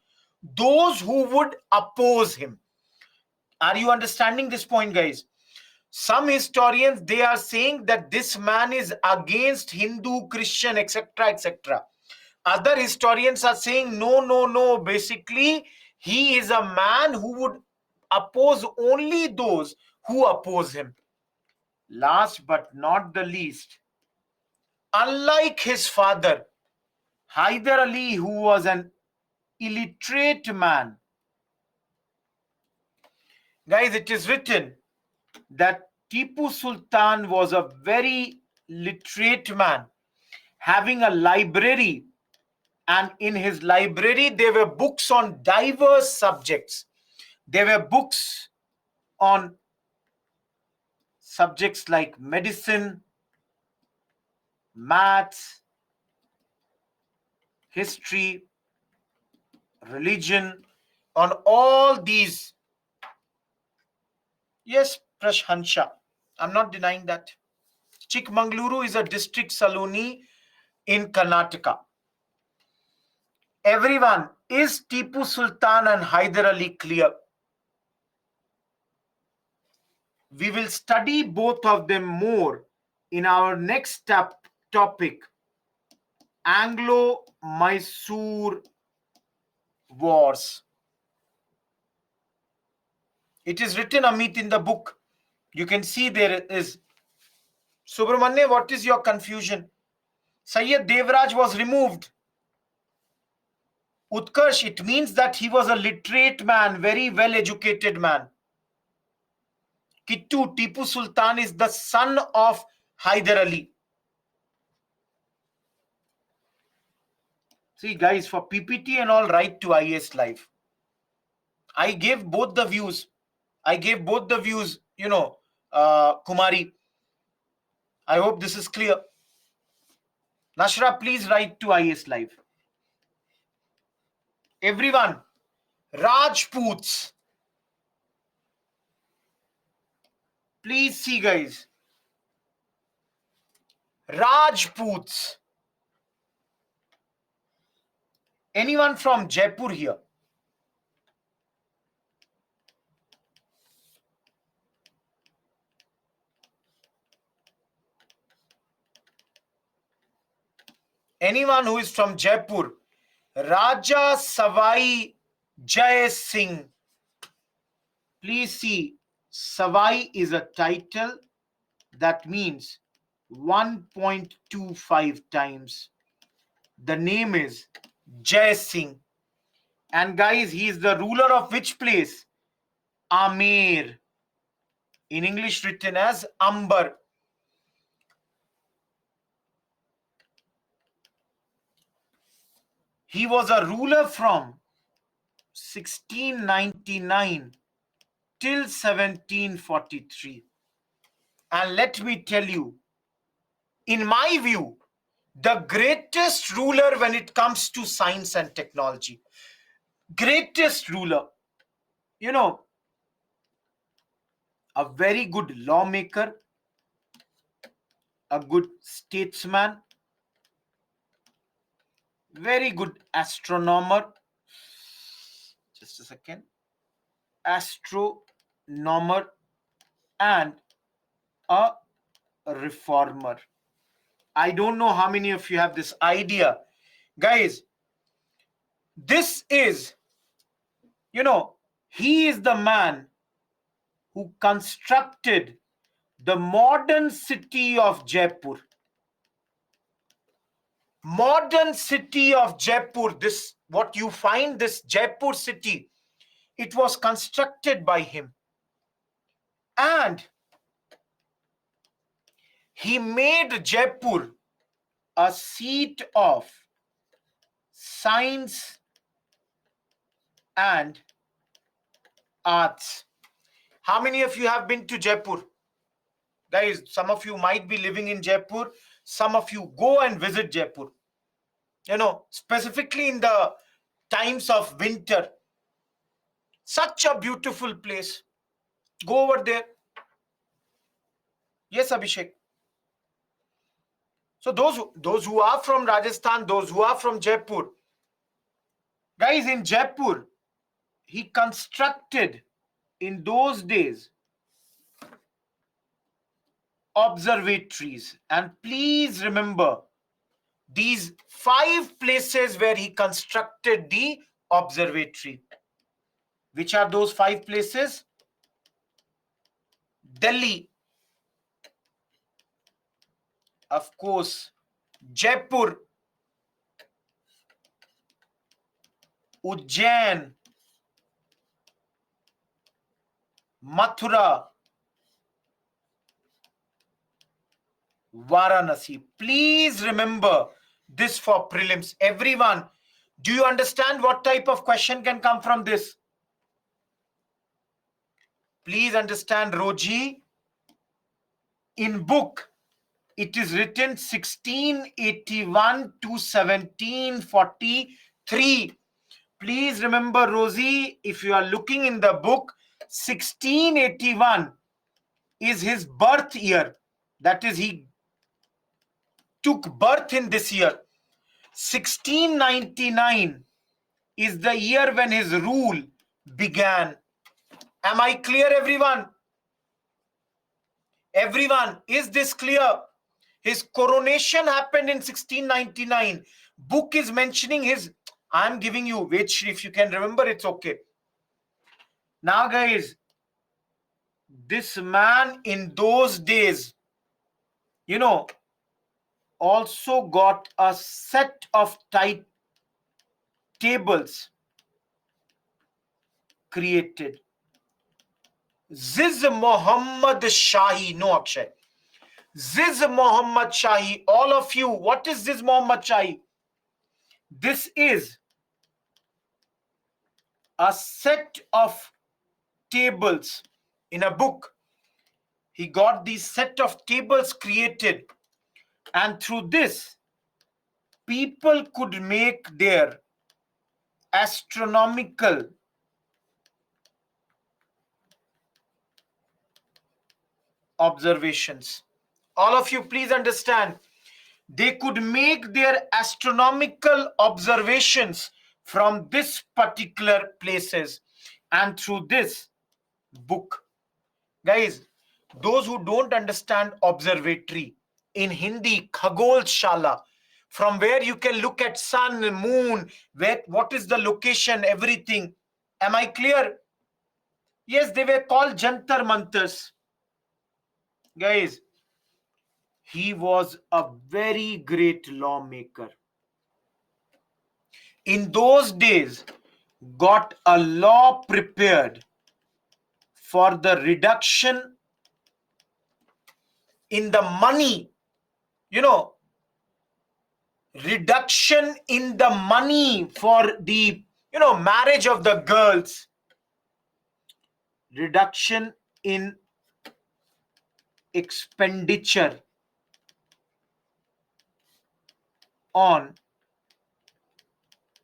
those who would oppose him. Are you understanding this point, guys? Some historians, they are saying that this man is against Hindu, Christian, etc., etc. Other historians are saying no, no, no. Basically, he is a man who would oppose only those who oppose him. Last but not the least, unlike his father, Hyder Ali, who was an illiterate man, guys, it is written that Tipu Sultan was a very literate man, having a library, and in his library there were books on diverse subjects. There were books on subjects like medicine, maths, history, religion, on all these. Yes, Prashhansha, I'm not denying that. Chikmagaluru is a district Saloni in Karnataka. Everyone, is Tipu Sultan and Hyder Ali clear? We will study both of them more in our next topic, Anglo-Mysore Wars. It is written, Amit, in the book. You can see there is. Subramanya, what is your confusion? Sayyid Devraj was removed. Utkarsh, it means that he was a literate man, very well educated man. Kittu, Tipu Sultan is the son of Hyder Ali. See, guys, for PPT and all, write to IS Live. I gave both the views. Kumari. I hope this is clear. Nashra, please write to IS Live. Everyone, Rajputs. Please see, guys. Rajputs. Anyone from Jaipur here? Anyone who is from Jaipur? Raja Savai Jai Singh. Please see, Savai is a title that means 1.25 times. The name is Jai Singh. And guys, he is the ruler of which place? Amer. In English written as Amber. He was a ruler from 1699 till 1743. And let me tell you, in my view, the greatest ruler when it comes to science and technology. Greatest ruler. You know, a very good lawmaker, a good statesman, very good astronomer. Just a second. Astronomer and a reformer. I don't know how many of you have this idea. Guys, this is, he is the man who constructed the modern city of Jaipur. Modern city of Jaipur, this, what you find, this Jaipur city, it was constructed by him. And he made Jaipur a seat of science and arts. How many of you have been to Jaipur? Guys, some of you might be living in Jaipur. Some of you go and visit Jaipur. Specifically in the times of winter. Such a beautiful place. Go over there. Yes, Abhishek. So those who are from Rajasthan, those who are from Jaipur, guys, in Jaipur, he constructed in those days observatories. And please remember these 5 places where he constructed the observatory. Which are those 5 places? Delhi, of course, Jaipur, Ujjain, Mathura, Varanasi. Please remember this for prelims. Everyone, do you understand what type of question can come from this? Please understand, Roji, in book, it is written 1681 to 1743. Please remember, Rosie, if you are looking in the book, 1681 is his birth year. That is, he took birth in this year. 1699 is the year when his rule began. Am I clear, everyone? Everyone, is this clear? His coronation happened in 1699. Book is mentioning his. I'm giving you, which if you can remember, it's okay. Now, guys, this man in those days, also got a set of tables created. Ziz Muhammad Shahi, no Akshay. Ziz Muhammad Shahi, all of you, what is Ziz Muhammad Shahi? This is a set of tables in a book. He got these set of tables created, and through this, people could make their astronomical observations. All of you, please understand, they could make their astronomical observations from this particular places and through this book. Guys, those who don't understand observatory, in Hindi, Khagol Shala, from where you can look at sun, moon, what is the location, everything. Am I clear? Yes, they were called Jantar Mantars. Guys, he was a very great lawmaker. In those days, got a law prepared for the reduction in the money, reduction in the money for the, marriage of the girls, reduction in expenditure on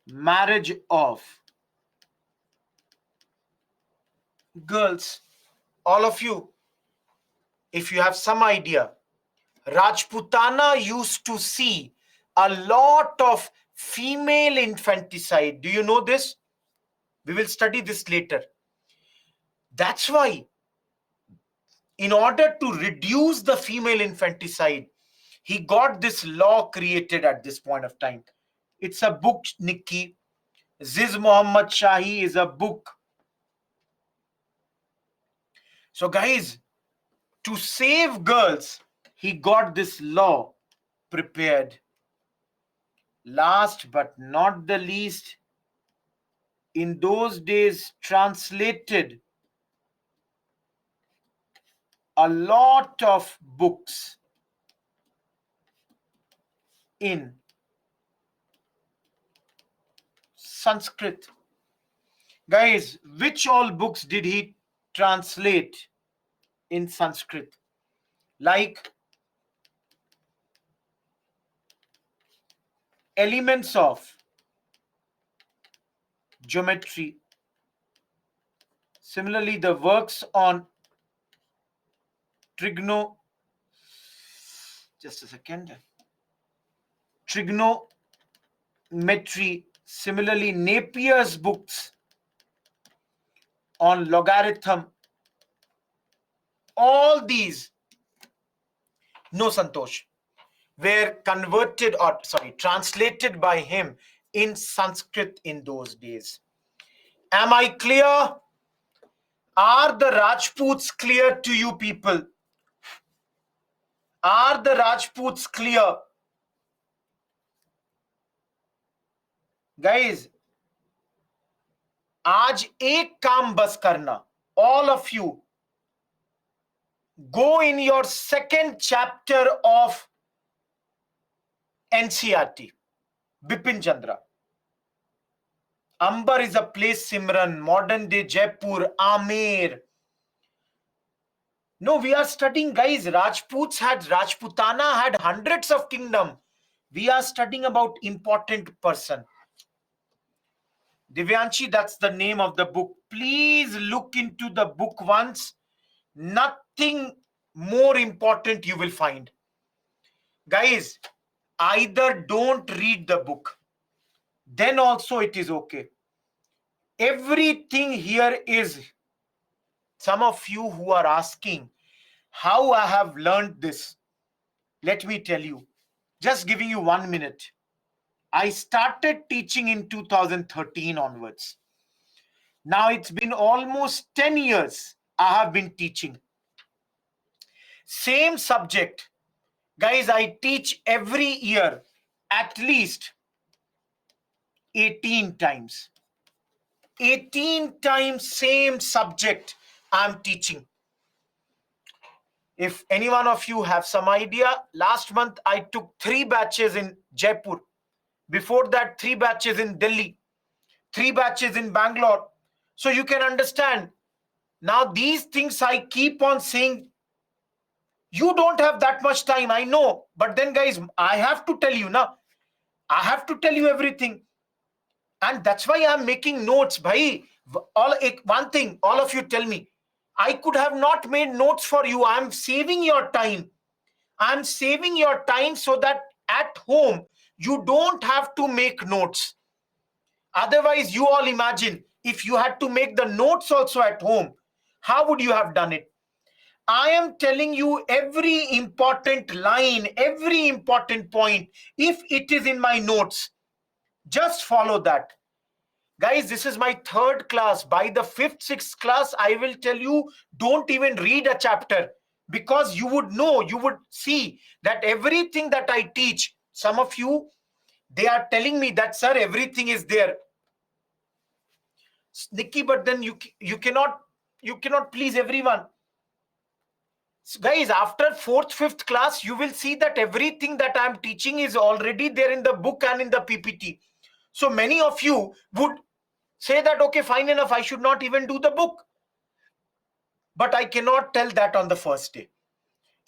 marriage of girls. All of you, if you have some idea, Rajputana used to see a lot of female infanticide. Do you know this? We will study this later. That's why, in order to reduce the female infanticide, he got this law created at this point of time. It's a book, Nikki. Ziz Muhammad Shahi is a book. So, guys, to save girls, he got this law prepared. Last but not the least, in those days, translated a lot of books in Sanskrit. Guys, which all books did he translate in Sanskrit? Like Elements of Geometry. Similarly, the works on trigonometry. Similarly, Napier's books on logarithm. All these no Santosh, were converted, or sorry, translated by him in Sanskrit in those days. Am I clear? Are the Rajputs clear to you people? Are the Rajputs clear? Guys, आज एक काम बस करना, all of you go in your second chapter of NCRT, Bipin Chandra. Amber is a place, Simran, modern day Jaipur, Amer. No, we are studying, guys. Rajputana had hundreds of kingdom. We are studying about important person. Divyanshi, that's the name of the book. Please look into the book once. Nothing more important you will find. Guys, either don't read the book, then also it is okay. Everything here is, some of you who are asking how I have learned this, let me tell you, just giving you 1 minute. I started teaching in 2013 onwards. Now it's been almost 10 years I have been teaching. Same subject. Guys, I teach every year at least 18 times. 18 times same subject I'm teaching. If any one of you have some idea, last month I took 3 batches in Jaipur. Before that, 3 batches in Delhi, 3 batches in Bangalore. So you can understand. Now these things I keep on saying, you don't have that much time, I know. But then guys, I have to tell you now. I have to tell you everything. And that's why I'm making notes. Bhai, one thing, all of you tell me. I could have not made notes for you. I'm saving your time. I'm saving your time so that at home, you don't have to make notes. Otherwise, you all imagine if you had to make the notes also at home, how would you have done it? I am telling you every important line, every important point. If it is in my notes, just follow that. Guys, this is my 3rd class. By the 5th, 6th class, I will tell you, don't even read a chapter, because you would know, you would see that everything that I teach, some of you, they are telling me that, sir, everything is there. Nikki, but then you cannot please everyone. So guys, after 4th, 5th class, you will see that everything that I'm teaching is already there in the book and in the PPT. So many of you would say that, okay, fine enough, I should not even do the book. But I cannot tell that on the first day.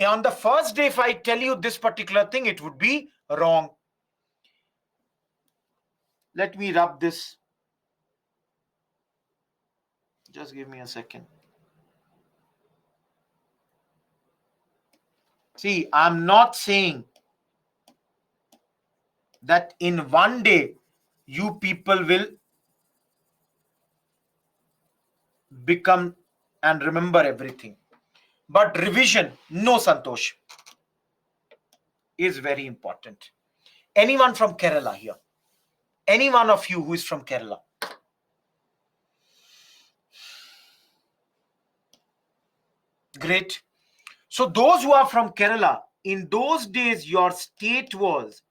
On the first day, if I tell you this particular thing, it would be wrong. Let me rub this. Just give me a second. See, I'm not saying that in one day you people will become and remember everything. But revision, no Santosh, is very important. Anyone from Kerala here? Any one of you who is from Kerala? Great. So those who are from Kerala, in those days, your state was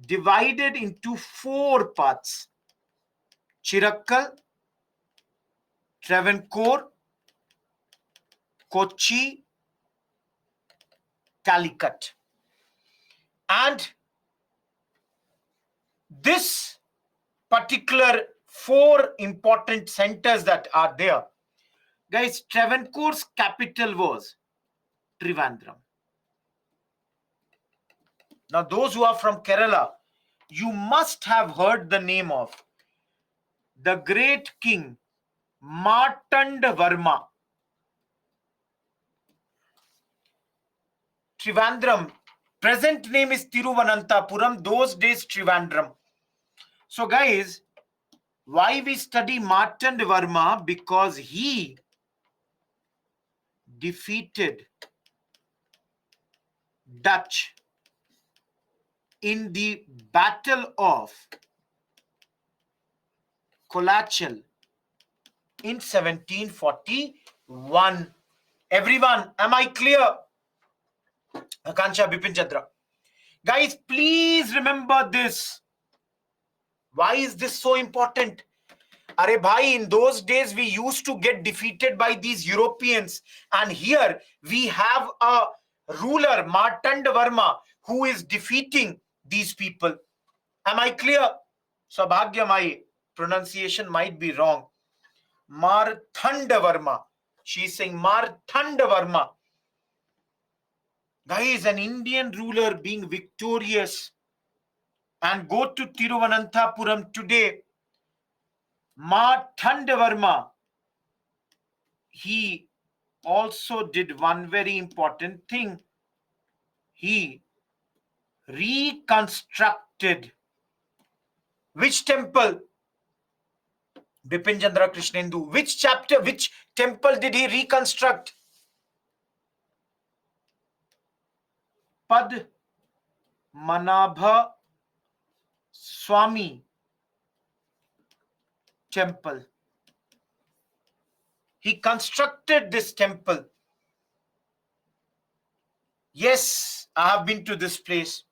divided into 4 parts: Chirakkal, Travancore, Kochi, Calicut. And this particular 4 important centers that are there, guys, Travancore's capital was Trivandrum. Now, those who are from Kerala, you must have heard the name of the great king Martanda Varma. Trivandrum, present name is Tiruvananthapuram, those days Trivandrum. So guys, why we study Martanda Varma? Because he defeated Dutch in the Battle of Colachel in 1741. Everyone, am I clear? Akansha Bipin Chandra. Guys, please remember this. Why is this so important? Are bhai, in those days we used to get defeated by these Europeans, and here we have a ruler, Martanda Varma, who is defeating these people. Am I clear? Sabhagya, my pronunciation might be wrong. Marthanda Varma. She is saying Marthanda Varma. Guys, an Indian ruler being victorious. And go to Tiruvananthapuram today. Marthanda Varma, he also did one very important thing. He reconstructed which temple? Bipin Chandra Krishnendu. Which chapter, which temple did he reconstruct? Pad Manabha Swami temple. He constructed this temple. Yes, I have been to this place.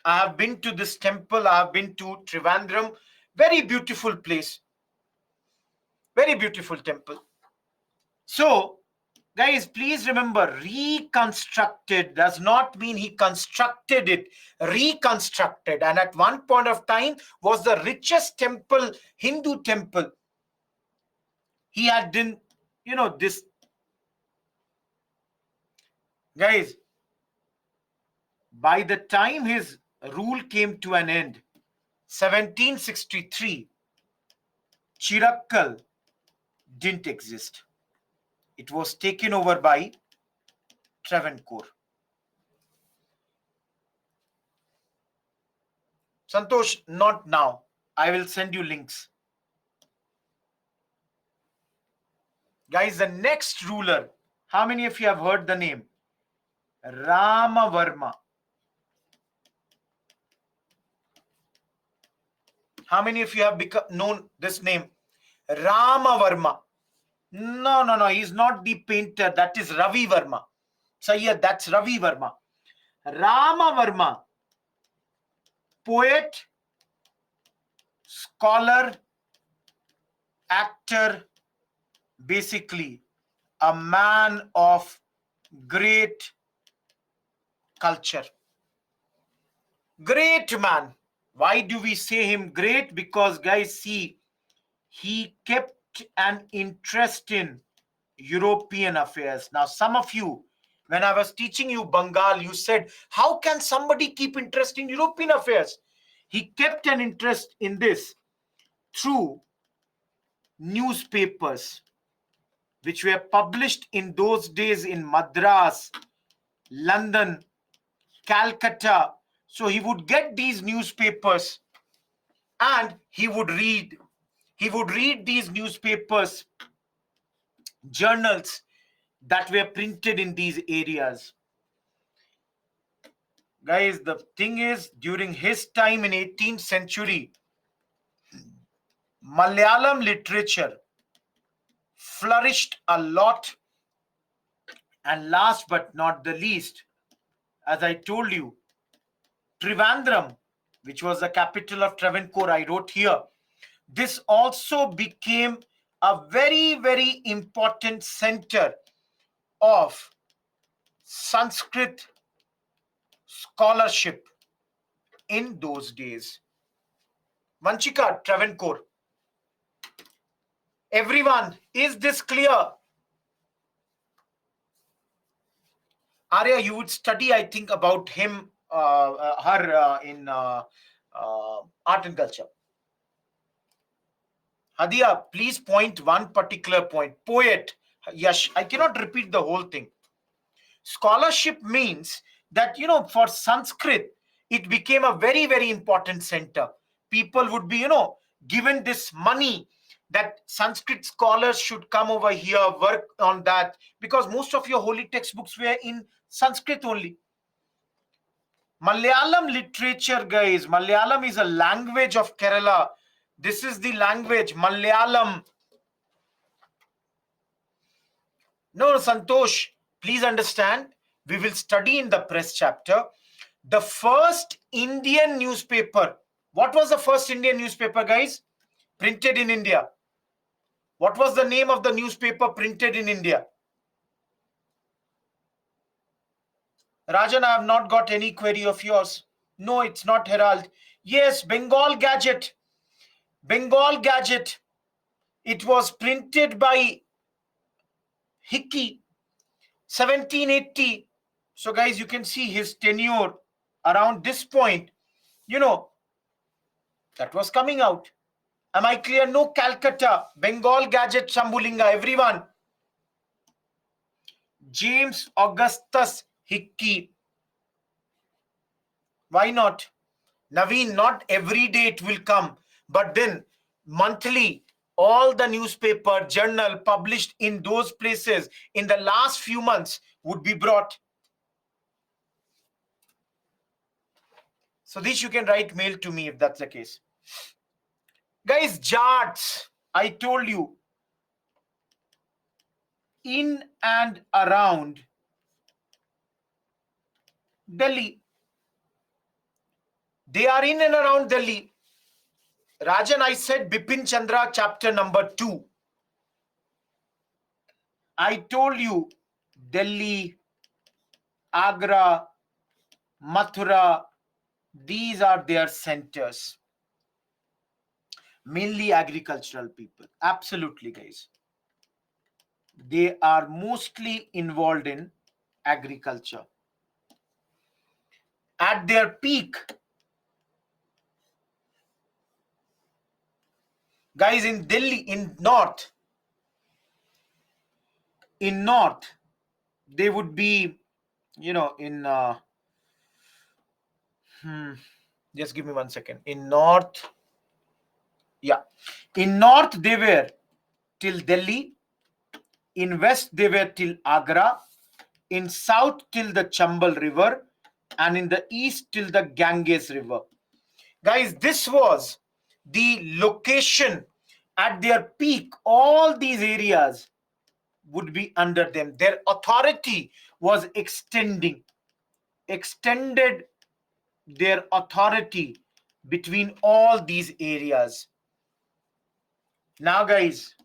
I have been to this temple. I have been to Trivandrum. Very beautiful place. Very beautiful temple. So, guys, please remember, reconstructed does not mean he constructed it. Reconstructed. And at one point of time was the richest temple, Hindu temple. He had done, this. Guys, by the time his rule came to an end, 1763, Chirakkal didn't exist. It was taken over by Travancore. Santosh, not now. I will send you links. Guys, the next ruler, how many of you have heard the name? Ramavarma. How many of you have known this name? Ramavarma. No. He's not the painter. That is Ravi Varma. Sayyid, that's Ravi Varma. Ramavarma. Poet, scholar, actor, basically a man of great culture. Great man. Why do we say him great? Because, guys, see, he kept an interest in European affairs. Now, some of you, when I was teaching you Bengal, you said, how can somebody keep interest in European affairs? He kept an interest in this through newspapers, which were published in those days in Madras, London, Calcutta. So he would get these newspapers and he would read. He would read these newspapers, journals that were printed in these areas. Guys, the thing is, during his time in 18th century, Malayalam literature flourished a lot. And last but not the least, as I told you, Trivandrum, which was the capital of Travancore, I wrote here. This also became a very, very important center of Sanskrit scholarship in those days. Vanchika, Travancore. Everyone, is this clear? Arya, you would study, I think, about him, her in art and culture. Hadia, please point one particular point. Poet, Yash, I cannot repeat the whole thing. Scholarship means that, for Sanskrit, it became a very, very important center. People would be, given this money that Sanskrit scholars should come over here, work on that, because most of your holy textbooks were in Sanskrit only. Malayalam literature, guys. Malayalam is a language of Kerala. This is the language, Malayalam. No, Santosh, please understand. We will study in the press chapter. The first Indian newspaper. What was the first Indian newspaper, guys? Printed in India. What was the name of the newspaper printed in India? Rajan, I have not got any query of yours. No, it's not Herald. Yes, Bengal Gadget. Bengal Gadget. It was printed by Hickey, 1780. So, guys, you can see his tenure around this point. That was coming out. Am I clear? No, Calcutta, Bengal Gadget, Sambulinga, everyone. James Augustus Hickey. Why not? Naveen, not every day it will come, but then monthly, all the newspaper, journal published in those places in the last few months would be brought. So this you can write mail to me if that's the case. Guys, Jats, I told you, in and around Delhi. They are in and around Delhi. Rajan, I said Bipin Chandra chapter number 2. I told you Delhi, Agra, Mathura, these are their centers. Mainly agricultural people. Absolutely, guys. They are mostly involved in agriculture. At their peak, guys, in Delhi, in north, they would be, in just give me 1 second. In north, in north they were till Delhi. In west they were till Agra. In south till the Chambal River, and in the east till the Ganges River. Guys, this was the location at their peak. All these areas would be under them. Their authority was extended their authority between all these areas. Now, guys,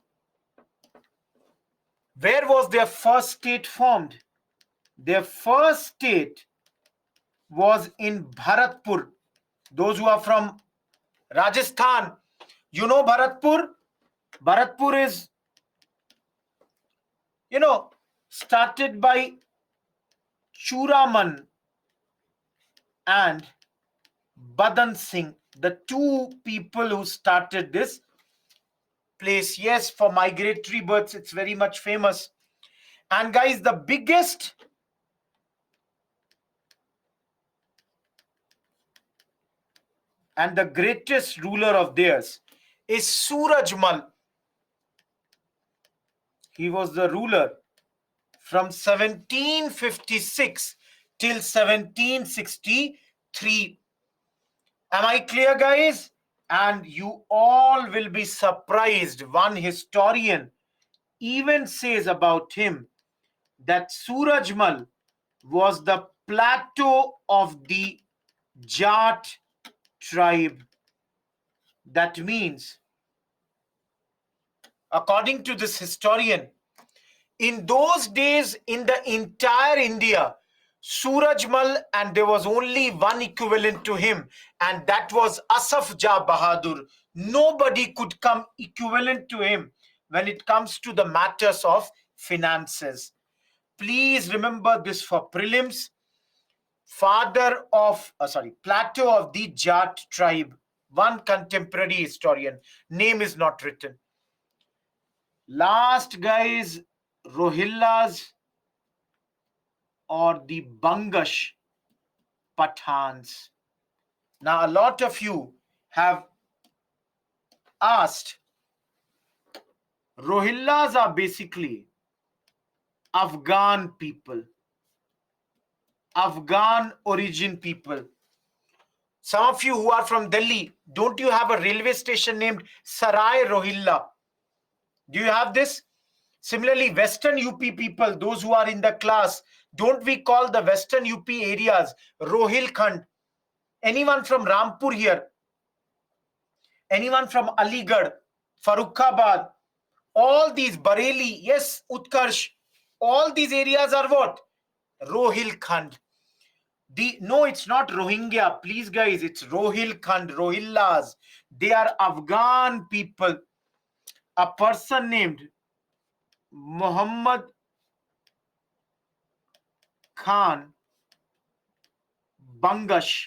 where was their first state formed? Their first state was in Bharatpur. Those who are from Rajasthan, you know Bharatpur? Bharatpur is, started by Churaman and Badan Singh, the two people who started this place. Yes, for migratory birds, it's very much famous. And guys, the biggest and the greatest ruler of theirs is Surajmal. He was the ruler from 1756 till 1763. Am I clear, guys? And you all will be surprised. One historian even says about him that Surajmal was the plateau of the Jat tribe. That means, according to this historian, in those days in the entire India, Surajmal, and there was only one equivalent to him, and that was Asaf Jah Bahadur. Nobody could come equivalent to him when it comes to the matters of finances. Please remember this for prelims. Plateau of the Jat tribe. One contemporary historian. Name is not written. Last, guys, Rohillas or the Bangash Pathans. Now, a lot of you have asked, Rohillas are basically Afghan people. Afghan origin people. Some of you who are from Delhi, don't you have a railway station named Sarai Rohilla? Do you have this? Similarly, Western UP people, those who are in the class, don't we call the Western UP areas Rohilkhand? Anyone from Rampur here? Anyone from Aligarh, Farrukhabad? All these, Bareilly, yes, Utkarsh, all these areas are what? Rohilkhand. No, it's not Rohingya. Please, guys, it's Rohilkhand, Rohillas. They are Afghan people. A person named Muhammad Khan Bangash,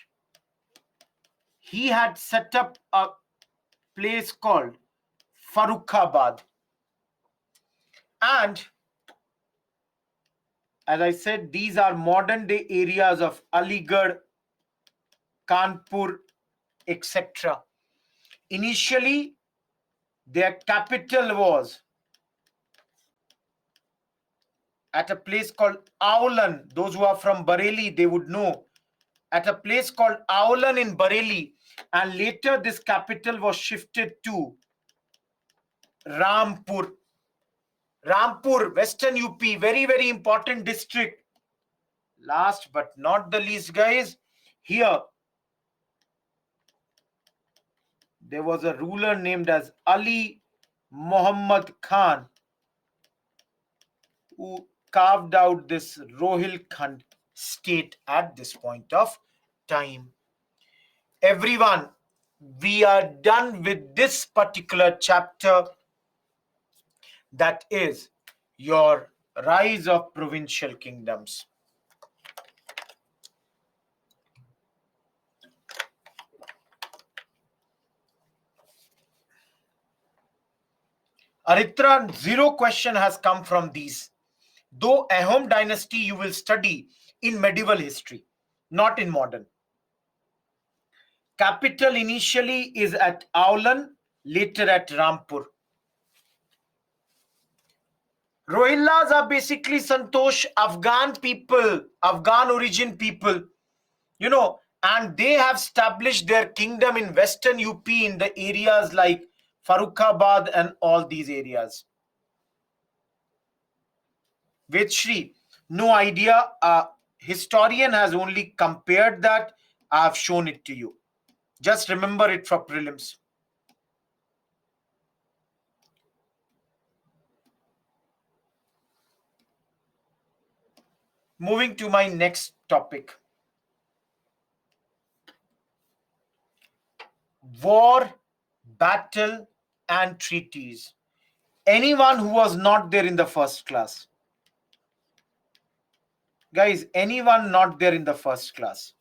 he had set up a place called Farrukhabad. And as I said, these are modern day areas of Aligarh, Kanpur, etc. Initially, their capital was at a place called Aulan. Those who are from Bareilly, they would know. At a place called Aulan in Bareilly. And later, this capital was shifted to Rampur. Rampur, Western UP, very, very important district. Last but not the least, guys, here there was a ruler named as Ali Muhammad Khan who carved out this Rohilkhand state at this point of time. Everyone, we are done with this particular chapter, that is your rise of provincial kingdoms. Aritra, zero question has come from these. Though Ahom dynasty you will study in medieval history, not in modern. Capital initially is at Aulan, later at Rampur. Rohillas are basically, Santosh, Afghan people, Afghan origin people, and they have established their kingdom in Western UP in the areas like Farrukhabad and all these areas. Vedshri, no idea. A historian has only compared that. I have shown it to you. Just remember it for prelims. Moving to my next topic. War, battle, and treaties. Anyone who was not there in the first class? Guys, anyone not there in the first class?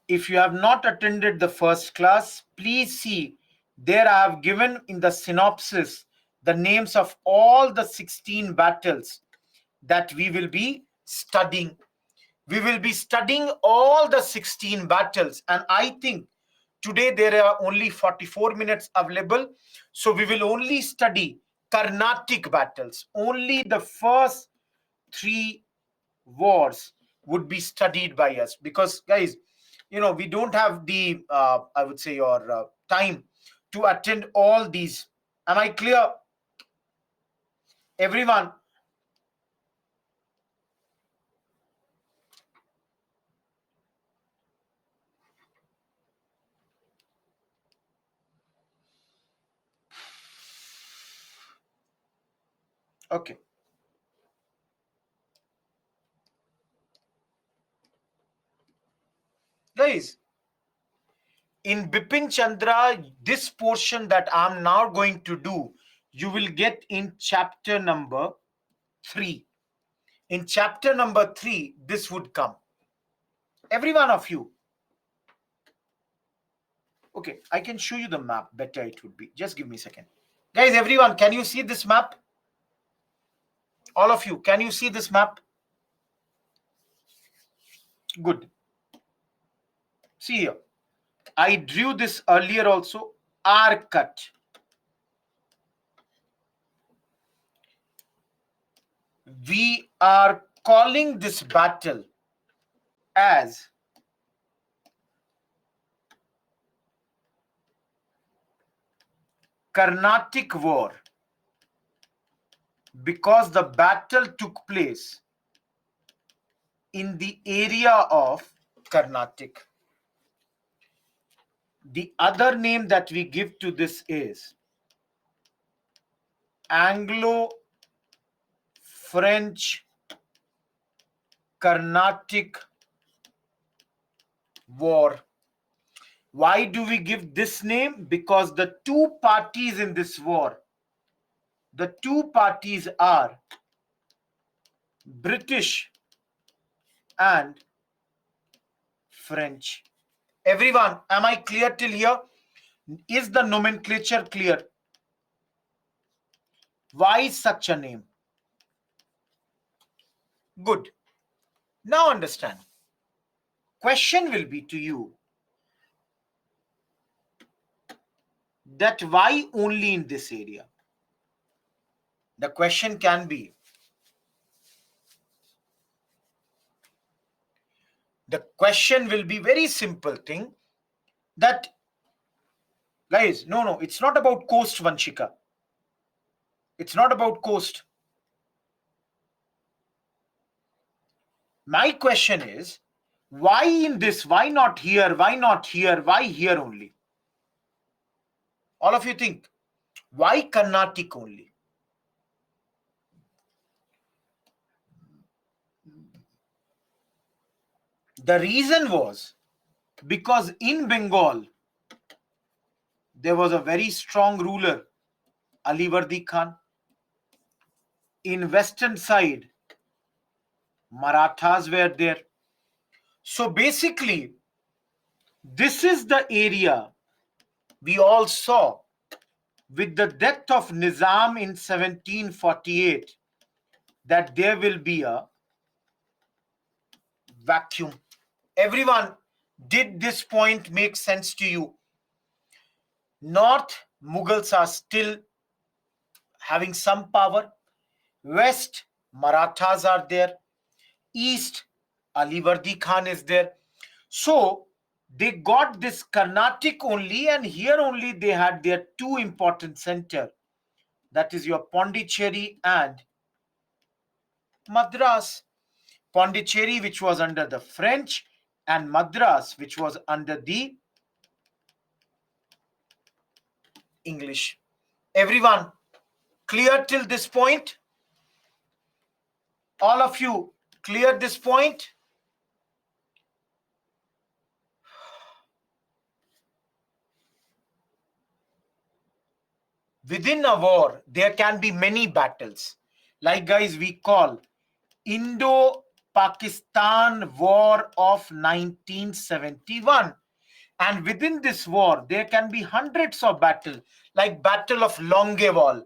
If you have not attended the first class, please see, there I have given in the synopsis the names of all the 16 battles that we will be studying. We will be studying all the 16 battles, and I think today there are only 44 minutes available, so we will only study Carnatic battles. Only the first 3 wars would be studied by us, because guys, we don't have the I would say your time to attend all these. Am I clear, everyone? Okay, guys, in Bipin Chandra, this portion that I'm now going to do, you will get in chapter number 3. In chapter number 3, this would come. Every one of you. Okay, I can show you the map. Better it would be. Just give me a second. Guys, everyone, can you see this map? All of you, can you see this map? Good. See here. I drew this earlier also. R cut. We are calling this battle as Carnatic War because the battle took place in the area of Carnatic. The other name that we give to this is Anglo-French Carnatic War. Why do we give this name? Because the two parties in this war, the two parties are British and French. Everyone, am I clear till here? Is the nomenclature clear? Why such a name? Good. Now understand. Question will be to you that why only in this area? The question can be, the question will be very simple thing that, guys, no, it's not about coast, Vanshika. It's not about coast. My question is, why in this? Why not here? Why not here? Why here only? All of you think, why Carnatic only? The reason was because in Bengal, there was a very strong ruler, Alivardi Khan. In western side, Marathas were there. So basically, this is the area we all saw with the death of Nizam in 1748 that there will be a vacuum. Everyone, did this point make sense to you? North, Mughals are still having some power. West, Marathas are there. East, Alivardi Khan is there. So they got this Carnatic only, and here only they had their two important center. That is your Pondicherry and Madras. Pondicherry, which was under the French, and Madras, which was under the English. Everyone, clear till this point? All of you clear this point? Within a war, there can be many battles. Like, guys, we call Indo-Pakistan War of 1971. And within this war, there can be hundreds of battles, like Battle of Longewall.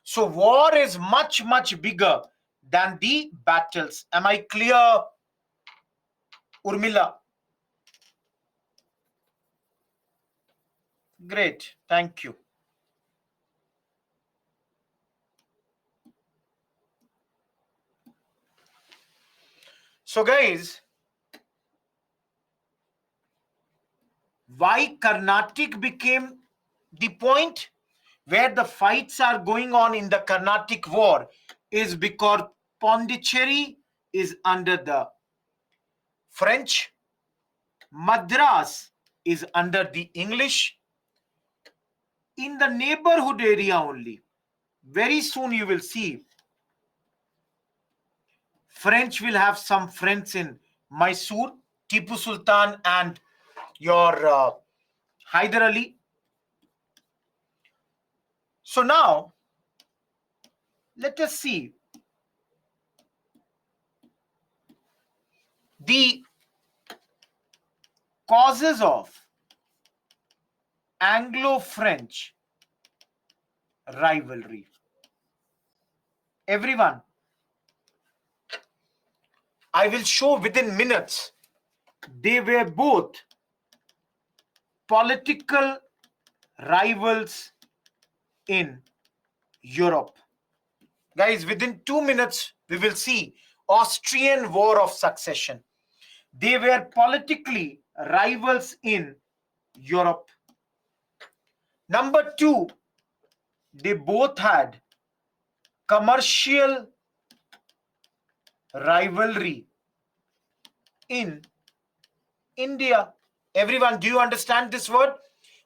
So war is much, much bigger than the battles. Am I clear, Urmila? Great. Thank you. So guys, why Carnatic became the point where the fights are going on in the Carnatic War is because Pondicherry is under the French, Madras is under the English, in the neighborhood area only. Very soon you will see French will have some friends in Mysore, Tipu Sultan and your Hyder Ali. So now, let us see the causes of Anglo-French rivalry. Everyone, I will show within minutes. They were both political rivals in Europe. Guys, within 2 minutes, we will see Austrian War of Succession. They were politically rivals in Europe. Number two, they both had commercial rivalry in India. Everyone, do you understand this word?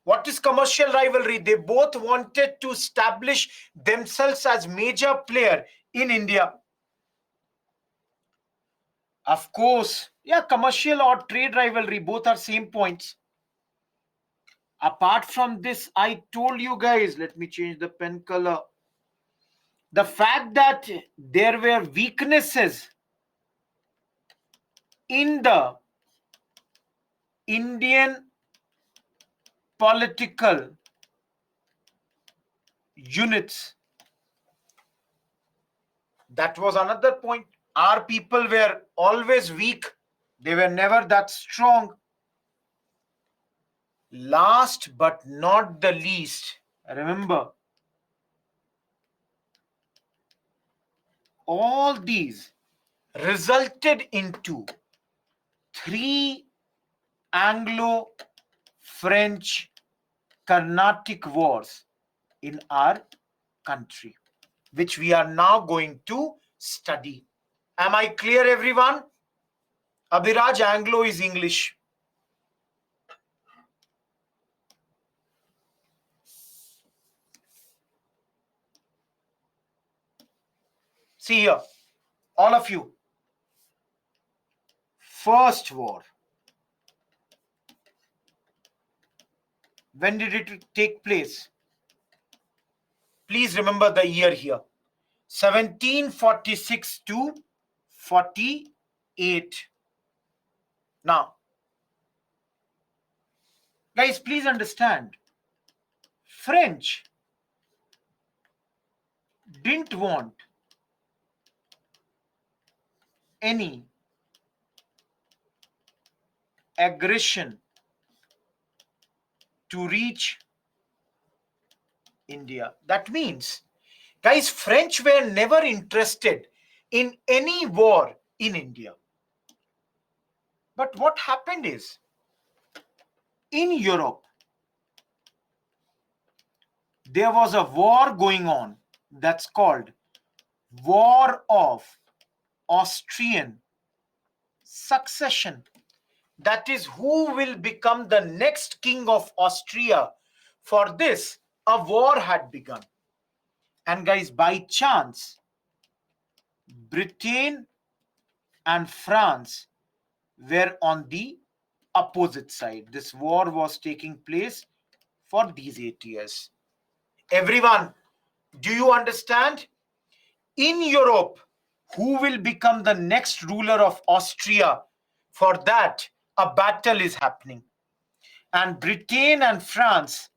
What is commercial rivalry? They both wanted to establish themselves as major player in India. Of course, yeah, commercial or trade rivalry, both are same points. Apart from this, I told you guys, let me change the pen color. The fact that there were weaknesses in the Indian political units, that was another point. Our people were always weak, they were never that strong. Last but not the least, remember, all these resulted into three Anglo-French Carnatic wars in our country, which we are now going to study. Am I clear, everyone? Abhiraj, Anglo is English. See here, all of you. First war. When did it take place? Please remember the year here. 1746 to 48. Now, guys, please understand, French didn't want any aggression to reach India. That means, guys, French were never interested in any war in India. But what happened is, in Europe, there was a war going on that's called War of Austrian Succession. That is, who will become the next king of Austria. For this, a war had begun. And guys, by chance, Britain and France were on the opposite side. This war was taking place for these 8 years. Everyone, do you understand? In Europe, who will become the next ruler of Austria? For that, a battle is happening. And Britain and France,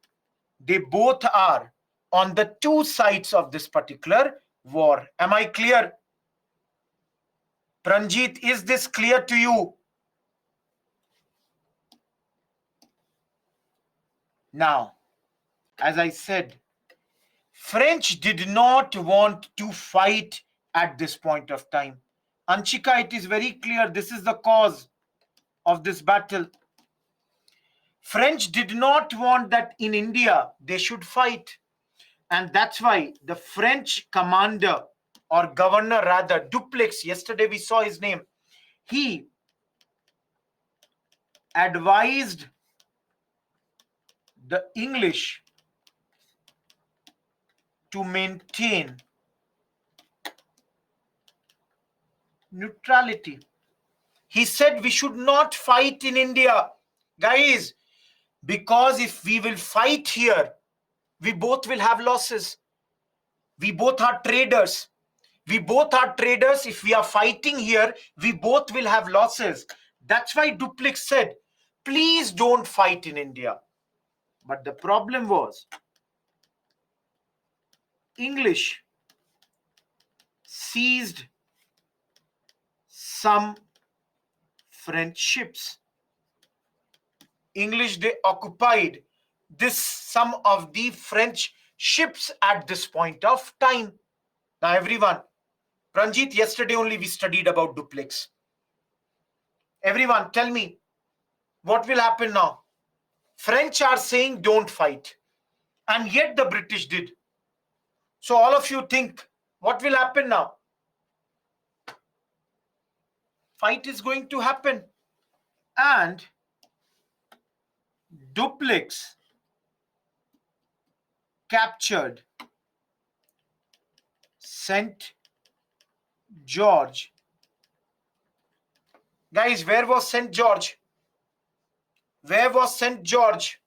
they both are on the two sides of this particular war. Am I clear? Pranjit, is this clear to you? Now, as I said, French did not want to fight at this point of time. Anshika, it is very clear this is the cause of this battle. French did not want that in India they should fight. And that's why the French commander or governor rather, Dupleix, yesterday we saw his name, he advised the English to maintain neutrality. He said we should not fight in India. Guys, because if we will fight here, we both will have losses. We both are traders. We both are traders. If we are fighting here, we both will have losses. That's why Dupleix said, please don't fight in India. But the problem was, English seized some French ships. English, they occupied some of the French ships at this point of time. Now everyone, Pranjit, yesterday only we studied about duplex. Everyone, tell me, what will happen now? French are saying don't fight, and yet the British did. So all of you think, what will happen now? Fight is going to happen. And duplex captured St. George. Guys, where was St. George? Where was St. George?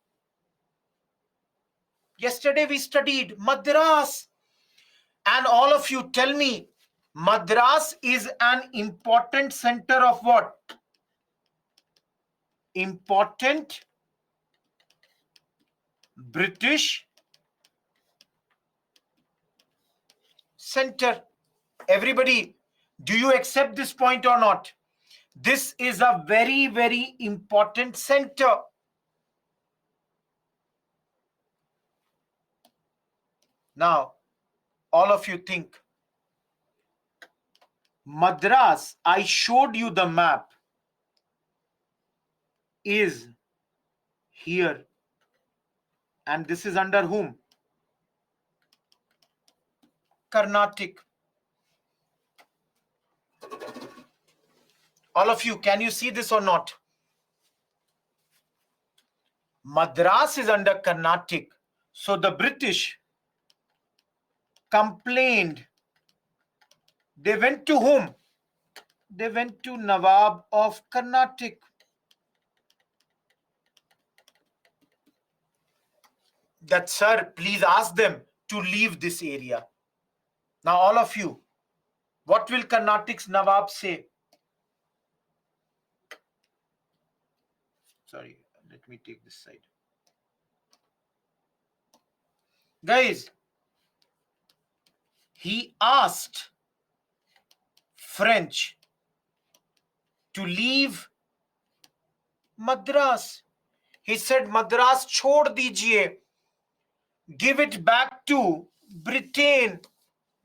Yesterday we studied Madras. And all of you tell me, Madras is an important center of what? Important British center. Everybody, do you accept this point or not? This is a very, very important center. Now, all of you think, Madras, I showed you the map, is here. And this is under whom? Carnatic. All of you, can you see this or not? Madras is under Carnatic. So the British complained. They went to whom? They went to Nawab of Carnatic. That, sir, please ask them to leave this area. Now, all of you, what will Carnatic's Nawab say? Sorry, let me take this side. Guys, he asked French to leave Madras. He said, Madras chhod dijiye. Give it back to Britain.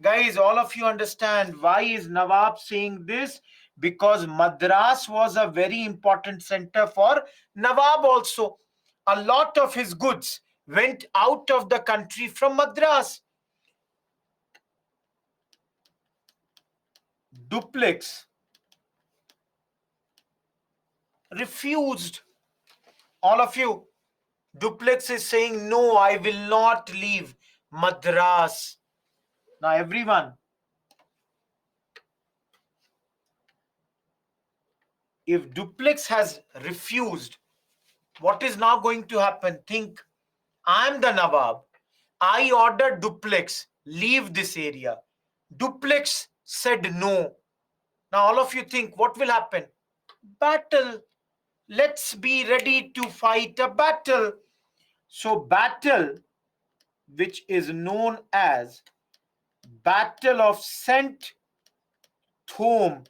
Guys, all of you understand why is Nawab saying this? Because Madras was a very important center for Nawab also. A lot of his goods went out of the country from Madras. Duplex refused. All of you, Duplex is saying, no, I will not leave Madras. Now, everyone, if Duplex has refused, what is now going to happen? Think, I'm the Nawab. I ordered Duplex, leave this area. Duplex said no. Now, all of you think, what will happen? Battle. Let's be ready to fight a battle. So, battle, which is known as Battle of St. Thome,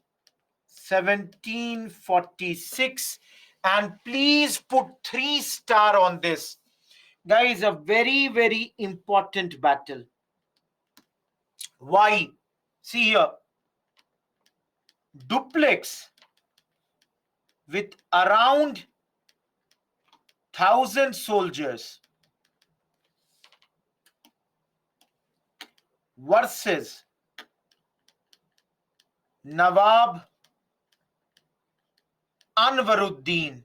1746, and please put 3-star on this. Guys, a very, very important battle. Why? See here. Duplex with around 1,000 soldiers versus Nawab Anwaruddin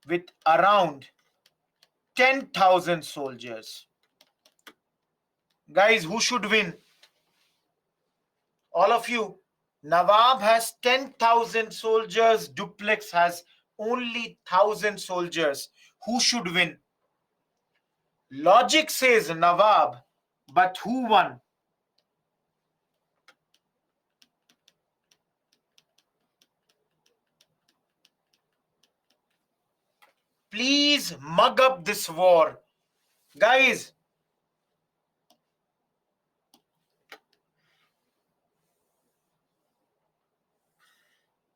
with around 10,000 soldiers. Guys, who should win? All of you. Nawab has 10,000 soldiers. Duplex has only 1,000 soldiers. Who should win? Logic says Nawab, but who won? Please mug up this war. Guys,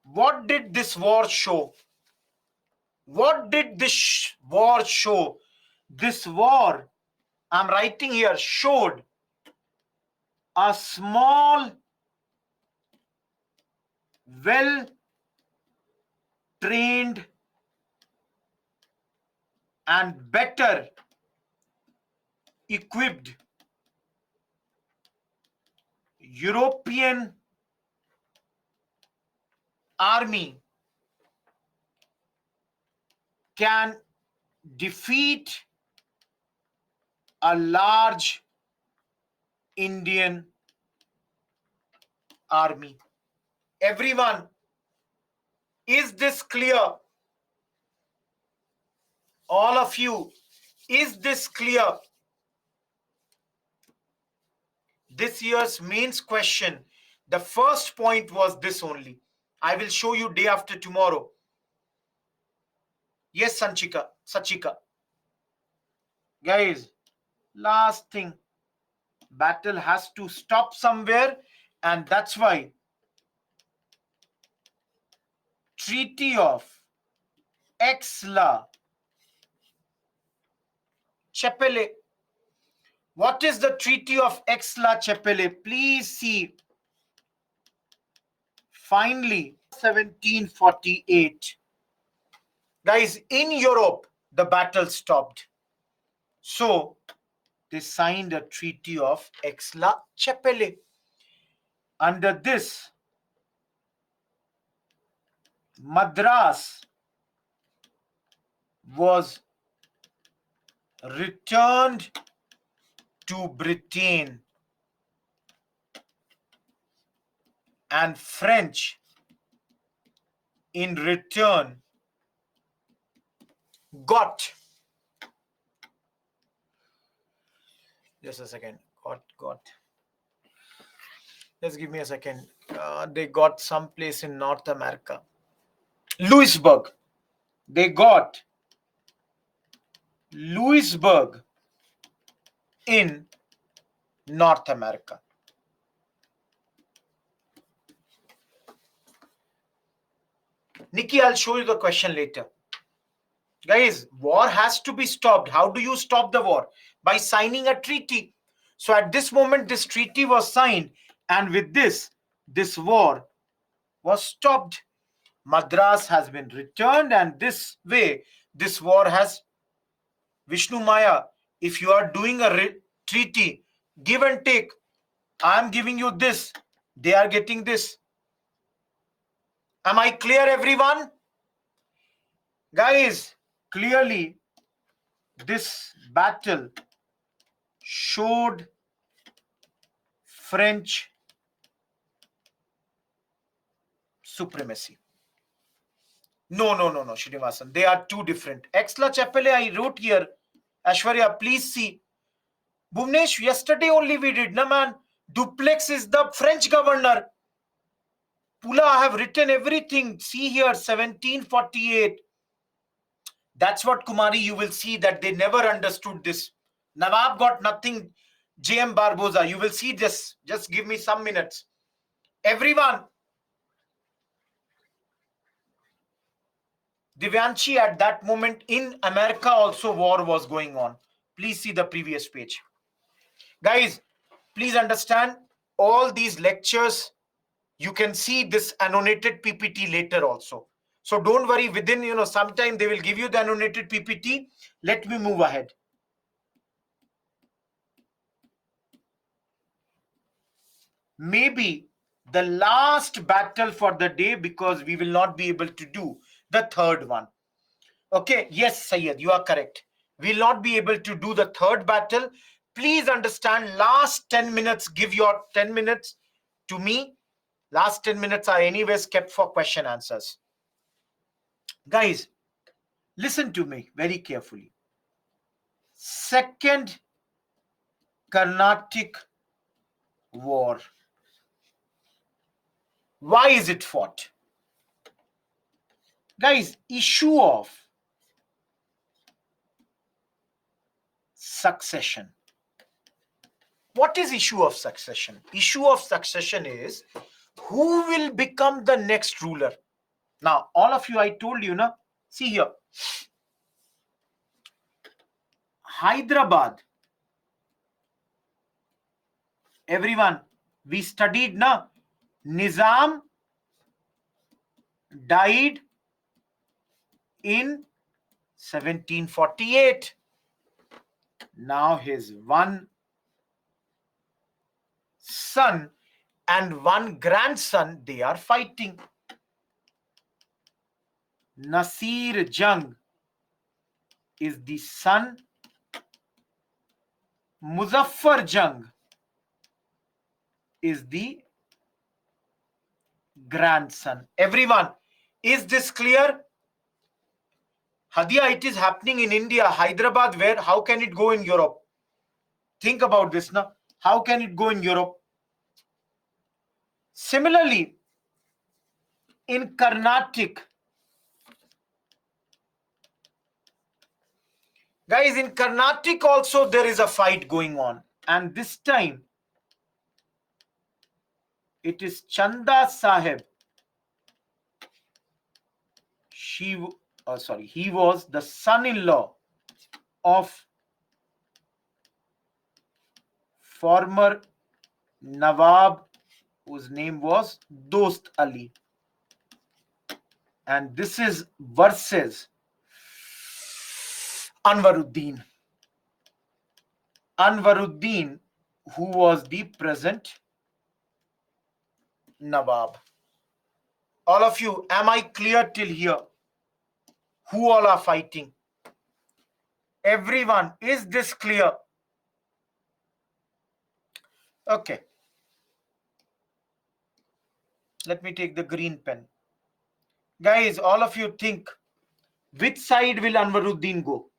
what did this war show? What did this war show? This war, I'm writing here, showed a small, well trained and better equipped European army can defeat a large Indian army. Everyone, is this clear? All of you, is this clear? This year's mains question, the first point was this only. I will show you day after tomorrow. Yes, Sachika. Guys, last thing, battle has to stop somewhere, and that's why Treaty of Aix-la-Chapelle. What is the Treaty of Aix-la-Chapelle? Please see. Finally, 1748. Guys, in Europe, the battle stopped. So, they signed a Treaty of Aix-la-Chapelle. Under this, Madras was returned to Britain, and French in return got, just a second, got, just give me a second, they got some place in North America, Louisburg. They got Louisburg in North America. Nikki, I'll show you the question later. Guys, war has to be stopped. How do you stop the war? By signing a treaty. So at this moment, this treaty was signed, and with this war was stopped. Madras has been returned, and this way, this war has, Vishnu Maya, if you are doing a treaty, give and take, I am giving you this, they are getting this. Am I clear, everyone? Guys, clearly, this battle showed French supremacy. No, Srinivasan. They are two different. Aix-la-Chapelle, I wrote here. Ashwarya, please see. Bhuvnesh, yesterday only we did, na man. Duplex is the French governor. Pula, I have written everything. See here, 1748. That's what, Kumari, you will see that they never understood this. Nawab got nothing. J.M. Barboza, you will see this. Just give me some minutes. Everyone. Divyanshi, at that moment in America also war was going on. Please see the previous page. Guys, please understand all these lectures. You can see this annotated PPT later also. So don't worry, within, sometime they will give you the annotated PPT. Let me move ahead. Maybe the last battle for the day, because we will not be able to do the third one. Okay, yes, Syed, you are correct. We'll not be able to do the third battle. Please understand, last 10 minutes, give your 10 minutes to me. Last 10 minutes are anyways kept for question answers. Guys, listen to me very carefully. Second Carnatic War. Why is it fought? Guys, issue of succession. What is issue of succession? Issue of succession is who will become the next ruler. Now, all of you, I told you, na, see here. Hyderabad Everyone, we studied na, Nizam died in 1748. Now his one son and one grandson, they are fighting. Nasir Jung is the son. Muzaffar Jung is the grandson. Everyone, is this clear? Hadia, it is happening in India, Hyderabad, where? How can it go in Europe? Think about this now. How can it go in Europe? Similarly, in Carnatic, guys, in Carnatic also there is a fight going on. And this time, it is Chanda Sahib. He was the son-in-law of former Nawab, whose name was Dost Ali. And this is versus Anwaruddin. Anwaruddin, who was the present Nawab. All of you, am I clear till here? Who all are fighting? Everyone, is this clear? Okay. Let me take the green pen. Guys, all of you think, which side will Anwaruddin go?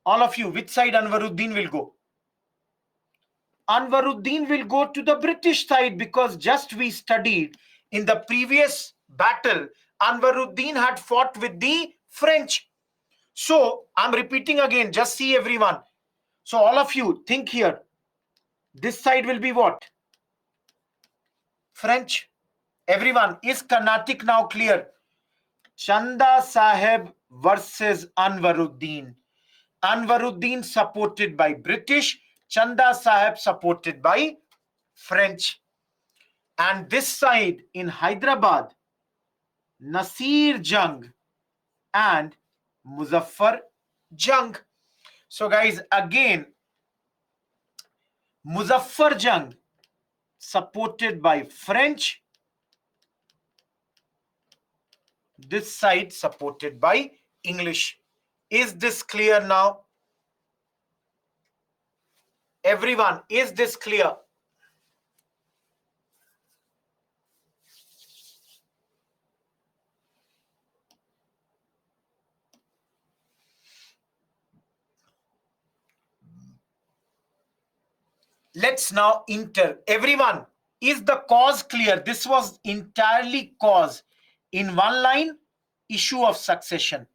All of you, which side Anwaruddin will go? Anwaruddin will go to the British side, because just we studied in the previous battle, Anwaruddin had fought with the French. So I'm repeating again, just see everyone. So all of you think here, this side will be what? French. Everyone, is Carnatic now clear? Chanda Sahib versus Anwaruddin. Anwaruddin supported by British, Chanda Sahib supported by French. And this side in Hyderabad, Nasir Jung and Muzaffar Jung. So guys, again, Muzaffar Jung supported by French, this side supported by English. Is this clear now? Everyone, is this clear? Let's now enter. Everyone, is the cause clear? This was entirely cause. In one line, issue of succession.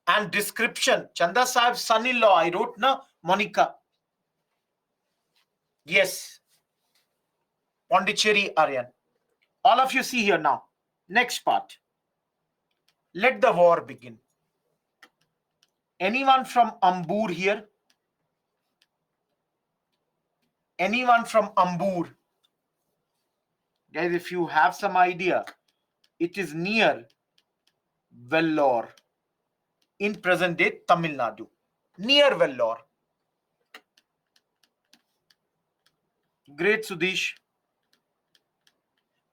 And description, Chanda Sahib's son-in-law, I wrote na, Monica. Yes, Pondicherry Aryan. All of you see here now. Next part. Let the war begin. Anyone from Ambur here? Anyone from Ambur? Guys, if you have some idea, it is near Vellore in present day Tamil Nadu. Near Vellore. Great, Sudesh.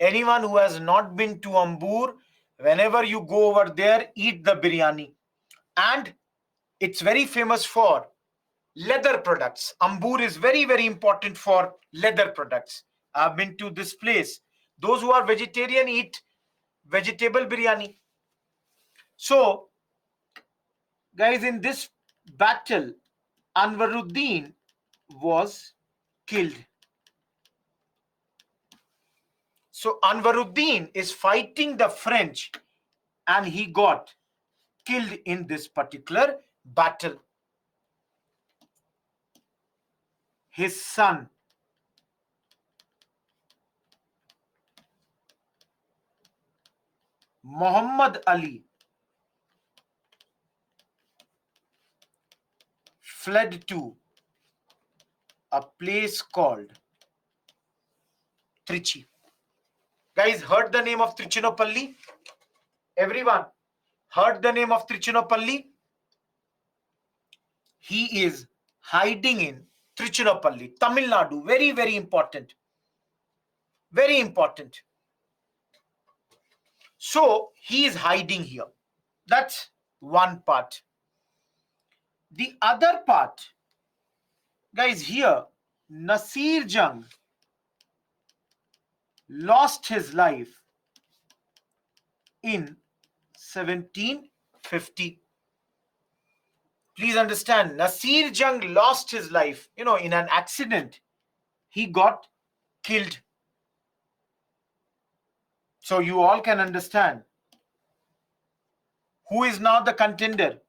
Anyone who has not been to Ambur, whenever you go over there, eat the biryani. And it's very famous for leather products. Ambur is very, very important for leather products. I've been to this place. Those who are vegetarian eat vegetable biryani. So, guys, in this battle, Anwaruddin was killed. So Anwaruddin is fighting the French and he got killed in this particular battle. His son, Muhammad Ali, fled to a place called Trichy. Guys, heard the name of Trichinopoly? Everyone heard the name of Trichinopoly? He is hiding in Trichinopoly, Tamil Nadu. Very, very important. Very important. So he is hiding here. That's one part. The other part, guys, here, Nasir Jung lost his life in 1750. Please understand, Nasir Jung lost his life, in an accident. He got killed. So you all can understand who is now the contender.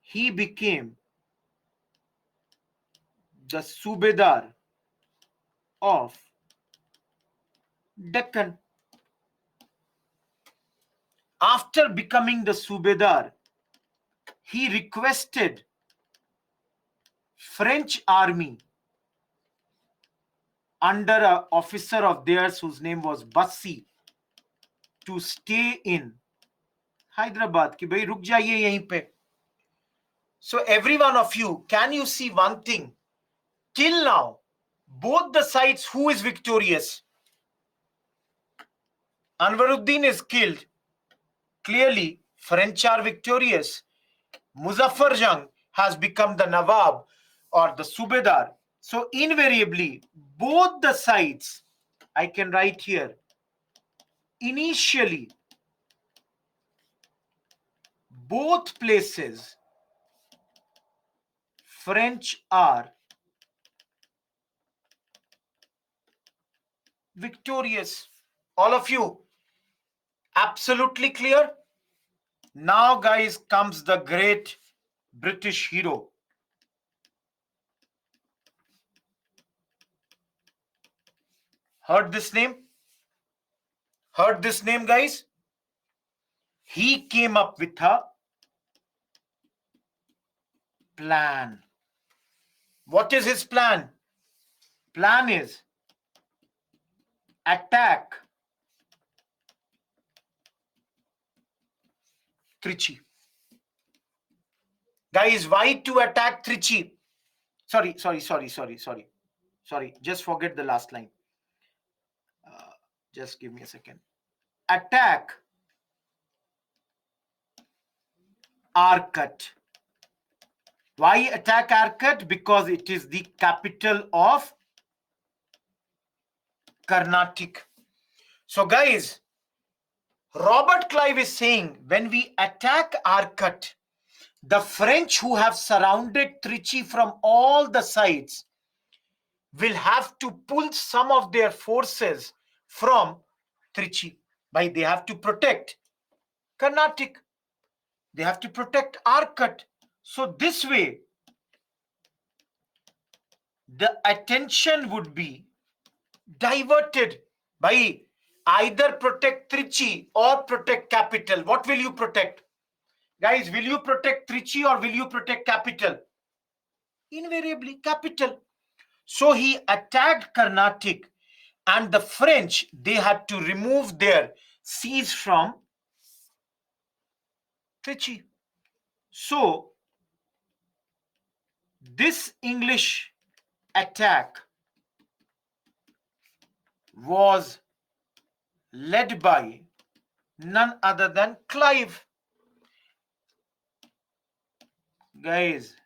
He became the Subedar of Deccan. After becoming the Subedar, he requested French army under an officer of theirs whose name was Bassi to stay in Hyderabad. कि भाई रुक जाइए यहीं पे. So every one of you, can you see one thing? Till now, both the sides, who is victorious? Anwaruddin is killed. Clearly, French are victorious. Muzaffar Jung has become the Nawab or the Subedar. So invariably, both the sides, I can write here, initially, both places, French are victorious. All of you, absolutely clear? Now, guys, comes the great British hero. Heard this name? Heard this name, guys? He came up with a plan. What is his plan? Plan is attack Trichy. Guys, why to attack Trichy? Sorry. Just forget the last line. Just give me a second. Attack Arcot. Why attack Arcot? Because it is the capital of Carnatic. So guys, Robert Clive is saying when we attack Arcot, the French who have surrounded Trichy from all the sides will have to pull some of their forces from Trichy. By they have to protect Carnatic. They have to protect Arcot. So this way, the attention would be diverted by either protect Trichy or protect capital. What will you protect? Guys, will you protect Trichy or will you protect capital? Invariably capital. So he attacked Carnatic, and the French, they had to remove their siege from Trichy. So this English attack was led by none other than Clive. Guys,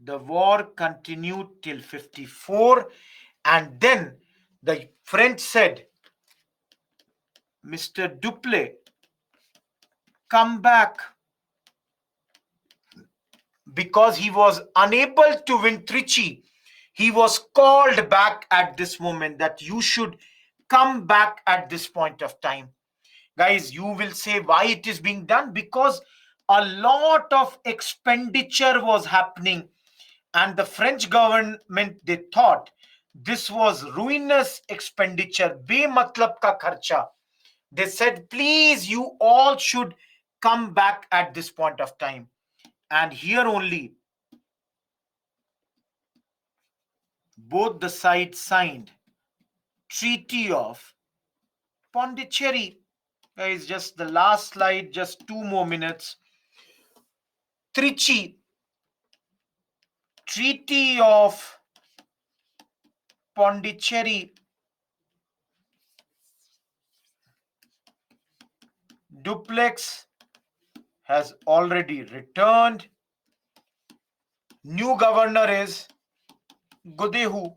the war continued till 54, and then the French said, Mr. Dupleix, come back. Because he was unable to win Trichy, he was called back at this moment that you should come back at this point of time. Guys, you will say why it is being done? Because a lot of expenditure was happening, and the French government, they thought this was ruinous expenditure, be-matlab ka kharcha. They said, please, you all should come back at this point of time. And here only both the sides signed Treaty of Pondicherry. Guys, just the last slide, just 2 more minutes. Trichy, Treaty of Pondicherry. Duplex has already returned. New governor is Godehu,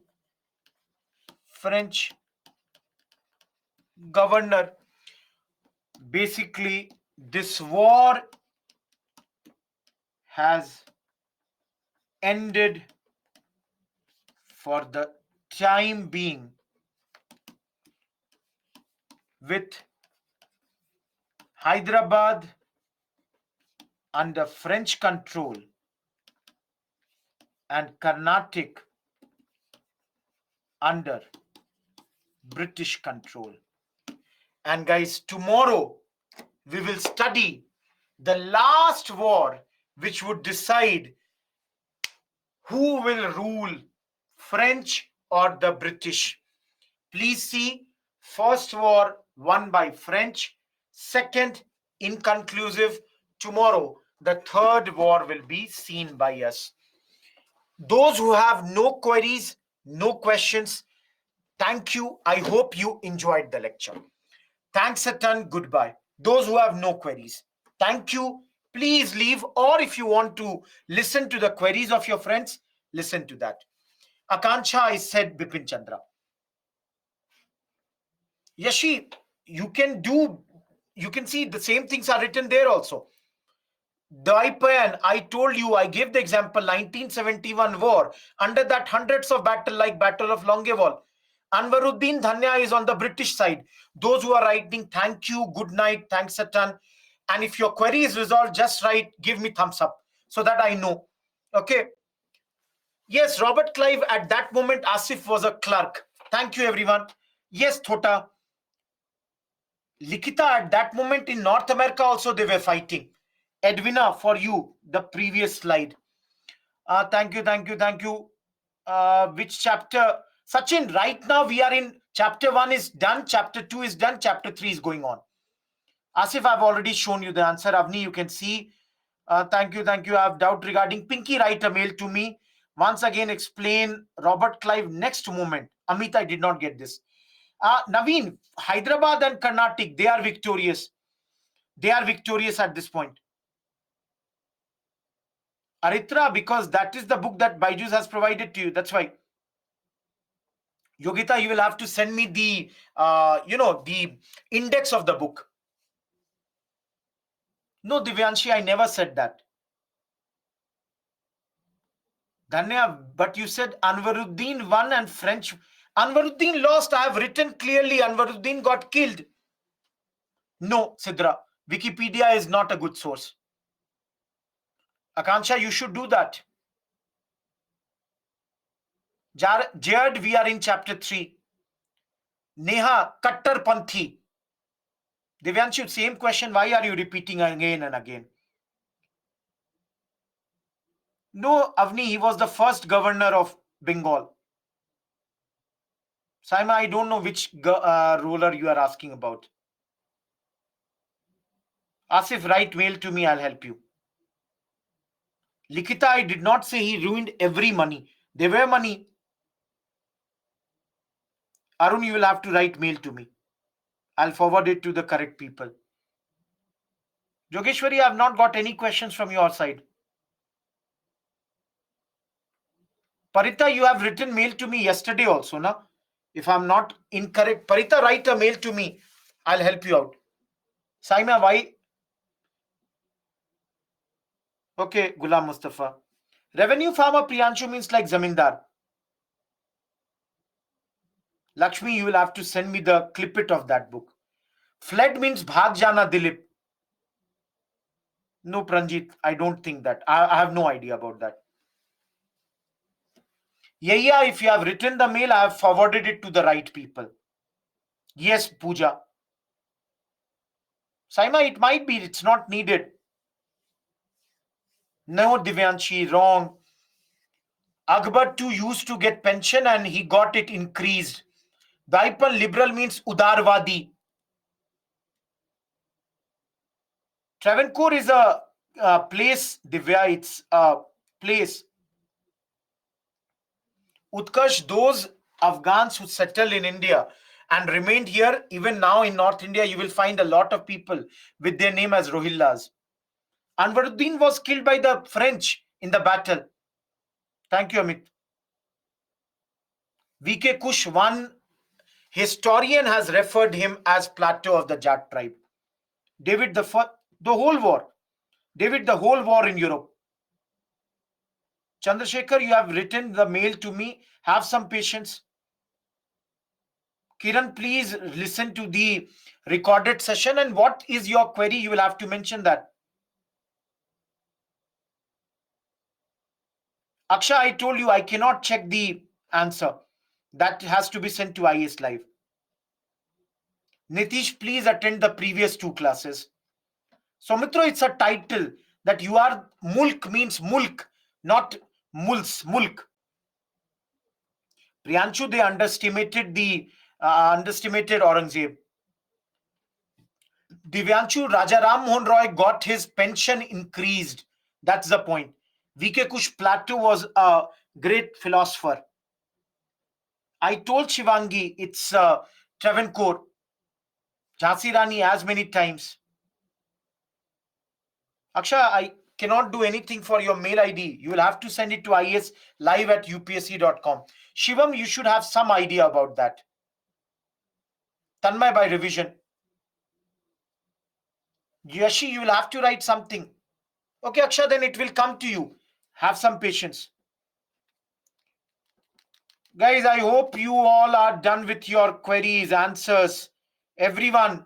French governor. Basically, this war has ended for the time being with Hyderabad under French control and Carnatic under British control. And guys, tomorrow we will study the last war which would decide who will rule, French or the British. Please see, first war won by French, second inconclusive. Tomorrow, the third war will be seen by us. Those who have no queries, no questions, thank you. I hope you enjoyed the lecture. Thanks a ton. Goodbye. Those who have no queries, thank you. Please leave, or if you want to listen to the queries of your friends, listen to that. Akanksha, I said Bipin Chandra. Yashi, you can see the same things are written there also. Daipan, I told you, I gave the example 1971 war. Under that, hundreds of battle like Battle of Longewall. Anwaruddin Dhanya is on the British side. Those who are writing, thank you, good night, thanks a ton. And if your query is resolved, just write, give me thumbs up so that I know. Okay. Yes, Robert Clive, at that moment, Asif was a clerk. Thank you, everyone. Yes, Thota. Likita, at that moment in North America also they were fighting. Edwina, for you, the previous slide. Thank you, thank you, thank you. Which chapter? Sachin, right now we are in chapter 1 is done, chapter 2 is done, chapter 3 is going on. Asif, I've already shown you the answer. Avni, you can see. Thank you, thank you. I have doubt regarding Pinky. Write a mail to me. Once again, explain Robert Clive next moment. Amit, I did not get this. Naveen, Hyderabad and Carnatic, they are victorious. They are victorious at this point. Aritra, because that is the book that Byju's has provided to you. That's why. Yogita, you will have to send me the, the index of the book. No, Divyanshi, I never said that. Dhanya, but you said Anwaruddin won and French. Anwaruddin lost. I have written clearly Anwaruddin got killed. No, Sidra. Wikipedia is not a good source. Akanksha, you should do that. Jared, we are in chapter 3. Neha, Kattar Panthi. Divyanshu, same question. Why are you repeating again and again? No, Avni, he was the first governor of Bengal. Saima, I don't know which ruler you are asking about. Asif, write mail to me. I'll help you. Likita, I did not say he ruined every money. There were money. Arun, you will have to write mail to me. I'll forward it to the correct people. Yogeshwari, I have not got any questions from your side. Parita, you have written mail to me yesterday also, na? If I'm not incorrect, Parita, write a mail to me. I'll help you out. Saima, why? Okay, Ghulam Mustafa. Revenue farmer Priyanshu means like Zamindar. Lakshmi, you will have to send me the clippet of that book. Fled means Bhag Jana Dilip. No, Pranjit, I don't think that. I have no idea about that. Yeah, if you have written the mail, I have forwarded it to the right people. Yes, Pooja. Saima, it might be, it's not needed. No, Divyanshi, wrong. Akbar too used to get pension and he got it increased. Daipan liberal means Udarwadi. Travancore is a place, Divya. It's a place. Utkarsh, those Afghans who settled in India and remained here, even now in North India, you will find a lot of people with their name as Rohillas. Anwaruddin was killed by the French in the battle. Thank you, Amit. VK Kush, one historian has referred him as plateau of the Jat tribe. David the whole war. David, the whole war in Europe. Chandrasekhar, you have written the mail to me. Have some patience. Kiran, please listen to the recorded session. And what is your query? You will have to mention that. Aksha, I told you I cannot check the answer. That has to be sent to IS Live. Nitish, please attend the previous two classes. Soumitra, it's a title that you are. Mulk means mulk, not mulk. Priyanshu, they underestimated Aurangzeb. Divyanshu, Rajaram Mohan Roy got his pension increased. That's the point. VK Kush Plateau was a great philosopher. I told Shivangi it's Travancore, Jhansi Rani as many times. Aksha, I cannot do anything for your mail ID. You will have to send it to islive@upsc.com. Shivam, you should have some idea about that. Tanmay by revision. Yashi, you will have to write something. Okay, Aksha, then it will come to you. Have some patience. Guys, I hope you all are done with your queries, answers. Everyone.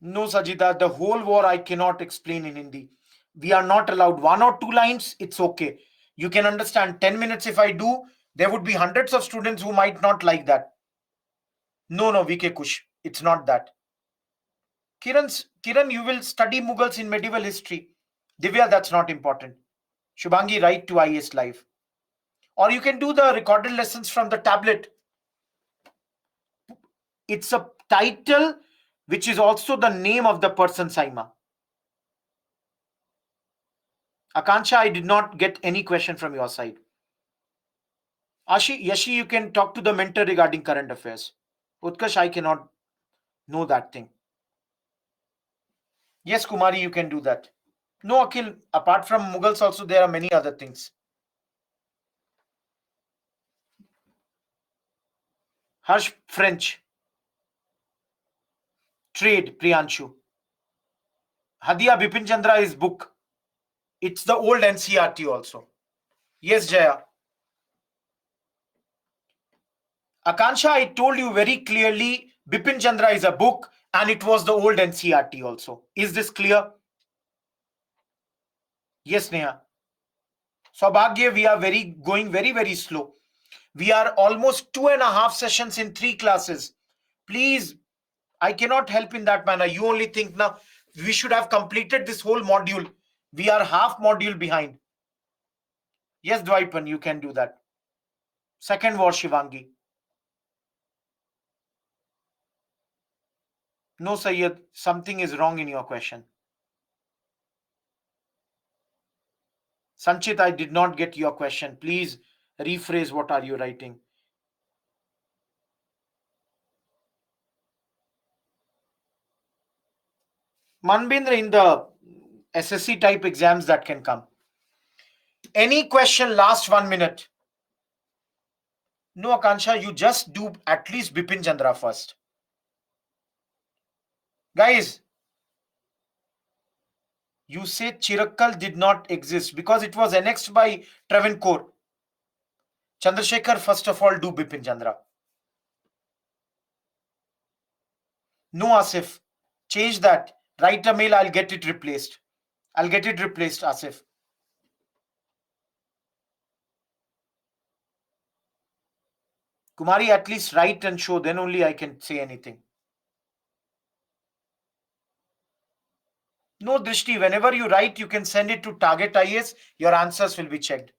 No, Sajida, the whole war I cannot explain in Hindi. We are not allowed 1 or 2 lines. It's okay. You can understand 10 minutes if I do. There would be hundreds of students who might not like that. No, no, VK Kush. It's not that. Kiran, you will study Mughals in medieval history. Divya, that's not important. Shubhangi, write to IS Live. Or you can do the recorded lessons from the tablet. It's a title which is also the name of the person, Saima. Akansha, I did not get any question from your side. Yashi, you can talk to the mentor regarding current affairs. Utkarsh, I cannot know that thing. Yes, Kumari, you can do that. No, Akhil, apart from Mughals also there are many other things. Harsh, French. Trade, Priyanshu. Hadia Bipin Chandra is book. It's the old NCRT also. Yes, Jaya. Akansha, I told you very clearly, Bipin Chandra is a book and it was the old NCRT also. Is this clear? Yes, Neha. Saubhagya, we are going very slow. We are almost 2.5 sessions in 3 classes. Please, I cannot help in that manner. You only think now we should have completed this whole module. We are half module behind. Yes, Dwaipan, you can do that. Second war, Shivangi. No, Sayyid, something is wrong in your question. Sanchit, I did not get your question. Please rephrase what are you writing. Manbindra, in the SSC type exams that can come. Any question last 1 minute? No, Akansha, you just do at least Bipin Chandra first. Guys, you say Chirakkal did not exist because it was annexed by Travancore. Chandrasekhar, first of all, do Bipin Chandra. No, Asif. Change that. Write a mail, I'll get it replaced. Asif. Kumari, at least write and show, then only I can say anything. No, Drishti, whenever you write, you can send it to Target IS. Your answers will be checked.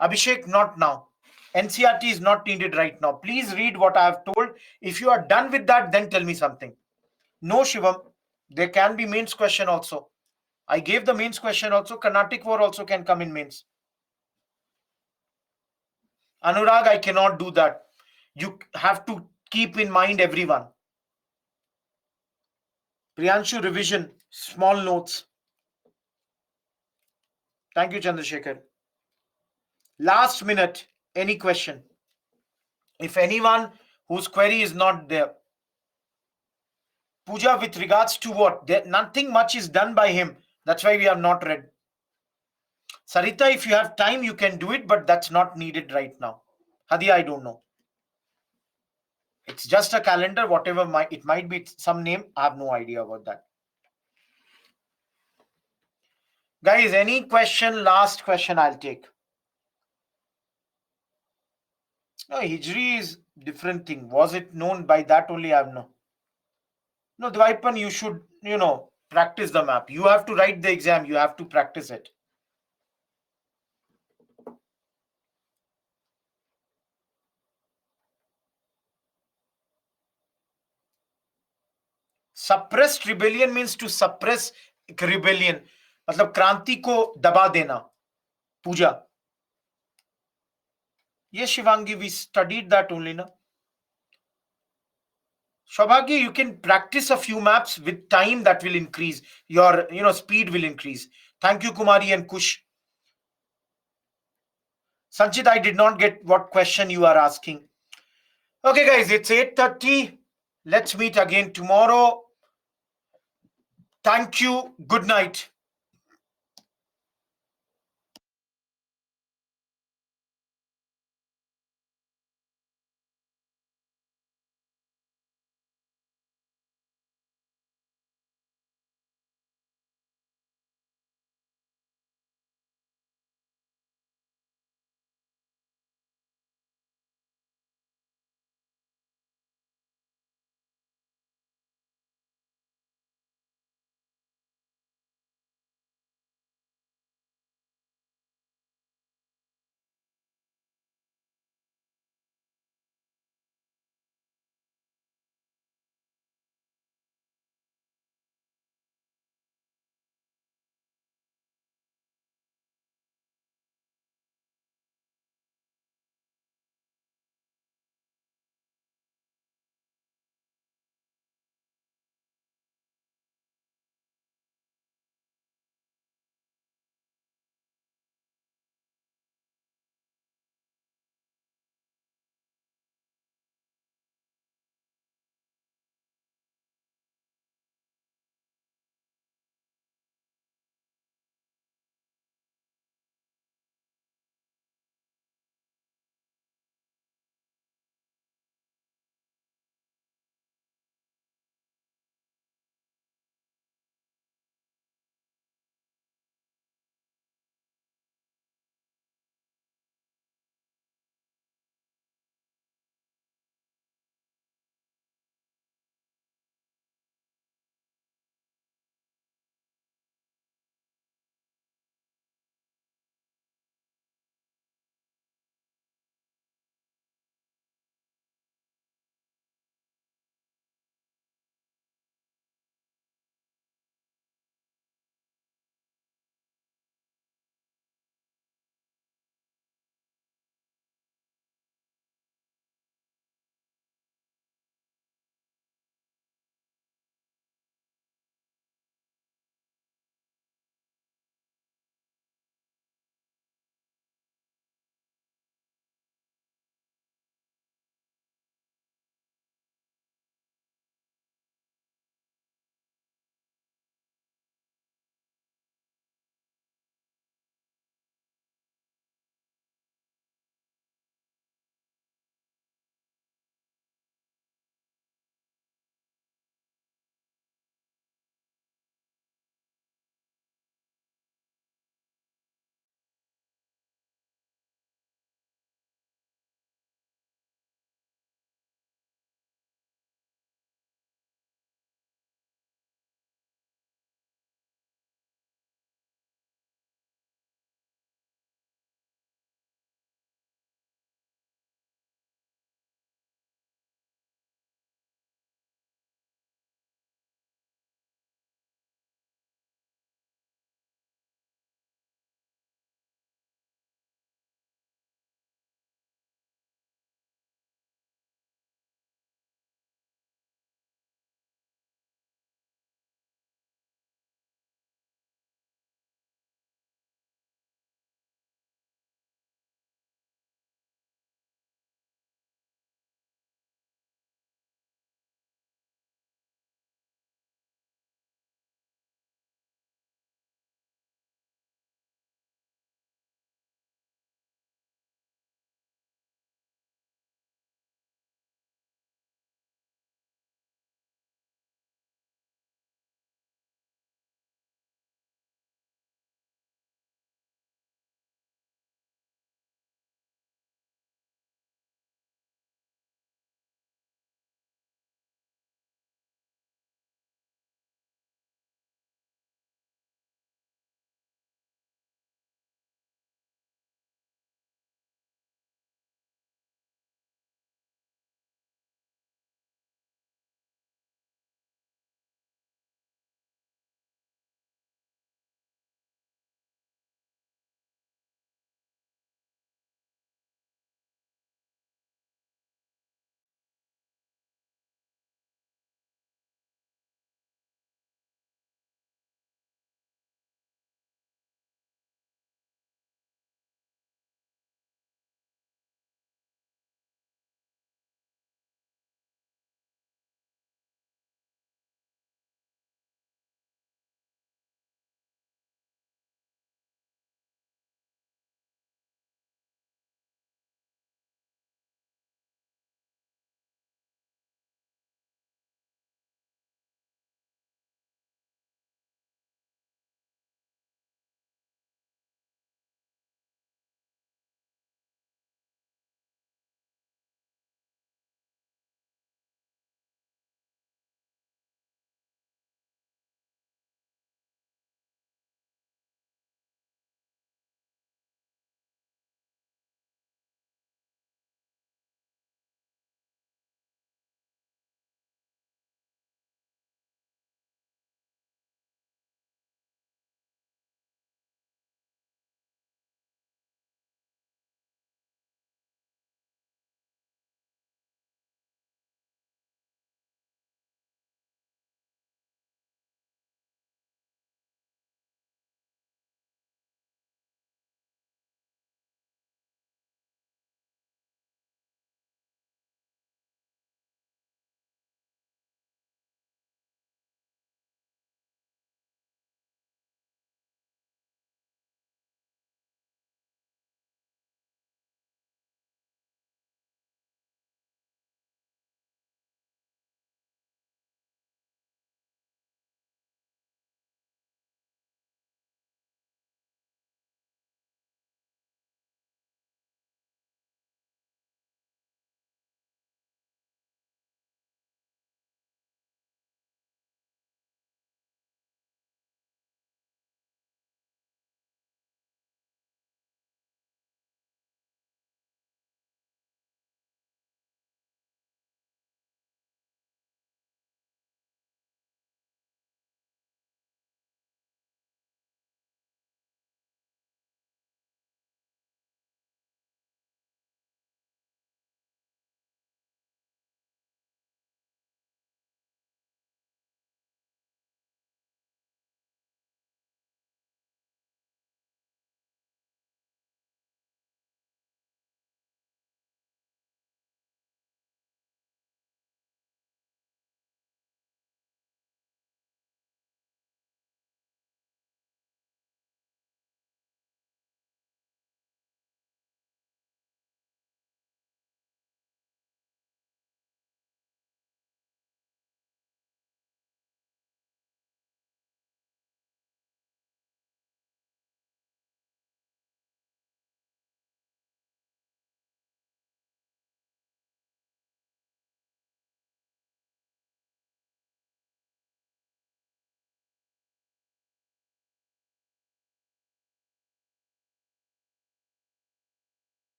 Abhishek, not now. NCRT is not needed right now. Please read what I have told. If you are done with that, then tell me something. No, Shivam. There can be mains question also. I gave the mains question also. Carnatic War also can come in mains. Anurag, I cannot do that. You have to keep in mind everyone. Priyanshu, revision, small notes. Thank you, Chandrasekhar. Last minute, any question? If anyone whose query is not there, Puja, with regards to what? There, nothing much is done by him. That's why we have not read. Sarita, if you have time, you can do it, but that's not needed right now. Hadi, I don't know. It's just a calendar, whatever it might be some name. I have no idea about that. Guys, any question? Last question I'll take. No, Hijri is different thing. Was it known by that only? I have no. No, Dvaipan, you should, practice the map. You have to write the exam. You have to practice it. Suppressed rebellion means to suppress rebellion. मतलब क्रांति को दबा देना. पूजा. Yes, Shivangi, we studied that only, na. Shobhagi, you can practice a few maps with time that will increase. Your, speed will increase. Thank you, Kumari and Kush. Sanchit, I did not get what question you are asking. Okay, guys, it's 8:30. Let's meet again tomorrow. Thank you. Good night.